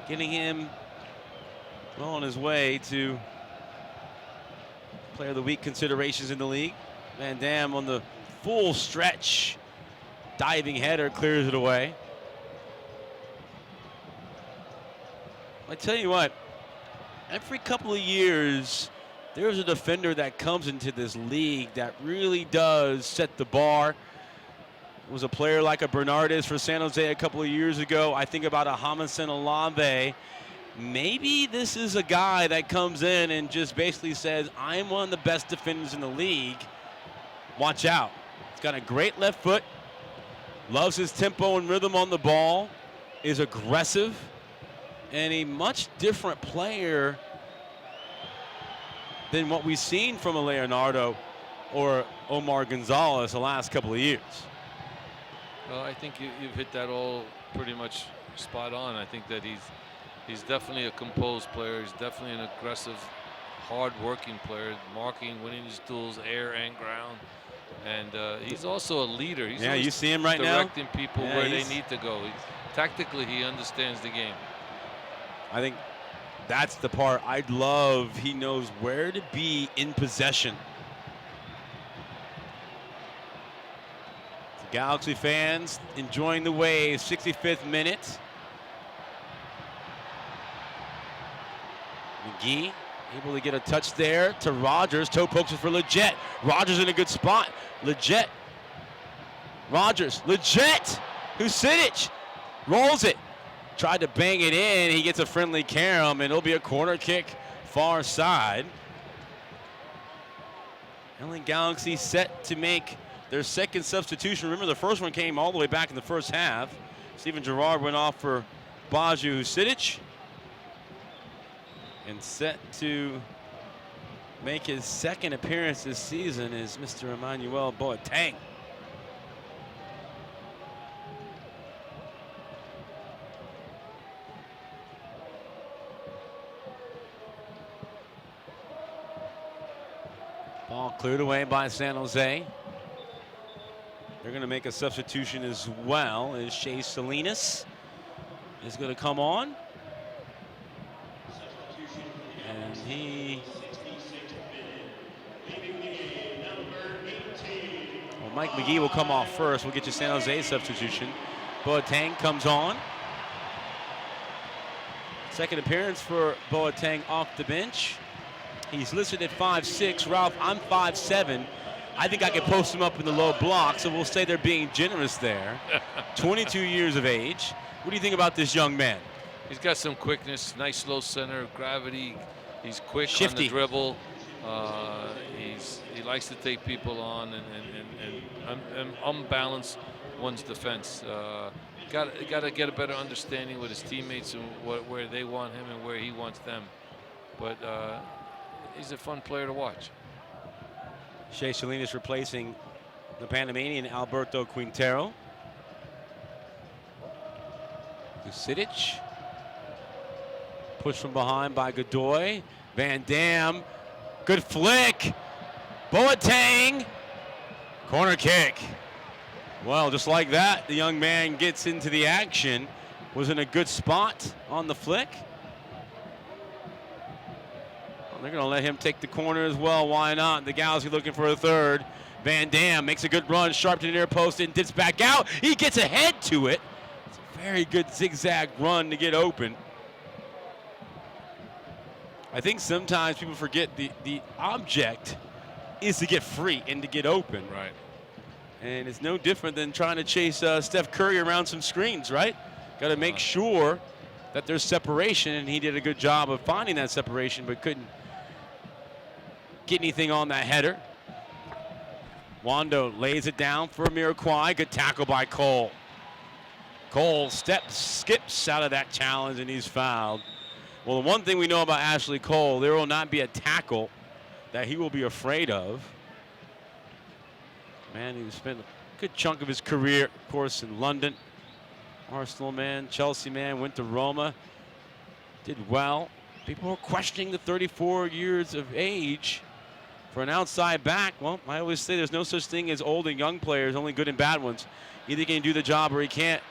Speaker 5: getting him well on his way to Player of the Week considerations in the league. Van Dam on the full stretch. Diving header clears it away. I tell you what, every couple of years, there's a defender that comes into this league that really does set the bar. It was a player like a Bernardes for San Jose a couple of years ago. I think about a Jamison Olave. Maybe this is a guy that comes in and just basically says, I'm one of the best defenders in the league. Watch out. He's got a great left foot, loves his tempo and rhythm on the ball, is aggressive, and a much different player than what we've seen from a Leonardo or Omar Gonzalez the last couple of years.
Speaker 1: Well, I think you've hit that all pretty much spot on. I think that he's definitely a composed player. He's definitely an aggressive, hard-working player, marking, winning his duels, air and ground. And he's also a leader. He's
Speaker 5: you see him right now?
Speaker 1: Directing people where they need to go. Tactically, he understands the game.
Speaker 5: I think that's the part I'd love. He knows where to be in possession. The Galaxy fans enjoying the wave. 65th minute. McGee able to get a touch there to Rogers. Toe pokes it for Leggett. Rogers in a good spot. Leggett. Rogers. Leggett. Husidic rolls it. Tried to bang it in. He gets a friendly carom, and it'll be a corner kick far side. LA Galaxy set to make their second substitution. Remember, the first one came all the way back in the first half. Steven Gerrard went off for Baju Husidic. And set to make his second appearance this season is Mr. Emmanuel Boateng. Ball cleared away by San Jose. They're going to make a substitution as well as Shea Salinas is going to come on. And Mike McGee will come off first. We'll get you San Jose substitution. Boateng comes on. Second appearance for Boateng off the bench. He's listed at 5'6". Ralph, I'm 5'7". I think I can post him up in the low block, so we'll say they're being generous there. 22 years of age. What do you think about this young man?
Speaker 1: He's got some quickness, nice slow center, gravity. He's quick
Speaker 5: Shifty.
Speaker 1: on the dribble. He likes to take people on and unbalance one's defense. Got to get a better understanding with his teammates and where they want him and where he wants them. But he's a fun player to watch.
Speaker 5: Shea Salinas replacing the Panamanian Alberto Quintero. Husidic. Push from behind by Godoy. Van Dam. Good flick. Boateng. Corner kick. Well, just like that, the young man gets into the action. Was in a good spot on the flick. Well, they're going to let him take the corner as well. Why not? The Galaxy looking for a third. Van Dam makes a good run. Sharp to the near post and dips back out. He gets ahead to it. It's a very good zigzag run to get open. I think sometimes people forget the object is to get free and to get open.
Speaker 1: Right.
Speaker 5: And it's no different than trying to chase Steph Curry around some screens, right? Got to make sure that there's separation, and he did a good job of finding that separation, but couldn't get anything on that header. Wando lays it down for Miraquai. Good tackle by Cole. Cole skips out of that challenge, and he's fouled. Well, the one thing we know about Ashley Cole, there will not be a tackle that he will be afraid of. Man, he spent a good chunk of his career, of course, in London. Arsenal man, Chelsea man, went to Roma, did well. People were questioning the 34 years of age for an outside back. Well, I always say there's no such thing as old and young players, only good and bad ones. Either he can do the job or he can't.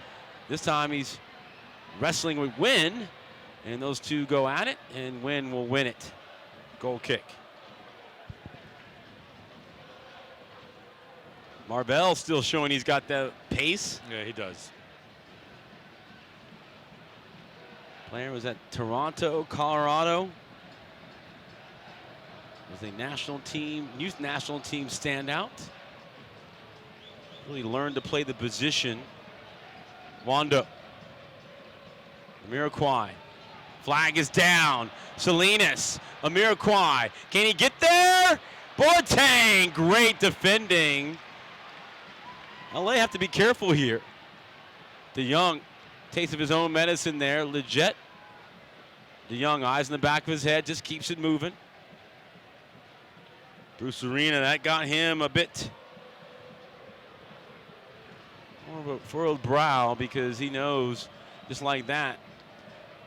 Speaker 5: This time he's wrestling with Wynn, and those two go at it, and Wynn will win it. Goal kick. Marvell still showing he's got that pace.
Speaker 1: Yeah, he does.
Speaker 5: Player was at Toronto, Colorado. Was a national team, youth national team standout. Really learned to play the position. Wando. Amiroquai. Flag is down. Salinas. Amiroquai. Can he get there? Boateng. Great defending. LA have to be careful here. DeYoung. Taste of his own medicine there. Leggett. DeYoung, eyes in the back of his head, just keeps it moving. Bruce Arena, that got him a bit more of a furrowed brow because he knows, just like that,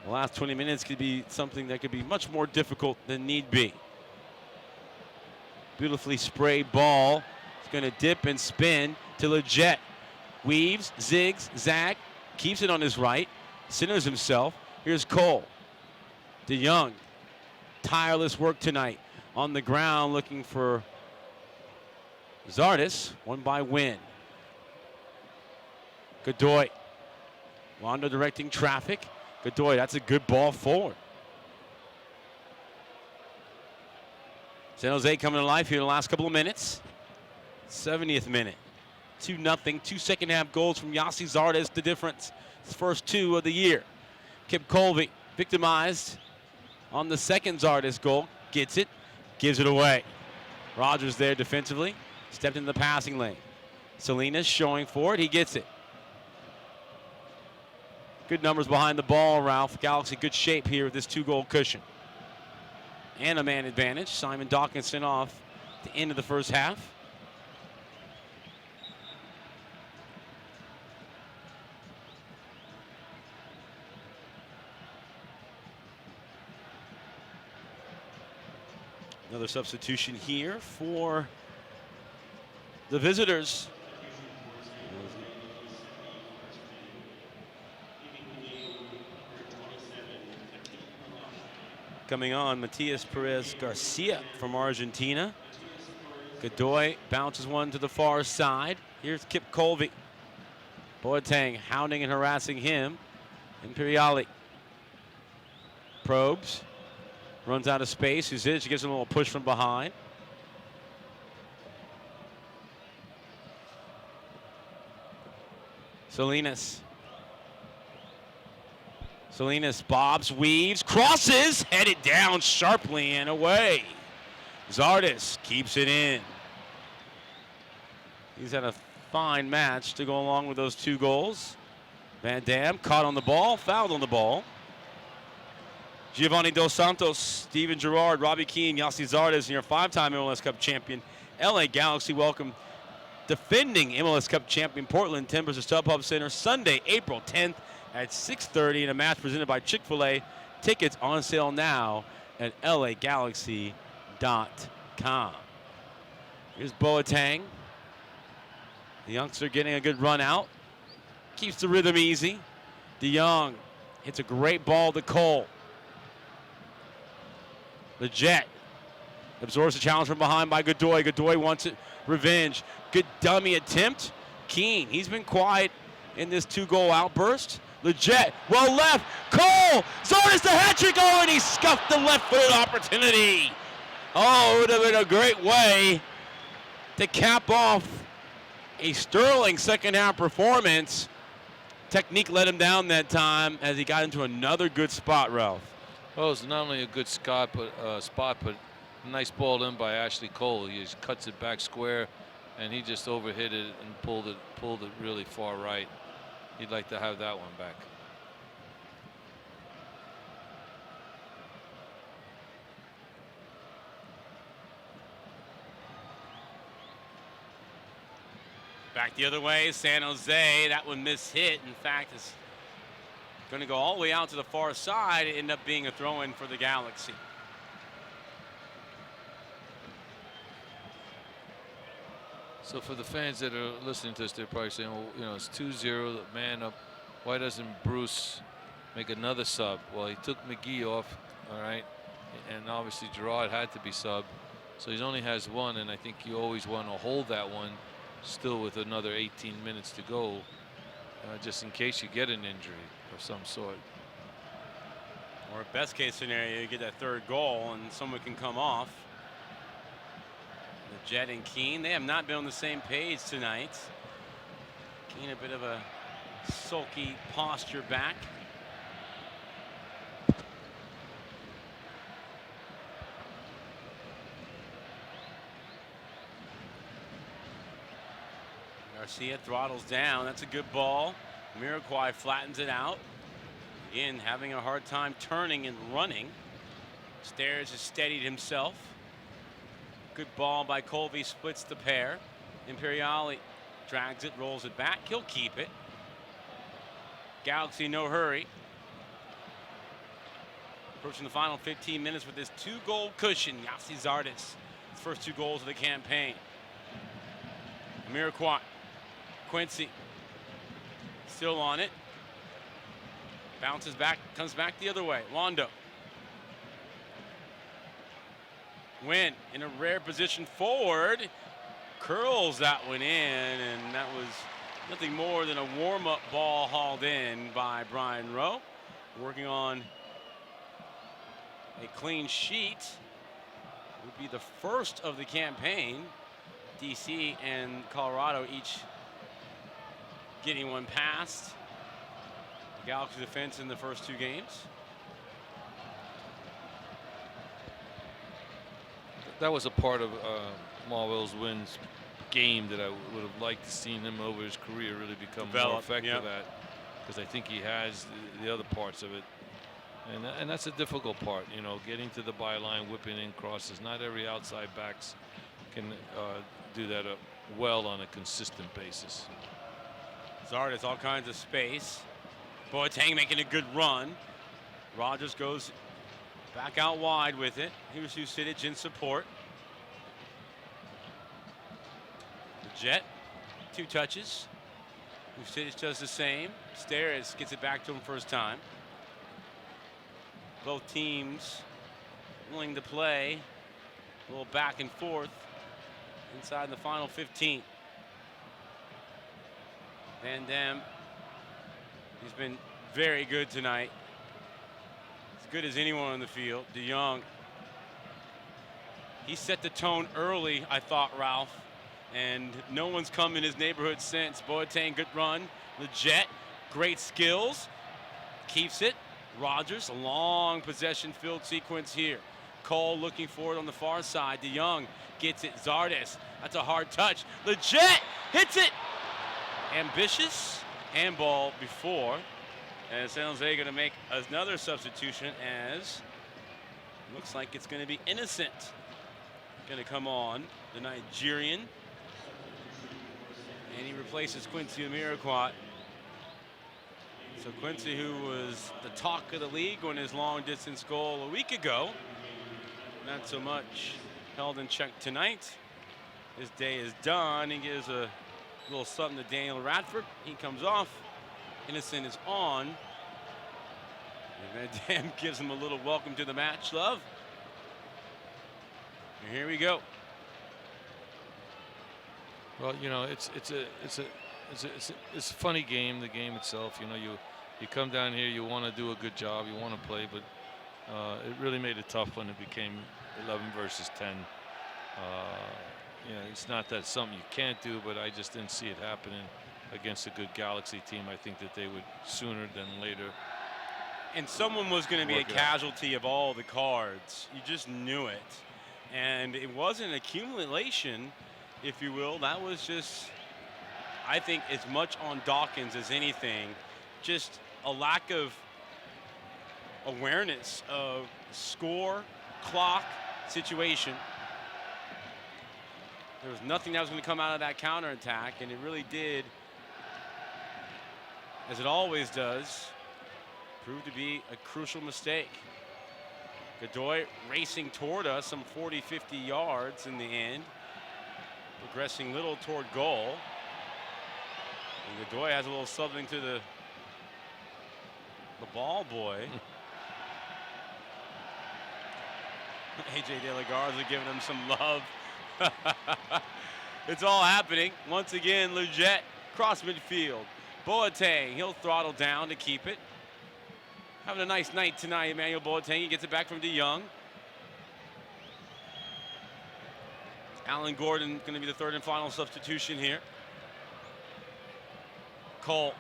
Speaker 5: the last 20 minutes could be something that could be much more difficult than need be. Beautifully sprayed ball. It's going to dip and spin to Leggett. Weaves, zigs, zag, keeps it on his right, centers himself. Here's Cole. DeYoung, tireless work tonight on the ground looking for Zardes, one by Wynn. Godoy, Wando directing traffic. Godoy, that's a good ball forward. San Jose coming to life here in the last couple of minutes. 70th minute. 2-0, 2 second half goals from Yossi Zardes, the difference. His first 2 of the year. Kip Colby, victimized on the second Zardes goal. Gets it, gives it away. Rogers there defensively, stepped into the passing lane. Salinas showing for it, he gets it. Good numbers behind the ball, Ralph. Galaxy good shape here with this 2-goal cushion. And a man advantage. Simon Dawkinson off at the end of the first half. Another substitution here for the visitors. Coming on, Matias Perez Garcia from Argentina. Godoy bounces one to the far side. Here's Kip Colby. Boateng hounding and harassing him. Imperiali probes. Runs out of space. Uzic gets a little push from behind. Salinas. Salinas bobs, weaves, crosses, headed down sharply and away. Zardes keeps it in. He's had a fine match to go along with those 2 goals. Van Dam caught on the ball, fouled on the ball. Giovanni Dos Santos, Steven Gerrard, Robbie Keane, Yossi Zardes, and your 5-time MLS Cup champion, LA Galaxy welcome defending MLS Cup champion Portland Timbers to StubHub Center Sunday, April 10th at 6:30 in a match presented by Chick-fil-A. Tickets on sale now at lagalaxy.com. Here's Boateng. The youngster getting a good run out. Keeps the rhythm easy. DeYoung hits a great ball to Cole. Leggett absorbs the challenge from behind by Godoy. Godoy wants it. Revenge. Good dummy attempt. Keane, he's been quiet in this 2-goal outburst. Leggett, well left. Cole! Zardes the hat trick. Oh, and he scuffed the left-footed opportunity. Oh, it would have been a great way to cap off a sterling second-half performance. Technique let him down that time as he got into another good spot, Ralph.
Speaker 1: Well, it's not only a good spot, but a nice ball in by Ashley Cole. He just cuts it back square, and he just overhit it and pulled it really far right. He'd like to have that one back.
Speaker 5: Back the other way, San Jose. That one mishit. In fact, is going to go all the way out to the far side. It ended up being a throw-in for the Galaxy.
Speaker 1: So for the fans that are listening to this, they're probably saying, well, you know, it's 2-0, man up. Why doesn't Bruce make another sub? Well, he took McGee off, all right, and obviously Gerrard had to be subbed. So he only has one, and I think you always want to hold that one still with another 18 minutes to go, just in case you get an injury of some sort.
Speaker 5: Or best case scenario, you get that third goal and someone can come off. The Jet and Keene, they have not been on the same page tonight. Keene a bit of a sulky posture back. Garcia throttles down. That's a good ball. Miraquai flattens it out. Again, having a hard time turning and running. Stairs has steadied himself. Good ball by Colby, splits the pair. Imperiali drags it, rolls it back. He'll keep it. Galaxy, no hurry. Approaching the final 15 minutes with this 2-goal cushion. Yossi Zardes, his first 2 goals of the campaign. Miraquai, Quincy, still on it. Bounces back, comes back the other way. Londo. Wynn in a rare position forward. Curls that one in, and that was nothing more than a warm-up ball hauled in by Brian Rowe. Working on a clean sheet. Would be the first of the campaign. DC and Colorado each getting one past the Galaxy defense in the first 2 games.
Speaker 1: That was a part of Marwell's Wynn's game that I would have liked to see him over his career really become more effective at, because I think he has the other parts of it. And that's a difficult part, you know, getting to the byline, whipping in crosses. Not every outside backs can do that well on a consistent basis.
Speaker 5: Zardes all kinds of space. Boateng making a good run. Rogers goes back out wide with it. Here's Husidic in support. The Jet, 2 touches. Husidic does the same. Steres gets it back to him first time. Both teams willing to play a little back and forth inside the final 15. Van Dam, he's been very good tonight. As good as anyone on the field. De Jong, he set the tone early, I thought, Ralph, and no one's come in his neighborhood since. Boateng, good run. The Jet, great skills, keeps it. Rogers, a long possession filled sequence here. Cole looking for it on the far side. De Jong gets it. Zardes, that's a hard touch. The Jet hits it. Ambitious handball before. And San Jose going to make another substitution, as looks like it's going to be Innocent going to come on, the Nigerian. And he replaces Quincy Amirquat. So Quincy, who was the talk of the league on his long distance goal a week ago, not so much held in check tonight. His day is done. He gives a little something to Daniel Radford. He comes off. Innocent is on. And Van Dam gives him a little welcome to the match, love. And here we go.
Speaker 1: Well, you know, it's a funny game, the game itself. You know, you come down here, you want to do a good job, you want to play, but it really made it tough when it became 11 versus 10. You know, it's not that something you can't do, but I just didn't see it happening against a good Galaxy team. I think that they would sooner than later.
Speaker 5: And someone was going to be a casualty of all the cards. You just knew it. And it wasn't an accumulation, if you will. That was just, I think, as much on Dawkins as anything. Just a lack of awareness of score, clock, situation. There was nothing that was going to come out of that counterattack, and it really did, as it always does, prove to be a crucial mistake. Godoy racing toward us some 40-50 yards in the end, progressing little toward goal. And Godoy has a little something to the ball boy. AJ De La Garza giving him some love. It's all happening. Once again, Leggett, cross midfield. Boateng, he'll throttle down to keep it. Having a nice night tonight, Emmanuel Boateng. He gets it back from De Jong. Alan Gordon going to be the third and final substitution here. Cole,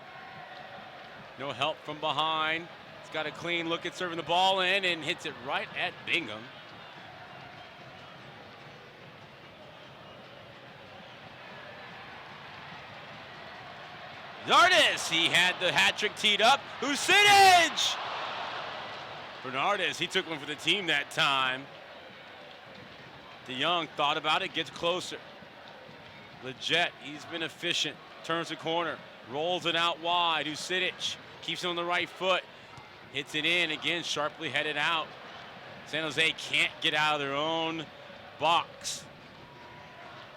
Speaker 5: no help from behind. He's got a clean look at serving the ball in and hits it right at Bingham. Bernardes, he had the hat trick teed up. Husidic! Bernardes, he took one for the team that time. De Jong thought about it, gets closer. Leggett, he's been efficient. Turns the corner, rolls it out wide. Husidic keeps it on the right foot. Hits it in, again, sharply headed out. San Jose can't get out of their own box.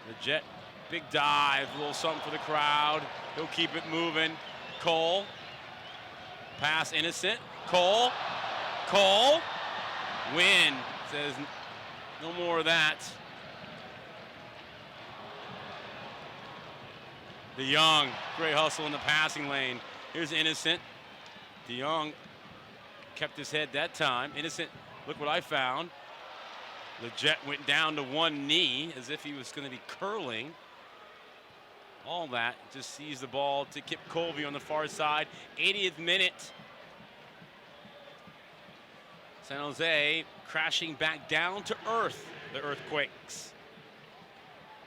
Speaker 5: Leggett, big dive, a little something for the crowd. He'll keep it moving. Cole, pass innocent. Cole, win, says no more of that. De Jong, great hustle in the passing lane. Here's Innocent. De Jong kept his head that time. Innocent, look what I found. Leggett went down to one knee as if he was going to be curling. All that, just sees the ball to Kip Colby on the far side. 80th minute. San Jose crashing back down to earth, the Earthquakes.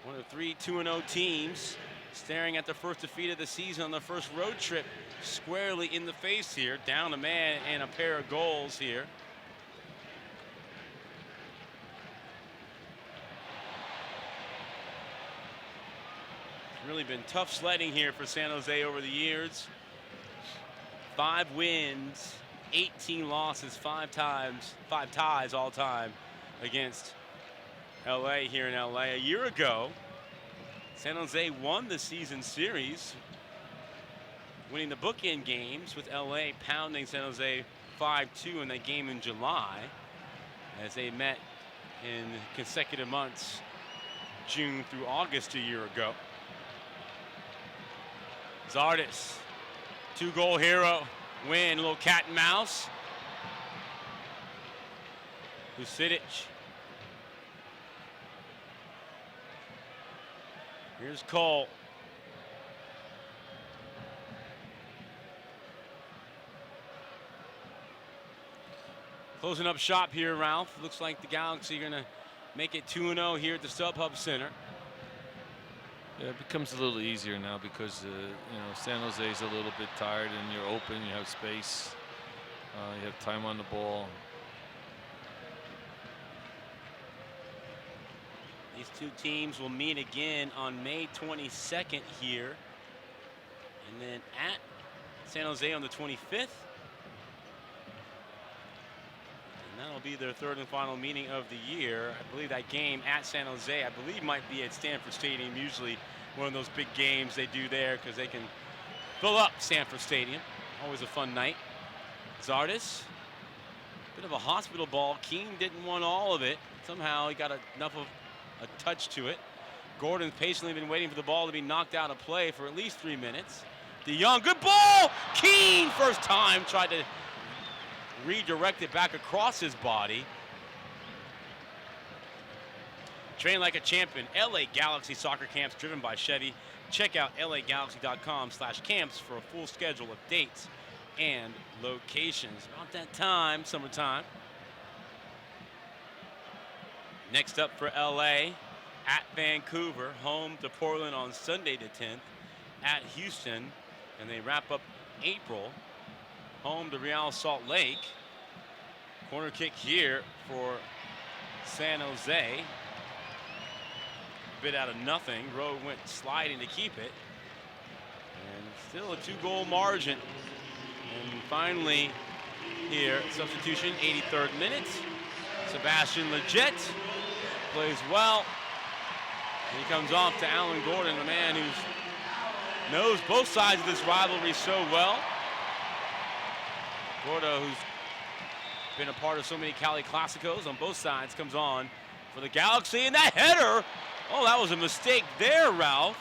Speaker 5: One of 3 2-0 teams staring at the first defeat of the season on the first road trip squarely in the face here. Down a man and a pair of goals here. Really been tough sledding here for San Jose over the years. 5 wins, 18 losses, 5 ties all time against LA here in LA. A year ago, San Jose won the season series, winning the bookend games with LA pounding San Jose 5-2 in that game in July as they met in consecutive months, June through August a year ago. Zardes, 2-goal hero, win, a little cat and mouse. Husidic. Here's Cole. Closing up shop here, Ralph. Looks like the Galaxy are going to make it 2-0 here at the StubHub Center.
Speaker 1: Yeah, it becomes a little easier now because you know, San Jose's a little bit tired, and you're open, you have space, you have time on the ball.
Speaker 5: These two teams will meet again on May 22nd here, and then at San Jose on the 25th. And that'll be their third and final meeting of the year. I believe that game at San Jose, I believe, might be at Stanford Stadium. Usually one of those big games they do there because they can fill up Stanford Stadium. Always a fun night. Zardes, bit of a hospital ball. Keane didn't want all of it. Somehow he got enough of a touch to it. Gordon's patiently been waiting for the ball to be knocked out of play for at least 3 minutes. De Jong, good ball! Keane, first time, tried to redirect it back across his body. Train like a champion. LA Galaxy soccer camps driven by Chevy. Check out lagalaxy.com/camps for a full schedule of dates and locations. About that time, summertime. Next up for LA, at Vancouver, home to Portland on Sunday the 10th, at Houston, and they wrap up April, home to Real Salt Lake. Corner kick here for San Jose. A bit out of nothing. Rowe went sliding to keep it. And still a 2-goal margin. And finally here, substitution, 83rd minute. Sebastian Leggett plays well. And he comes off to Alan Gordon, the man who knows both sides of this rivalry so well. Gordo, who's been a part of so many Cali Clásicos on both sides, comes on for the Galaxy, and that header Oh, that was a mistake there, Ralph.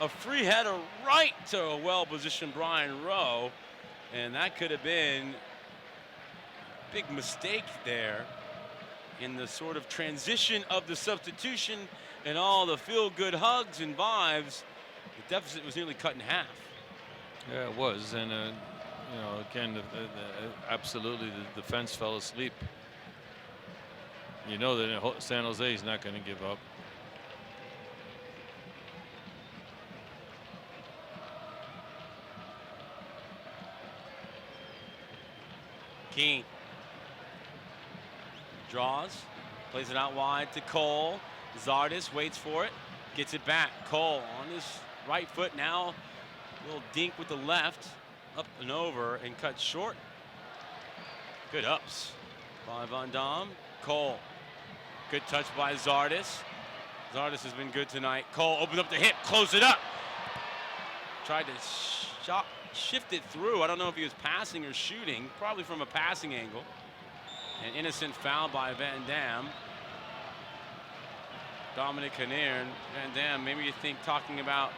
Speaker 5: A free header right to a well-positioned Brian Rowe. And that could have been a big mistake there in the sort of transition of the substitution and all the feel-good hugs and vibes. The deficit was nearly cut in half.
Speaker 1: Yeah, it was. And, you know, again, absolutely the defense fell asleep. You know that San Jose is not going to give up.
Speaker 5: Keene draws, plays it out wide to Cole. Zardis waits for it, gets it back. Cole on his right foot now. A little dink with the left, up and over and cut short. Good ups by Van Dam. Cole, good touch by Zardis. Zardis has been good tonight. Cole opens up the hip, close it up. Tried to shift it through. I don't know if he was passing or shooting, probably from a passing angle. An innocent foul by Van Dam. Dominic Kinnear and Van Dam, maybe you think talking about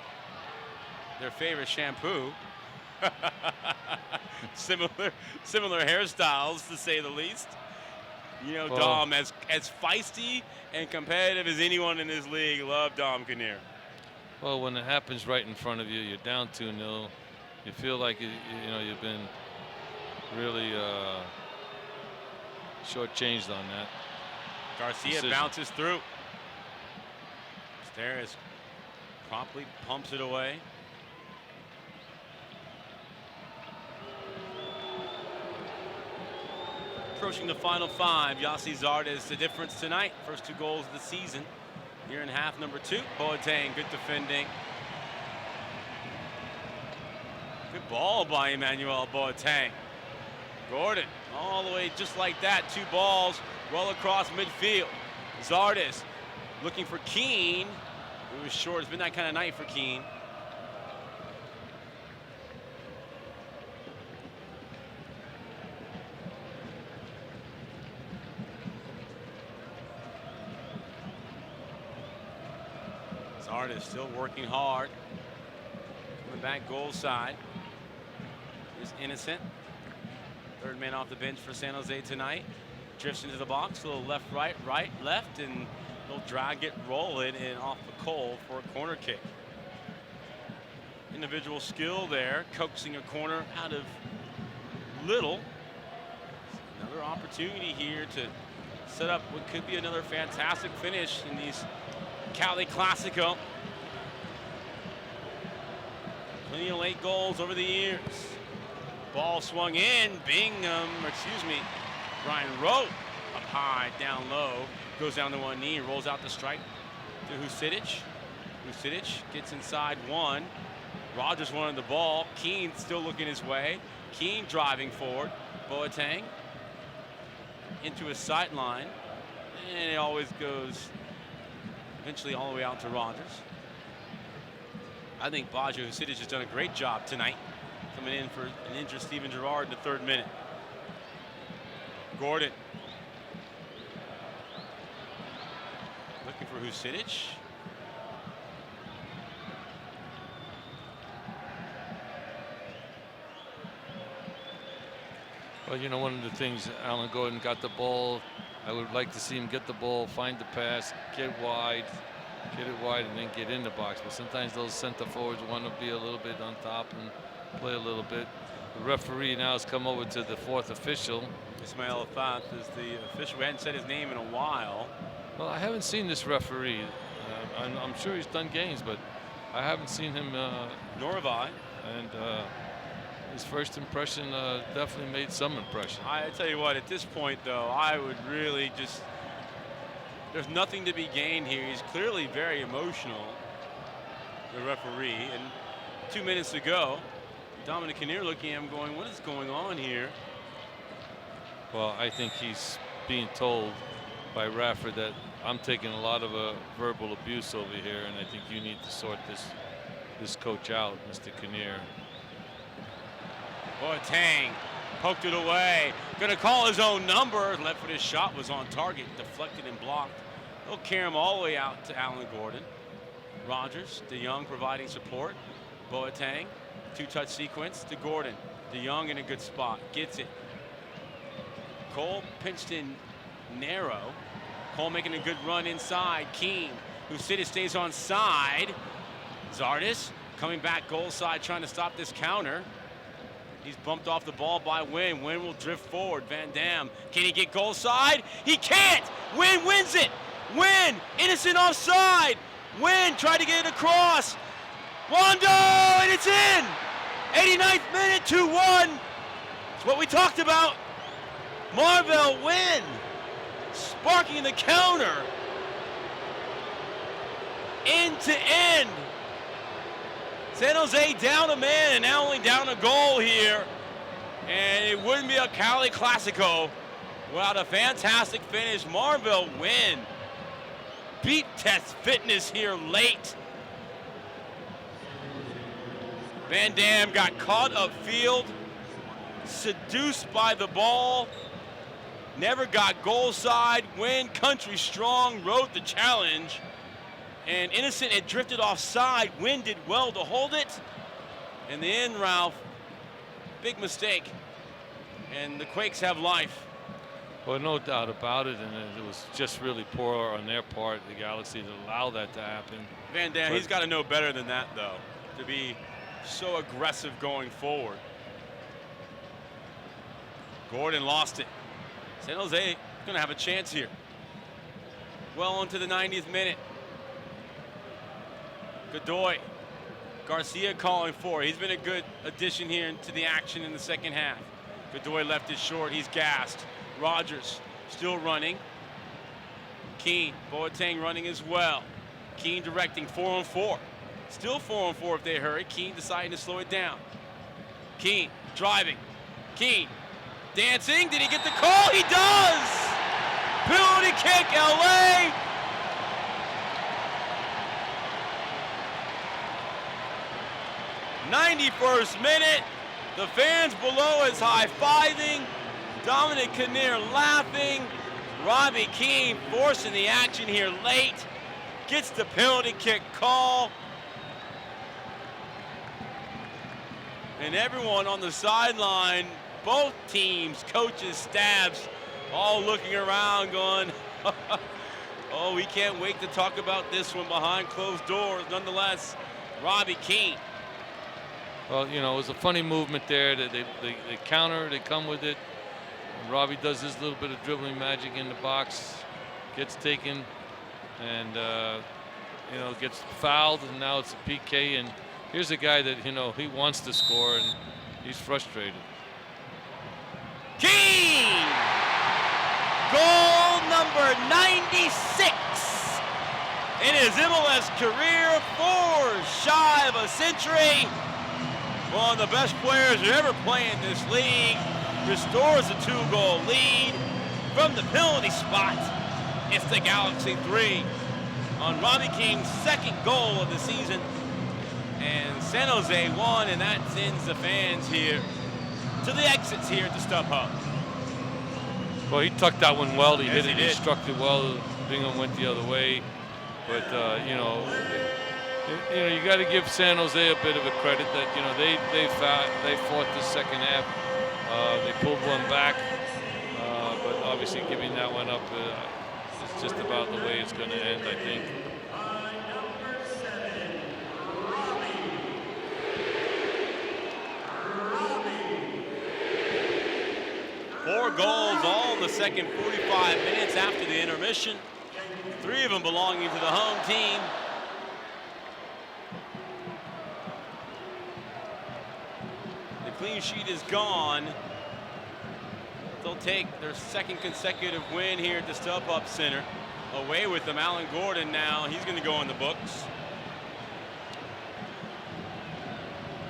Speaker 5: their favorite shampoo. similar hairstyles, to say the least. You know, Dom, as feisty and competitive as anyone in this league. Love Dom Kinnear.
Speaker 1: Well, when it happens right in front of you, you're down 2-0. You feel like you know you've been really shortchanged on that.
Speaker 5: Garcia
Speaker 1: decision.
Speaker 5: bounces through. Steres promptly pumps it away. Approaching the final 5, Yossi Zardes the difference tonight. First 2 goals of the season. Here in half number 2. Boateng, good defending. Good ball by Emmanuel Boateng. Gordon, all the way just like that. 2 balls well across midfield. Zardes looking for Keene. It was short. It's been that kind of night for Keene. Zardes still working hard. Coming back goal side is Innocent. Third man off the bench for San Jose tonight. Drifts into the box, a little left, right, left, and he'll drag it, roll it, and off the Cole for a corner kick. Individual skill there, coaxing a corner out of little. Another opportunity here to set up what could be another fantastic finish in these Cali Classico. Plenty of late goals over the years. Ball swung in, Brian Rowe up high, down low, goes down to one knee, rolls out the strike to Husidic. Husidic gets inside one. Rogers wanted the ball. Keene still looking his way. Keene driving forward. Boateng into his sight line, and it always goes eventually all the way out to Rogers. I think Baggio Husidic has done a great job tonight, coming in for an injured Steven Gerrard in the 3rd minute. Gordon looking for Husidic.
Speaker 1: Well, you know, one of the things, Alan Gordon got the ball. I would like to see him get the ball, find the pass, get it wide, and then get in the box. But sometimes those center forwards want to be a little bit on top and play a little bit. The referee now has come over to the 4th official.
Speaker 5: Ismail Afaf is the official. We hadn't said his name in a while.
Speaker 1: Well, I haven't seen this referee. I'm sure he's done games, but I haven't seen him.
Speaker 5: Nor have I.
Speaker 1: And his first impression definitely made some impression.
Speaker 5: I tell you what, at this point, though, I would really just... There's nothing to be gained here. He's clearly very emotional, the referee. And 2 minutes to go, Dominic Kinnear looking at him going, what is going on here?
Speaker 1: Well, I think he's being told by Rafford that I'm taking a lot of verbal abuse over here, and I think you need to sort this coach out, Mr. Kinnear.
Speaker 5: Boateng poked it away. Gonna call his own number. Left-footed shot was on target, deflected and blocked They'll carry him all the way out to Alan Gordon. Rogers, DeYoung providing support. Boateng, two-touch sequence to Gordon. DeYoung in a good spot, gets it. Cole pinched in narrow. Cole making a good run inside. Keane, who stays on side. Zardes coming back goal side, trying to stop this counter. He's bumped off the ball by Wynn. Wynn will drift forward. Van Dam, can he get goal side? He can't! Wynn wins it! Wynn, innocent offside! Wynn tried to get it across. Wando, and it's in! 89th minute, 2-1. It's what we talked about. Marvell Wynn sparking the counter. End to end. San Jose down a man and now only down a goal here. And it wouldn't be a Cali Classico without a fantastic finish. Marvell Wynn beat test fitness here late. Van Dam got caught upfield, seduced by the ball, never got goal side. Wynn, country strong, rode the challenge. And Innocent had drifted offside. Wynn did well to hold it. And the end, Ralph, big mistake. And the Quakes have life.
Speaker 1: Well, no doubt about it, and it was just really poor on their part, the Galaxy, to allow that to happen.
Speaker 5: Van Dam, he's got to know better than that, though, to be so aggressive going forward. Gordon lost it. San Jose is going to have a chance here. Well into the 90th minute. Godoy, Garcia calling for it. He's been a good addition here into the action in the second half. Godoy left it short. He's gassed. Rogers still running. Keane, Boateng running as well. Keane directing 4-on-4. Still 4-on-4 if they hurry. Keane deciding to slow it down. Keane driving. Keane dancing. Did he get the call? He does! Penalty kick, LA! '91st minute. The fans below is high-fiving. Dominic Kinnear laughing. Robbie Keane forcing the action here late. Gets the penalty kick call. And everyone on the sideline, both teams, coaches, staffs, all looking around going, oh, we can't wait to talk about this one behind closed doors. Nonetheless, Robbie Keane.
Speaker 1: Well, you know, it was a funny movement there. They counter, they come with it. And Robbie does his little bit of dribbling magic in the box, gets taken, and, you know, gets fouled, and now it's a PK. And here's a guy that, you know, he wants to score, and he's frustrated.
Speaker 5: Keane! Goal number 96 in his MLS career, 4 shy of a century. One of the best players to ever play in this league. Restores a 2-goal lead from the penalty spot. It's the Galaxy 3 on Robbie King's second goal of the season. And San Jose 1, and that sends the fans here to the exits here at the StubHub.
Speaker 1: Well, he tucked that one well. He
Speaker 5: Yes,
Speaker 1: hit it, he struck it well. Bingham went the other way. But, you know, you got to give San Jose a bit of a credit that, you know, they fought the second half. They pulled one back, but obviously giving that one up is just about the way it's going to end, I think.
Speaker 5: Four goals all in the second 45 minutes after the intermission. 3 of them belonging to the home team. The clean sheet is gone. They'll take their second consecutive win here at the StubHub Center. Away with them, Alan Gordon now. He's going to go in the books.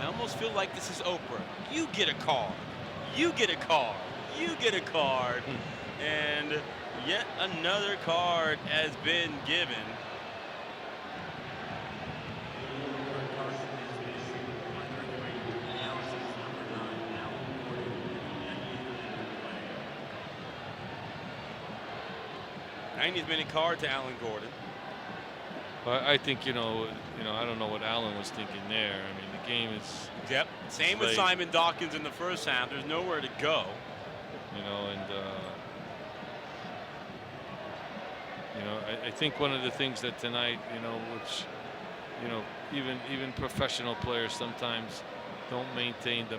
Speaker 5: I almost feel like this is Oprah. You get a card. You get a card. You get a card. And yet another card has been given. 90th-minute card to Alan Gordon.
Speaker 1: But I think, I don't know what Allen was thinking there. I mean, the game is.
Speaker 5: Yep. Same with Simon Dawkins in the first half. There's nowhere to go.
Speaker 1: I think one of the things that tonight, which, even professional players sometimes don't maintain the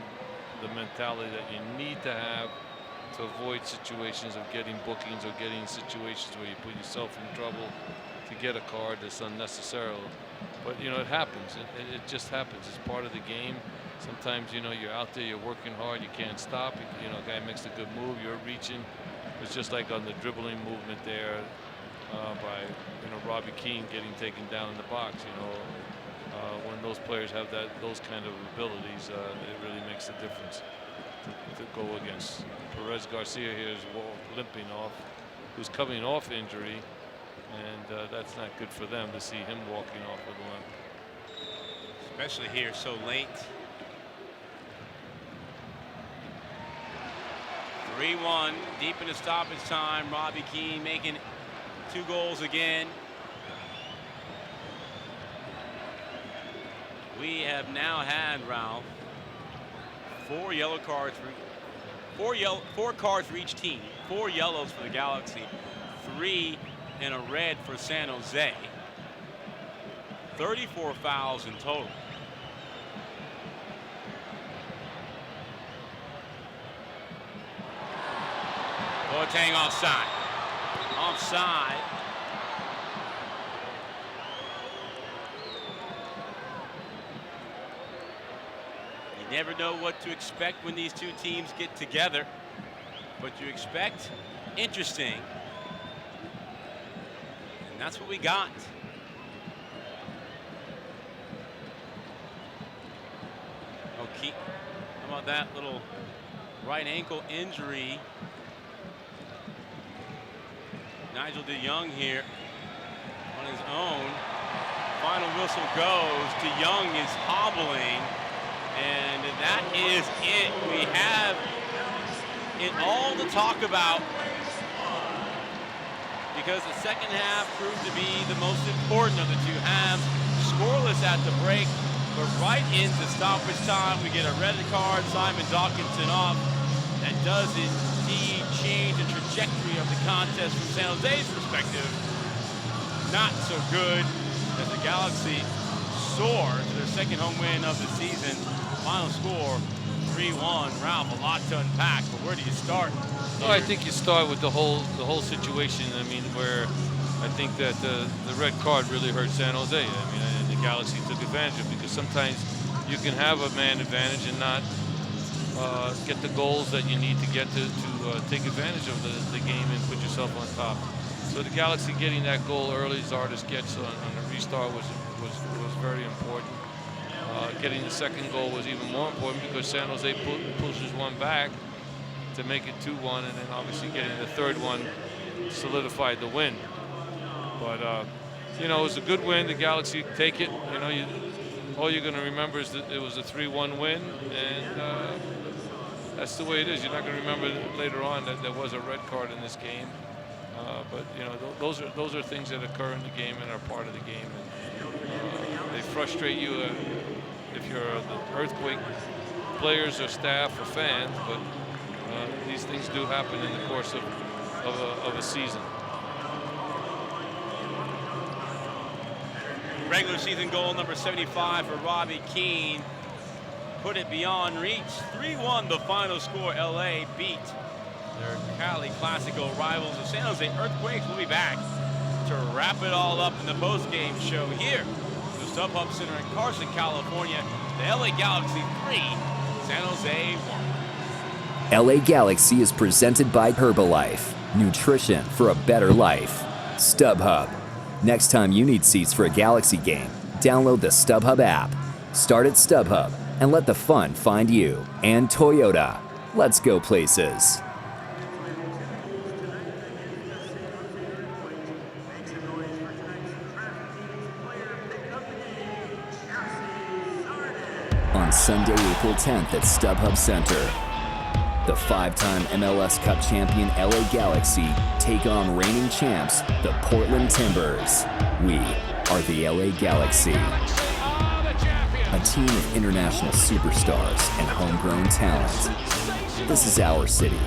Speaker 1: mentality that you need to have to avoid situations of getting bookings or getting situations where you put yourself in trouble to get a card that's unnecessary. But it happens. It just happens. It's part of the game. Sometimes you're out there, you're working hard, you can't stop. A guy makes a good move, you're reaching. It's just like on the dribbling movement there by Robbie Keane getting taken down in the box. When those players have those kind of abilities, it really makes a difference to go against. Perez Garcia here is limping off, who's coming off injury, and that's not good for them to see him walking off with a limp.
Speaker 5: Especially here so late. 3-1 deep into stoppage time. Robbie Keane making 2 goals again. We have now had, Ralph, 4 yellow cards for 4 cards for each team. 4 yellows for the Galaxy, 3 and a red for San Jose. 34 fouls in total. Boateng offside. Offside. You never know what to expect when these two teams get together. What you expect, interesting. And that's what we got. Okay. How about that little right ankle injury? Nigel de Jong here on his own. Final whistle goes. De Jong is hobbling, and that is it. We have it all to talk about because the second half proved to be the most important of the 2 halves. Scoreless at the break, but right into stoppage time, we get a red card. Simon Dawkinson off. That does indeed change the trajectory of the contest from San Jose's perspective. Not so good as the Galaxy soar to their second home win of the season. Final score 3-1. Ralph, a lot to unpack, but where do you start?
Speaker 1: Well, I think you start with the whole situation. I mean, where I think that the red card really hurt San Jose. I mean, and the Galaxy took advantage of it because sometimes you can have a man advantage and not get the goals that you need to get to take advantage of the game and put yourself on top. So the Galaxy getting that goal early, Zardes gets on the restart was very important. Getting the second goal was even more important because San Jose pushes one back to make it 2-1, and then obviously getting the third one solidified the win. But it was a good win. The Galaxy take it. All you're going to remember is that it was a 3-1 win, and that's the way it is. You're not going to remember later on that there was a red card in this game. But those are things that occur in the game and are part of the game. And, they frustrate you if you're the Earthquake players or staff or fans. But these things do happen in the course of a season.
Speaker 5: Regular season goal number 75 for Robbie Keane. Put it beyond reach. 3-1 the final score. LA beat their Cali Classico rivals, the San Jose Earthquakes. We'll be back to wrap it all up in the post-game show here at the StubHub Center in Carson, California. The LA Galaxy 3, San Jose 1.
Speaker 4: LA Galaxy is presented by Herbalife. Nutrition for a better life. StubHub. Next time you need seats for a Galaxy game, download the StubHub app. Start at StubHub and let the fun find you. And Toyota. Let's go places. On Sunday, April 10th at StubHub Center. The 5-time MLS Cup champion LA Galaxy take on reigning champs, the Portland Timbers. We are the LA Galaxy. A team of international superstars and homegrown talent. This is our city.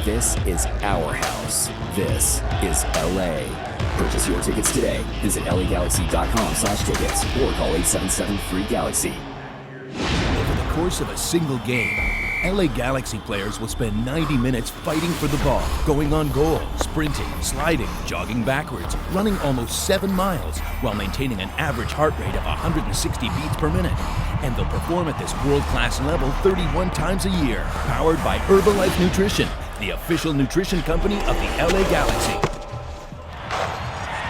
Speaker 4: This is our house. This is LA. Purchase your tickets today. Visit lagalaxy.com/tickets or call 877-FREE-GALAXY.
Speaker 8: Over the course of a single game, LA Galaxy players will spend 90 minutes fighting for the ball, going on goal, sprinting, sliding, jogging backwards, running almost 7 miles while maintaining an average heart rate of 160 beats per minute. And they'll perform at this world-class level 31 times a year, powered by Herbalife Nutrition, the official nutrition company of the LA Galaxy.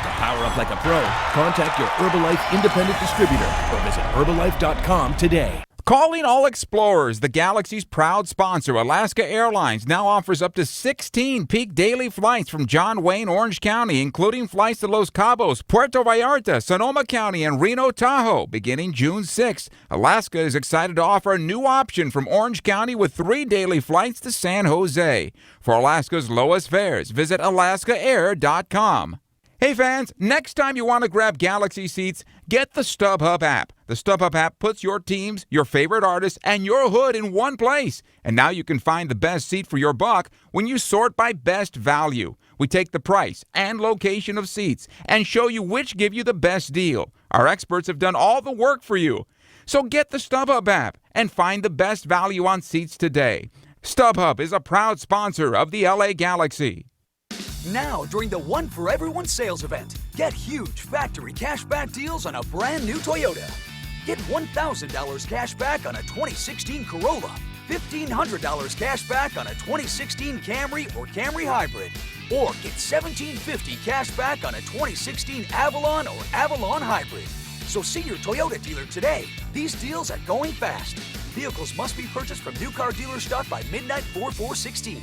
Speaker 8: To power up like a pro, contact your Herbalife independent distributor or visit Herbalife.com today.
Speaker 6: Calling all explorers, the Galaxy's proud sponsor, Alaska Airlines, now offers up to 16 peak daily flights from John Wayne, Orange County, including flights to Los Cabos, Puerto Vallarta, Sonoma County, and Reno Tahoe, beginning June 6th. Alaska is excited to offer a new option from Orange County with 3 daily flights to San Jose. For Alaska's lowest fares, visit alaskaair.com. Hey fans, next time you want to grab Galaxy seats, get the StubHub app. The StubHub app puts your teams, your favorite artists, and your hood in one place. And now you can find the best seat for your buck when you sort by best value. We take the price and location of seats and show you which give you the best deal. Our experts have done all the work for you. So get the StubHub app and find the best value on seats today. StubHub is a proud sponsor of the LA Galaxy.
Speaker 14: Now, during the One for Everyone sales event, get huge factory cashback deals on a brand new Toyota. Get $1,000 cash back on a 2016 Corolla, $1,500 cash back on a 2016 Camry or Camry Hybrid, or get $1,750 cash back on a 2016 Avalon or Avalon Hybrid. So see your Toyota dealer today. These deals are going fast. Vehicles must be purchased from new car dealer stock by midnight 4/4/16.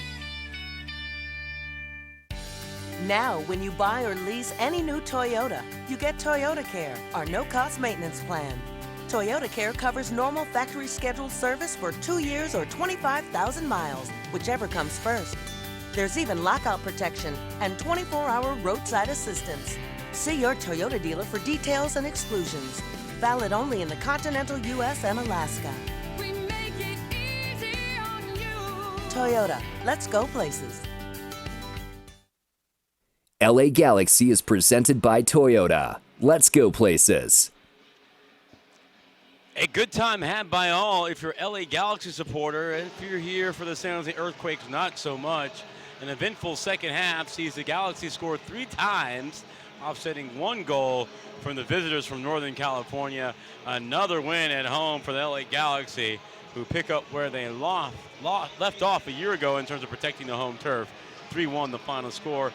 Speaker 15: Now, when you buy or lease any new Toyota, you get Toyota Care, our no-cost maintenance plan. Toyota Care covers normal factory scheduled service for 2 years or 25,000 miles, whichever comes first. There's even lockout protection and 24-hour roadside assistance. See your Toyota dealer for details and exclusions. Valid only in the continental U.S. and Alaska.
Speaker 16: We make it easy on you.
Speaker 15: Toyota, let's go places.
Speaker 4: LA Galaxy is presented by Toyota. Let's go places.
Speaker 5: A good time had by all if you're LA Galaxy supporter, and if you're here for the San Jose Earthquakes, not so much. An eventful second half sees the Galaxy score 3 times, offsetting 1 goal from the visitors from Northern California. Another win at home for the LA Galaxy, who pick up where they left off a year ago in terms of protecting the home turf. 3-1 the final score.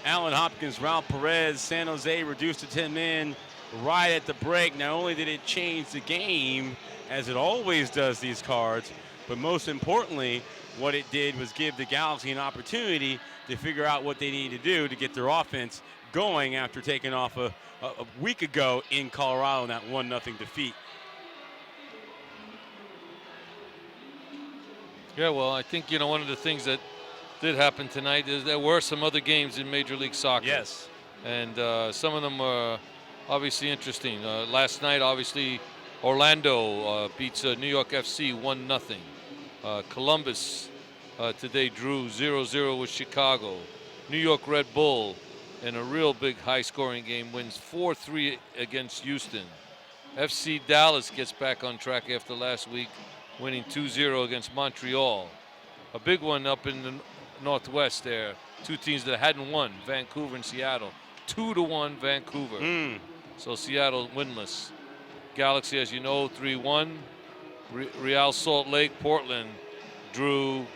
Speaker 5: Alan Hopkins, Ralph Perez, San Jose reduced to 10 men right at the break. Not only did it change the game, as it always does these cards, but most importantly, what it did was give the Galaxy an opportunity to figure out what they need to do to get their offense going after taking off a week ago in Colorado in that 1-0 defeat.
Speaker 1: Yeah, well, I think, one of the things that did happen tonight is there were some other games in Major League Soccer.
Speaker 5: Yes.
Speaker 1: And some of them are obviously interesting. Last night, obviously, Orlando beats New York FC 1-0. Columbus today drew 0-0 with Chicago. New York Red Bull, in a real big high-scoring game, wins 4-3 against Houston. FC Dallas gets back on track after last week, winning 2-0 against Montreal. A big one up in the Northwest there. 2 teams that hadn't won, Vancouver and Seattle. 2-1 Vancouver. So Seattle winless. Galaxy, as you know, 3-1. Real Salt Lake, Portland drew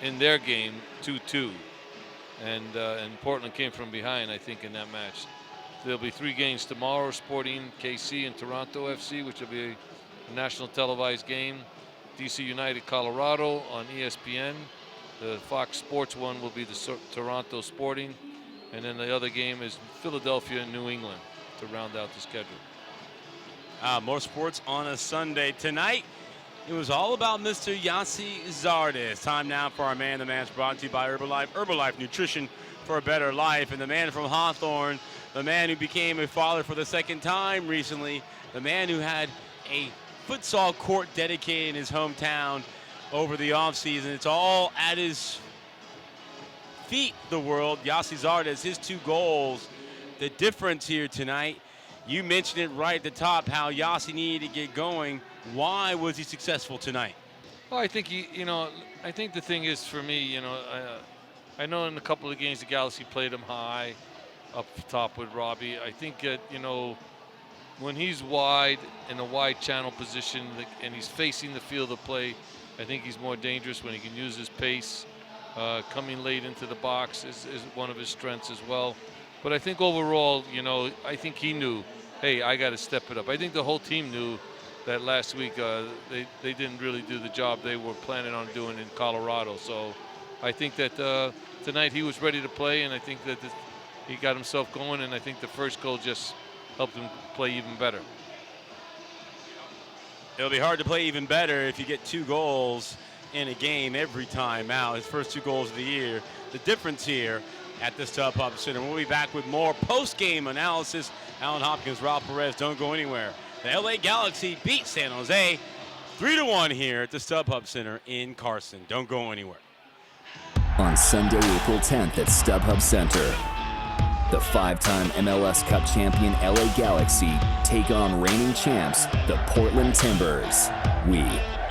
Speaker 1: in their game 2-2. And Portland came from behind, I think, in that match. There'll be 3 games tomorrow, Sporting KC and Toronto FC, which will be a national televised game. DC United Colorado on ESPN. The Fox Sports one will be the Toronto Sporting. And then the other game is Philadelphia and New England to round out the schedule.
Speaker 5: More sports on a Sunday. Tonight, It was all about Mr. Yossi Zardes. Time now for our Man the Match, brought to you by Herbalife. Herbalife, nutrition for a better life. And the man from Hawthorne, the man who became a father for the second time recently, the man who had a futsal court dedicated in his hometown over the offseason. It's all at his feet, the world. Yossi Zardes, his 2 goals. The difference here tonight, you mentioned it right at the top, how Yossi needed to get going. Why was he successful tonight?
Speaker 1: Well, I think I think the thing is for me, I know in a couple of games the Galaxy played him high up top with Robbie. I think that, when he's wide in a wide channel position and he's facing the field of play, I think he's more dangerous when he can use his pace. Coming late into the box is one of his strengths as well. But I think overall, I think he knew, hey, I got to step it up. I think the whole team knew that last week they didn't really do the job they were planning on doing in Colorado. So I think that tonight he was ready to play, and I think that he got himself going, and I think the first goal just helped him play even better.
Speaker 5: It'll be hard to play even better if you get 2 goals in a game every time out. His first 2 goals of the year. The difference here at the StubHub Center. We'll be back with more post-game analysis. Alan Hopkins, Ralph Perez, don't go anywhere. The LA Galaxy beat San Jose 3-1 here at the StubHub Center in Carson. Don't go anywhere.
Speaker 4: On Sunday, April 10th at StubHub Center, the 5-time MLS Cup champion LA Galaxy take on reigning champs, the Portland Timbers. We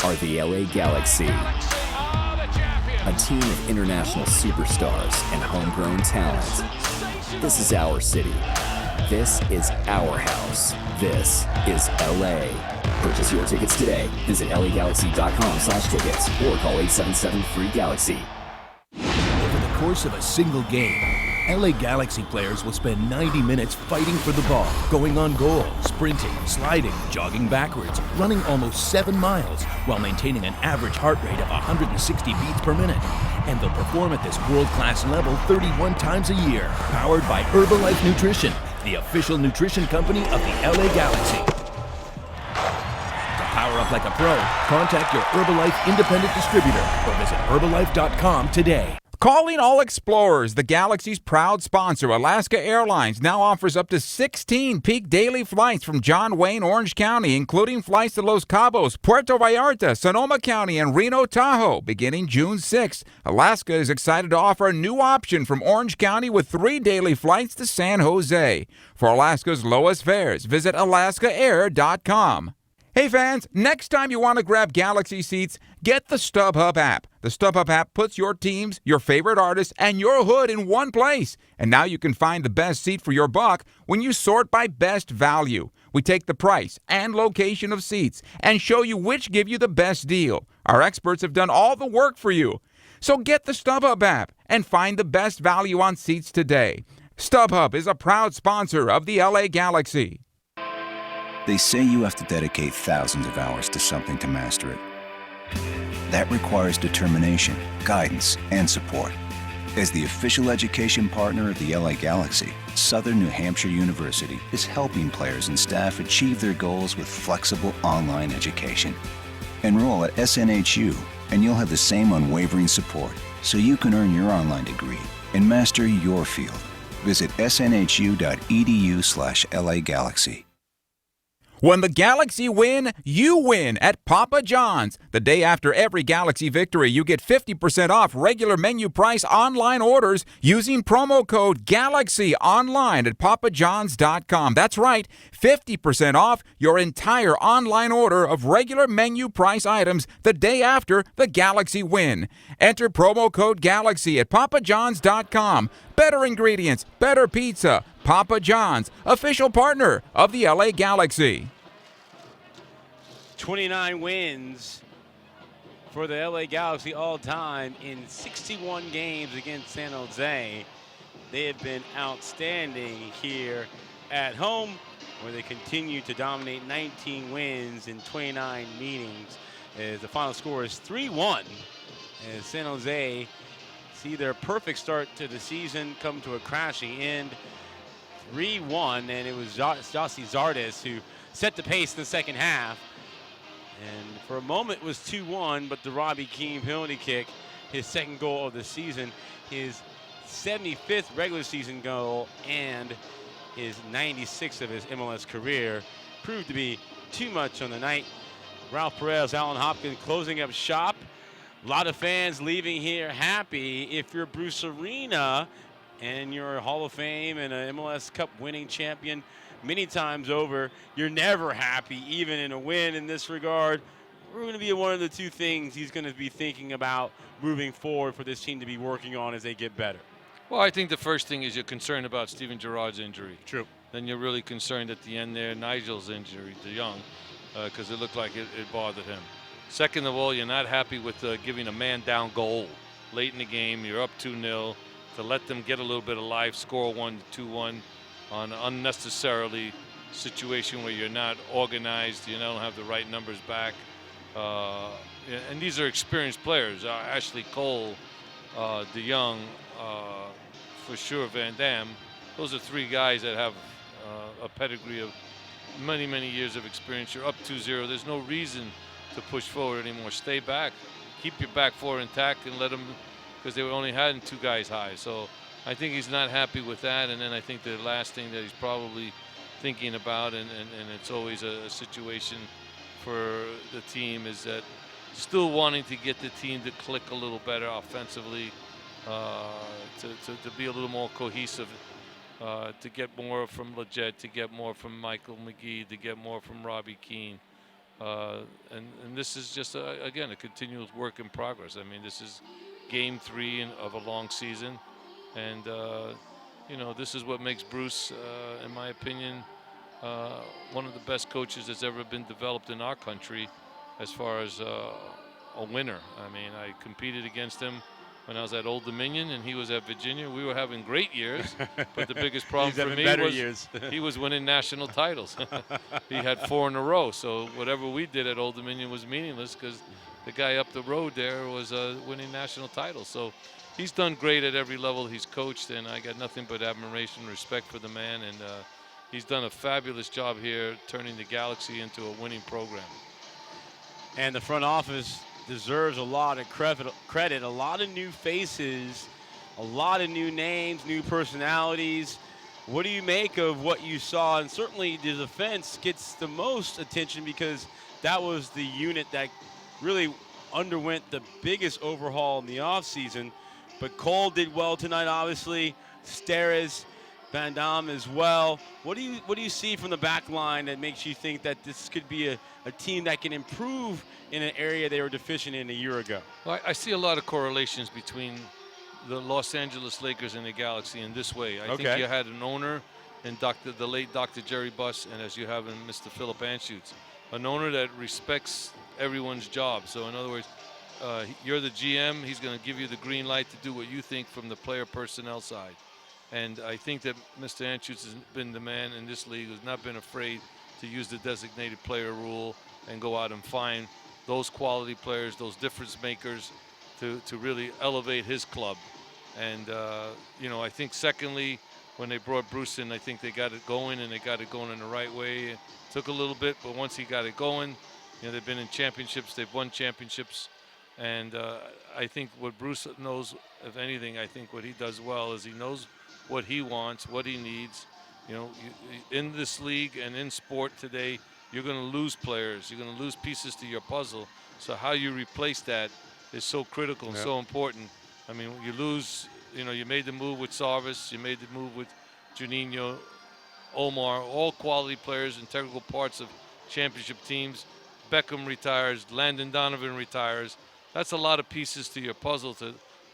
Speaker 4: are the LA Galaxy, a team of international superstars and homegrown talent. This is our city. This is our house. This is LA. Purchase your tickets today. Visit lagalaxy.com/tickets or call 877-FREE-GALAXY.
Speaker 8: Over the course of a single game, LA Galaxy players will spend 90 minutes fighting for the ball, going on goal, sprinting, sliding, jogging backwards, running almost 7 miles, while maintaining an average heart rate of 160 beats per minute. And they'll perform at this world-class level 31 times a year, powered by Herbalife Nutrition, the official nutrition company of the LA Galaxy. To power up like a pro, contact your Herbalife independent distributor or visit Herbalife.com today.
Speaker 6: Calling all explorers, the Galaxy's proud sponsor, Alaska Airlines, now offers up to 16 peak daily flights from John Wayne, Orange County, including flights to Los Cabos, Puerto Vallarta, Sonoma County, and Reno Tahoe, beginning June 6th. Alaska is excited to offer a new option from Orange County with 3 daily flights to San Jose. For Alaska's lowest fares, visit alaskaair.com. Hey fans, next time you want to grab Galaxy seats, get the StubHub app. The StubHub app puts your teams, your favorite artists, and your hood in one place. And now you can find the best seat for your buck when you sort by best value. We take the price and location of seats and show you which give you the best deal. Our experts have done all the work for you. So get the StubHub app and find the best value on seats today. StubHub is a proud sponsor of the LA Galaxy.
Speaker 11: They say you have to dedicate thousands of hours to something to master it. That requires determination, guidance, and support. As the official education partner of the LA Galaxy, Southern New Hampshire University is helping players and staff achieve their goals with flexible online education. Enroll at SNHU, and you'll have the same unwavering support so you can earn your online degree and master your field. Visit snhu.edu/LAGalaxy.
Speaker 6: When the Galaxy win, you win at Papa John's. The day after every Galaxy victory, you get 50% off regular menu price online orders using promo code GALAXY online at papajohns.com. That's right, 50% off your entire online order of regular menu price items the day after the Galaxy win. Enter promo code GALAXY at papajohns.com. Better ingredients, better pizza. Papa John's, official partner of the LA Galaxy.
Speaker 5: 29 wins for the LA Galaxy all time in 61 games against San Jose. They have been outstanding here at home, where they continue to dominate. 19 wins in 29 meetings. As the final score is 3-1. As San Jose see their perfect start to the season come to a crashing end. 3-1, and it was Yossi Zardes who set the pace in the second half. And for a moment it was 2-1, but the Robbie Keane penalty kick, his second goal of the season, his 75th regular season goal, and his 96th of his MLS career, proved to be too much on the night. Ralph Perez, Alan Hopkins closing up shop. A lot of fans leaving here happy. If you're Bruce Arena and you're a Hall of Fame and an MLS Cup winning champion many times over, you're never happy, even in a win in this regard. We're going to be one of the two things he's going to be thinking about moving forward for this team to be working on as they get better.
Speaker 1: Well, I think the first thing is you're concerned about Steven Gerrard's injury.
Speaker 5: True.
Speaker 1: Then you're really concerned at the end there, Nigel's injury, De Jong, because it looked like it bothered him. Second of all, you're not happy with giving a man down goal late in the game. You're up 2-0 to let them get a little bit of life, score 1-2-1 on unnecessarily situation where you're not organized, you don't have the right numbers back. And these are experienced players. Ashley Cole, De Jong, for sure Van Dam. Those are three guys that have a pedigree of many, many years of experience. You're up 2-0. There's no reason to push forward anymore. Stay back. Keep your back four intact and let them, because they were only had two guys high. So I think he's not happy with that. And then I think the last thing that he's probably thinking about, and it's always a situation for the team, is that still wanting to get the team to click a little better offensively, to be a little more cohesive, to get more from Leggett, to get more from Michael McGee, to get more from Robbie Keane. And this is just, again, a continuous work in progress. I mean, this is game 3 of a long season. And, this is what makes Bruce, in my opinion, one of the best coaches that's ever been developed in our country as far as a winner. I mean, I competed against him when I was at Old Dominion and he was at Virginia. We were having great years, but the biggest problem for me was he was winning national titles. He had 4 in a row, so whatever we did at Old Dominion was meaningless because the guy up the road there was winning national titles. So he's done great at every level he's coached, and I got nothing but admiration and respect for the man, and he's done a fabulous job here turning the Galaxy into a winning program.
Speaker 5: And the front office deserves a lot of credit. A lot of new faces, a lot of new names, new personalities. What do you make of what you saw? And certainly the defense gets the most attention because that was the unit that really underwent the biggest overhaul in the offseason. But Cole did well tonight, obviously. Steres, Van Dam as well. What do you see from the back line that makes you think that this could be a team that can improve in an area they were deficient in a year ago?
Speaker 1: Well, I see a lot of correlations between the Los Angeles Lakers and the Galaxy in this way. I think you had an owner in the late Dr. Jerry Buss, and as you have in Mr. Philip Anschutz, an owner that respects everyone's job. So in other words, you're the GM, he's going to give you the green light to do what you think from the player personnel side. And I think that Mr. Anschutz has been the man in this league who's not been afraid to use the designated player rule and go out and find those quality players, those difference makers to really elevate his club. And, I think secondly, when they brought Bruce in, I think they got it going, and they got it going in the right way. It took a little bit, but once he got it going, they've been in championships, they've won championships. And I think what Bruce knows, if anything, I think what he does well is he knows what he wants, what he needs. In this league and in sport today, you're going to lose players. You're going to lose pieces to your puzzle. So how you replace that is so critical and so important. I mean, you lose, you made the move with Sarvis. You made the move with Juninho, Omar, all quality players, integral parts of championship teams. Beckham retires. Landon Donovan retires. That's a lot of pieces to your puzzle to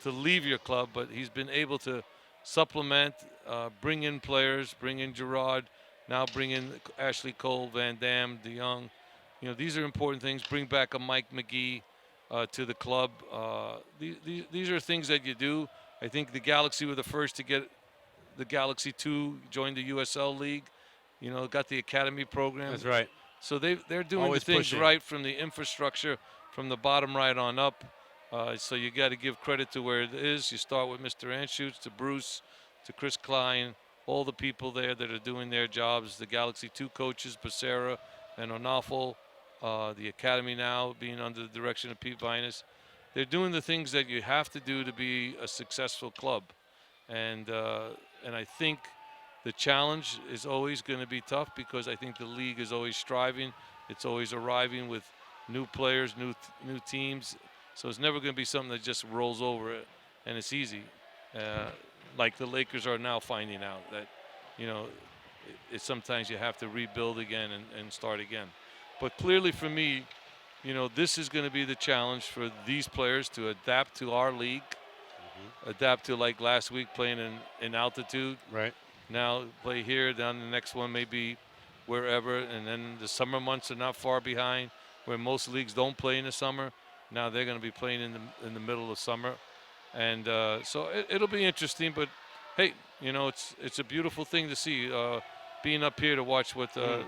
Speaker 1: leave your club, but he's been able to supplement, bring in players, bring in Gerrard, now bring in Ashley Cole, Van Dam, De Jong. These are important things. Bring back a Mike McGee to the club. These are things that you do. I think the Galaxy were the first to get the Galaxy 2, joined the USL League, got the academy program.
Speaker 5: That's right.
Speaker 1: So they're doing
Speaker 5: Always
Speaker 1: the things
Speaker 5: pushing.
Speaker 1: right from the infrastructure, from the bottom right on up. So you got to give credit to where it is. You start with Mr. Anschutz, to Bruce, to Chris Klein, all the people there that are doing their jobs, the Galaxy 2 coaches, Becerra and Onafel, the academy now being under the direction of Pete Vinas. They're doing the things that you have to do to be a successful club. And I think the challenge is always going to be tough because I think the league is always striving. It's always arriving with new players, new teams. So it's never going to be something that just rolls over it and it's easy. Like the Lakers are now finding out that, it's sometimes you have to rebuild again and start again. But clearly for me, this is going to be the challenge for these players to adapt to our league, adapt to like last week playing in altitude.
Speaker 3: Right.
Speaker 1: Now play here, then the next one may be wherever, and then the summer months are not far behind, where most leagues don't play in the summer. Now they're going to be playing in the middle of summer, and so it'll be interesting. But hey, it's a beautiful thing to see. Being up here to watch what the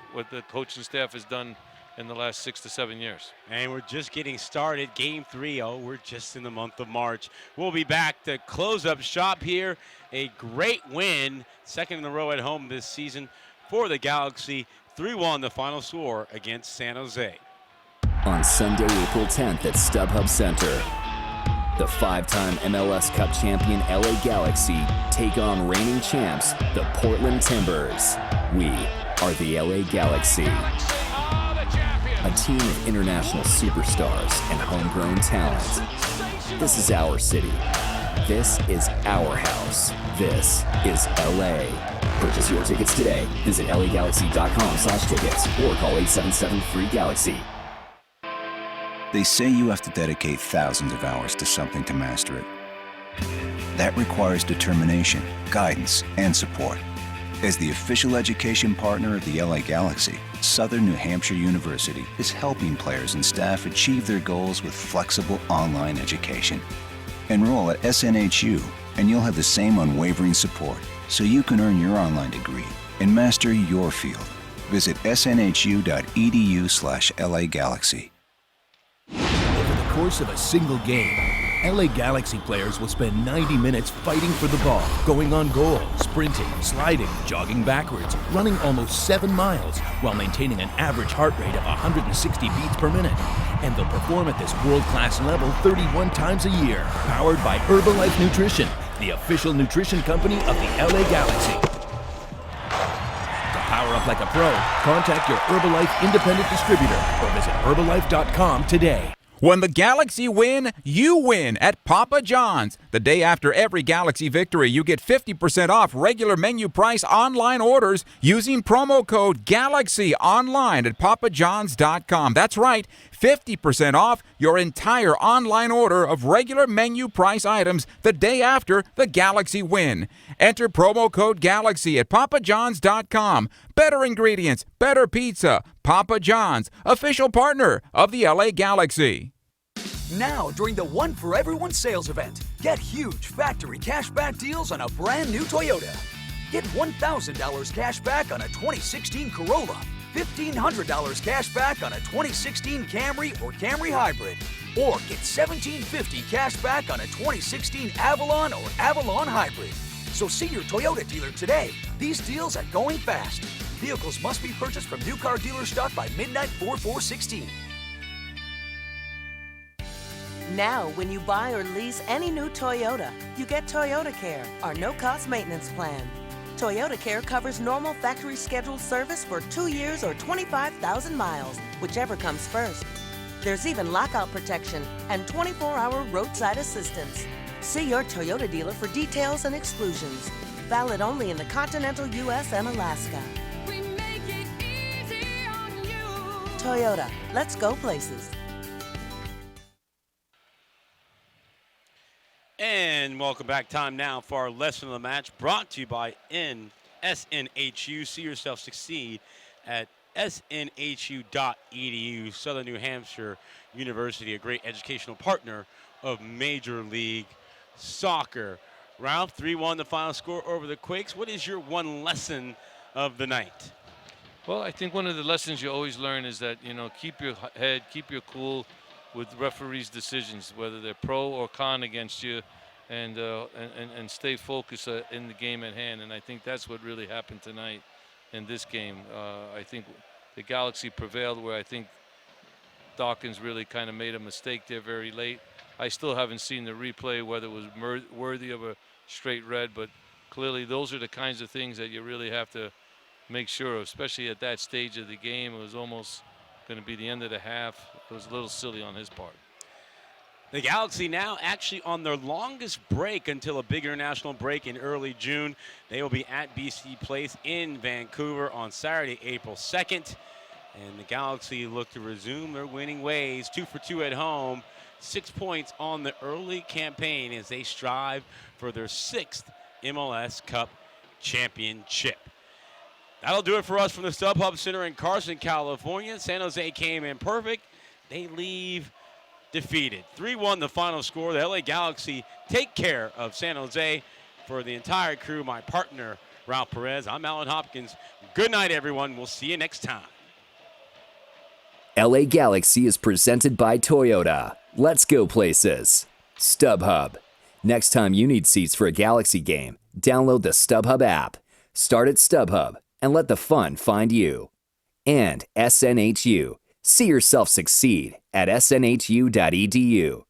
Speaker 1: coaching staff has done in the last 6 to 7 years.
Speaker 5: And we're just getting started. Game 3. Oh, we're just in the month of March. We'll be back to close up shop here. A great win, second in a row at home this season for the Galaxy. 3-1 the final score against San Jose.
Speaker 4: On Sunday, April 10th at StubHub Center, the 5-time MLS Cup champion LA Galaxy take on reigning champs, the Portland Timbers. We are the LA Galaxy. A team of international superstars and homegrown talent. This is our city. This is our house. This is LA. Purchase your tickets today. Visit lagalaxy.com/tickets or call 877-FREE-GALAXY.
Speaker 11: They say you have to dedicate thousands of hours to something to master it. That requires determination, guidance, and support. As the official education partner of the LA Galaxy, Southern New Hampshire University is helping players and staff achieve their goals with flexible online education. Enroll at SNHU, and you'll have the same unwavering support so you can earn your online degree and master your field. Visit snhu.edu/LAGalaxy.
Speaker 8: Over the course of a single game, LA Galaxy players will spend 90 minutes fighting for the ball, going on goal, sprinting, sliding, jogging backwards, running almost 7 miles while maintaining an average heart rate of 160 beats per minute. And they'll perform at this world-class level 31 times a year, powered by Herbalife Nutrition, the official nutrition company of the LA Galaxy. To power up like a pro, contact your Herbalife independent distributor or visit Herbalife.com today.
Speaker 6: When the Galaxy win, you win at Papa John's. The day after every Galaxy victory, you get 50% off regular menu price online orders using promo code GALAXY online at papajohns.com. That's right, 50% off your entire online order of regular menu price items the day after the Galaxy win. Enter promo code GALAXY at papajohns.com. Better ingredients, better pizza. Papa John's, official partner of the LA Galaxy.
Speaker 14: Now, during the One for Everyone sales event, get huge factory cashback deals on a brand new Toyota. Get $1,000 cash back on a 2016 Corolla, $1,500 cash back on a 2016 Camry or Camry Hybrid, or get $1,750 cash back on a 2016 Avalon or Avalon Hybrid. So see your Toyota dealer today. These deals are going fast. Vehicles must be purchased from new car dealer stock by midnight 4/4/16.
Speaker 15: Now, when you buy or lease any new Toyota, you get Toyota Care, our no-cost maintenance plan. Toyota Care covers normal factory scheduled service for 2 years or 25,000 miles, whichever comes first. There's even lockout protection and 24-hour roadside assistance. See your Toyota dealer for details and exclusions. Valid only in the continental U.S. and Alaska.
Speaker 16: We make it easy on you.
Speaker 15: Toyota, let's go places.
Speaker 5: And welcome back. Time now for our lesson of the match, brought to you by SNHU. See yourself succeed at snhu.edu. Southern New Hampshire University, a great educational partner of Major League Soccer. Ralph, 3-1 the final score over the Quakes. What is your one lesson of the night?
Speaker 1: Well, I think one of the lessons you always learn is that, keep your head, keep your cool with referees' decisions, whether they're pro or con against you, and stay focused in the game at hand. And I think that's what really happened tonight in this game. I think the Galaxy prevailed, where I think Dawkins really kind of made a mistake there very late. I still haven't seen the replay, whether it was worthy of a straight red, but clearly those are the kinds of things that you really have to make sure of, especially at that stage of the game. It was almost going to be the end of the half. It was a little silly on his part.
Speaker 5: The Galaxy now actually on their longest break until a big international break in early June. They will be at BC Place in Vancouver on Saturday, April 2nd. And the Galaxy look to resume their winning ways, 2 for 2 at home, 6 points on the early campaign as they strive for their 6th MLS Cup championship. That'll do it for us from the StubHub Center in Carson, California. San Jose came in perfect. They leave defeated. 3-1 the final score. The LA Galaxy take care of San Jose. For the entire crew, my partner, Ralph Perez, I'm Alan Hopkins. Good night, everyone. We'll see you next time.
Speaker 4: LA Galaxy is presented by Toyota. Let's go places. StubHub. Next time you need seats for a Galaxy game, download the StubHub app. Start at StubHub and let the fun find you. And SNHU. See yourself succeed at snhu.edu.